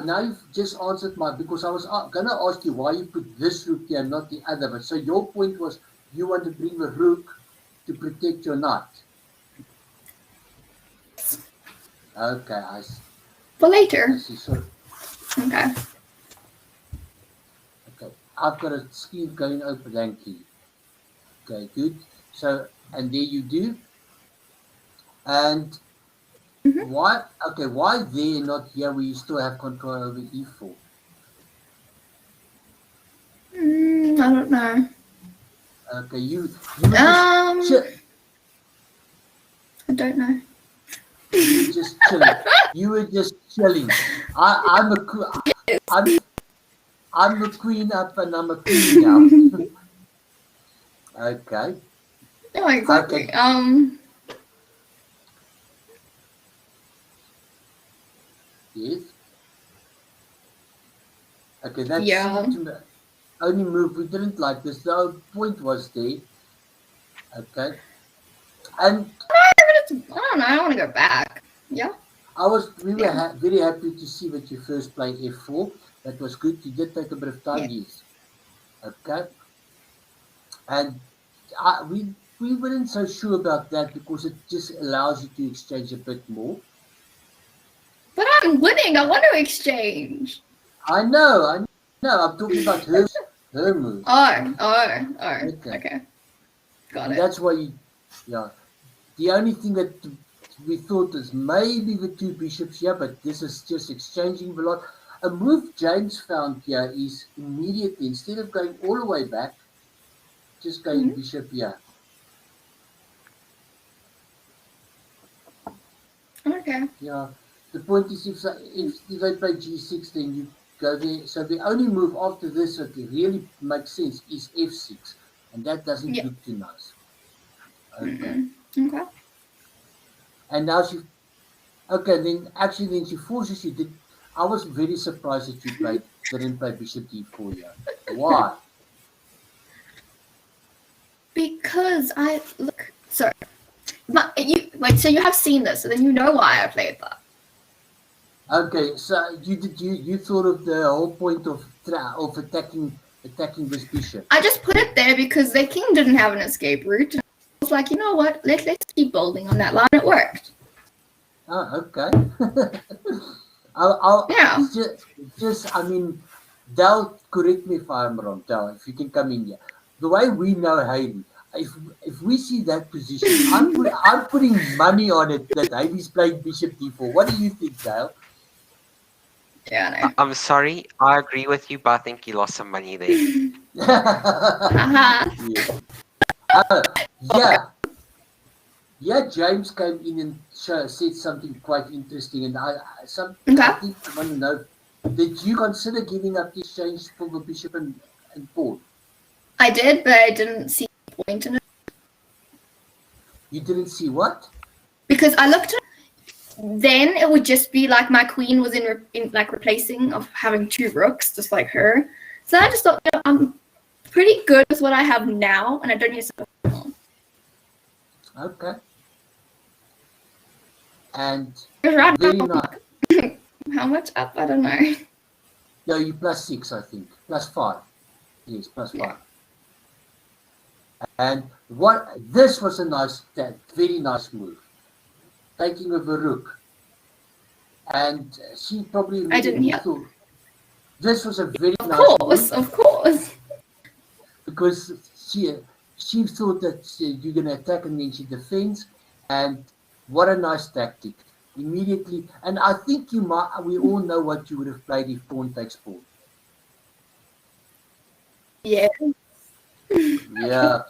now you've just answered because I was gonna ask you why you put this rook here, not the other. But so your point was you want to bring the rook to protect your knight. Okay, I see. For later. I see. So, Okay. okay, I've got a screen going open. Thank you. Okay, good. So, and there you do. And why? Okay, why there, not here, where you still have control over E4? I don't know. Okay, you I don't know. were just chilling. You were just chilling. I'm the queen up, and I'm a queen now. Okay. No, exactly. Okay. Yes. Okay, that's the only move we didn't like. This the whole point was there. Okay. And I don't know. I want to go back. Yeah. we were very happy to see that you first played F4. That was good. You did take a bit of time, yes. Okay. And we weren't so sure about that because it just allows you to exchange a bit more. But I'm winning. I want to exchange. I know. I'm talking about her move. Oh. Okay. Got it. That's why the only thing that we thought is maybe the two bishops here, but this is just exchanging a lot. A move James found here is immediately, instead of going all the way back, just going bishop here. Okay. Yeah. The point is if they play G6, then you go there. So the only move after this that really makes sense is F6. And that doesn't look too nice. Okay. Okay. And now then she forces you to. I was very surprised that you didn't play bishop d4 here. Why? Because so you have seen this, so then you know why I played that. Okay, so you thought of the whole point of attacking this bishop. I just put it there because their king didn't have an escape route. I was like, you know what? Let's keep building on that line. It worked. Oh, okay. I mean, Del, correct me if I'm wrong, Del, if you can come in here. The way we know Hayley, if we see that position, I'm putting money on it that Haley's playing Bishop D4. What do you think, Dale? Yeah, I know. I'm sorry, I agree with you, but I think you lost some money there. Haha. Yeah, James came in and said something quite interesting, and I Okay. think I want to know: did you consider giving up the exchange for the bishop and pawn? I did, but I didn't see the point in it You didn't see what? because I looked at. Then it would just be like my queen was in like replacing of having 2 rooks, just like her. So I just thought, you know, I'm pretty good with what I have now, and I don't need to. Okay. And Right very now, nice. how much up? I don't know. No, you +6, I think. +5. Yes, +5. Yeah. And this was very nice move. Taking of a rook. And she probably I didn't hear. thought this was a very Of nice course, move. of course. Because she thought that you're going to attack and then she defends. And what a nice tactic. Immediately. And I think we all know what you would have played if pawn takes pawn. Yeah. Yeah.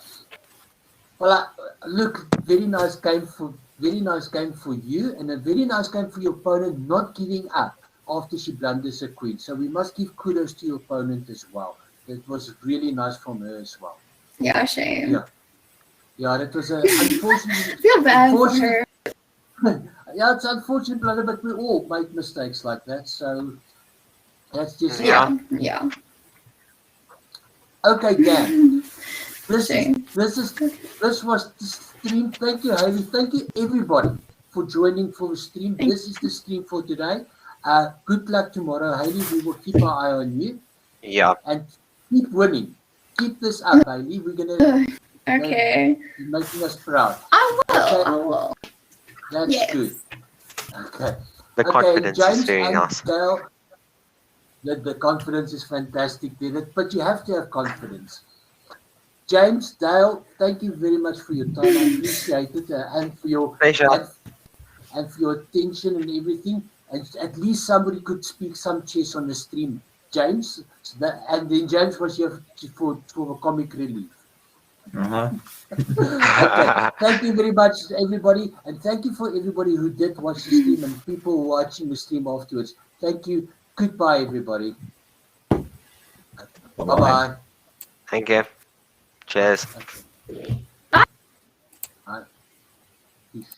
Well, look, very nice game for you, and a very nice game for your opponent not giving up after she blunders a queen. So we must give kudos to your opponent as well. It was really nice from her as well. Yeah, shame. Yeah, that was unfortunate. I feel bad for her. Yeah, it's unfortunate, brother, but we all make mistakes like that. So that's just Yeah. Okay, Dan. This was the stream. Thank you, Haley. Thank you, everybody, for joining for the stream. This is the stream for today. Good luck tomorrow, Haley. We will keep our eye on you. Yeah. And keep winning. Keep this up, Haley. We're gonna Okay. be making us proud. I will. Okay. I will. That's good. Okay. The confidence James is very and nice. Dale, the confidence is fantastic, David, but you have to have confidence. James, Dale, thank you very much for your time. I appreciate it, and for your Pleasure. and for your attention and everything. And at least somebody could speak some chess on the stream, James. And then James was here for a comic relief. Okay. Thank you very much, everybody, and thank you for everybody who did watch the stream and people watching the stream afterwards. Thank you. Goodbye, everybody. Bye-bye. Thank you. Cheers. Okay. Bye. Peace.